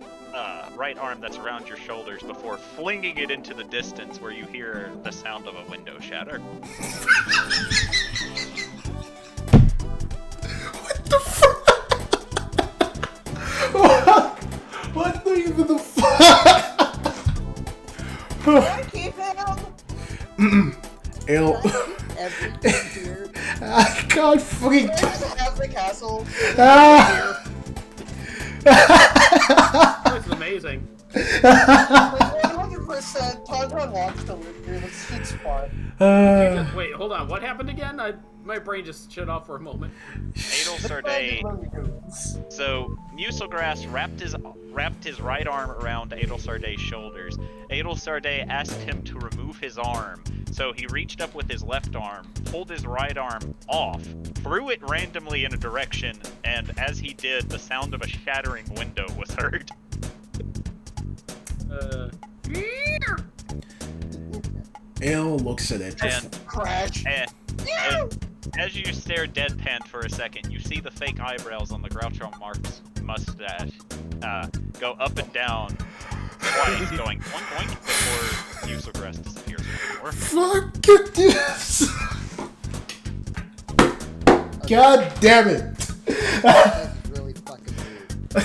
right arm that's around your shoulders before flinging it into the distance where you hear the sound of a window shatter. What the fuck? What even the fuck? Can I keep him? Ale. Everything here. I can't fucking. Can I just have the castle? This is amazing. Like 100% Tauntaun wants to live here. It's fun. Wait, hold on. What happened again? My brain just shut off for a moment. Adel Sarday. So Muselgrass wrapped his right arm around Adel Sarday's shoulders. Adel Sarday asked him to remove his arm, so he reached up with his left arm, pulled his right arm off, threw it randomly in a direction, and as he did, the sound of a shattering window was heard. Ale looks at it. And Crash. And as you stare deadpan for a second, you see the fake eyebrows on the Groucho Marx mustache go up and down twice, going boink boink before Muselgrass disappears for Fuck it, yes. God damn it. That's really fucking weird.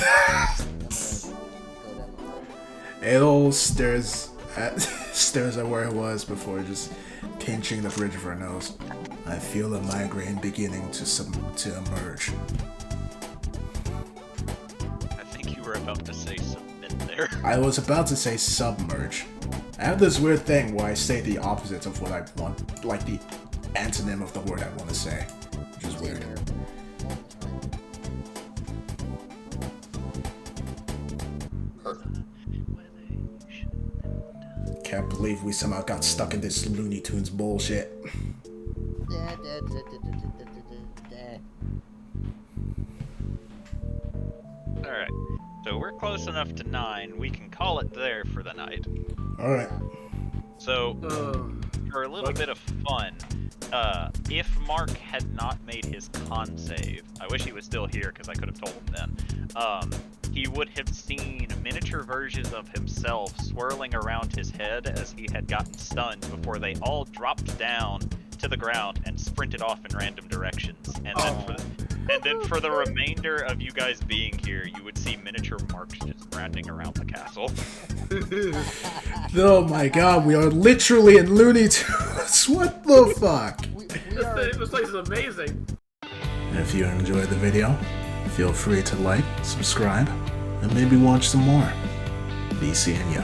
Ale stares at where it was before just pinching the bridge of her nose. I feel a migraine beginning to emerge. I think you were about to say submit there. I was about to say submerge. I have this weird thing where I say the opposite of what I want, like the antonym of the word I want to say, which is weird. Can't believe we somehow got stuck in this Looney Tunes bullshit. Alright, so we're close enough to 9, we can call it there for the night. Alright. So, for a little bit of fun, if Mark had not made his con save, I wish he was still here because I could have told him then, he would have seen miniature versions of himself swirling around his head as he had gotten stunned before they all dropped down to the ground and sprinted off in random directions. And then for the remainder of you guys being here, you would see miniature Marks just branding around the castle. Oh my god, we are literally in Looney Tunes. What the fuck? This place is amazing. If you enjoyed the video, feel free to like, subscribe, and maybe watch some more. Be seeing ya.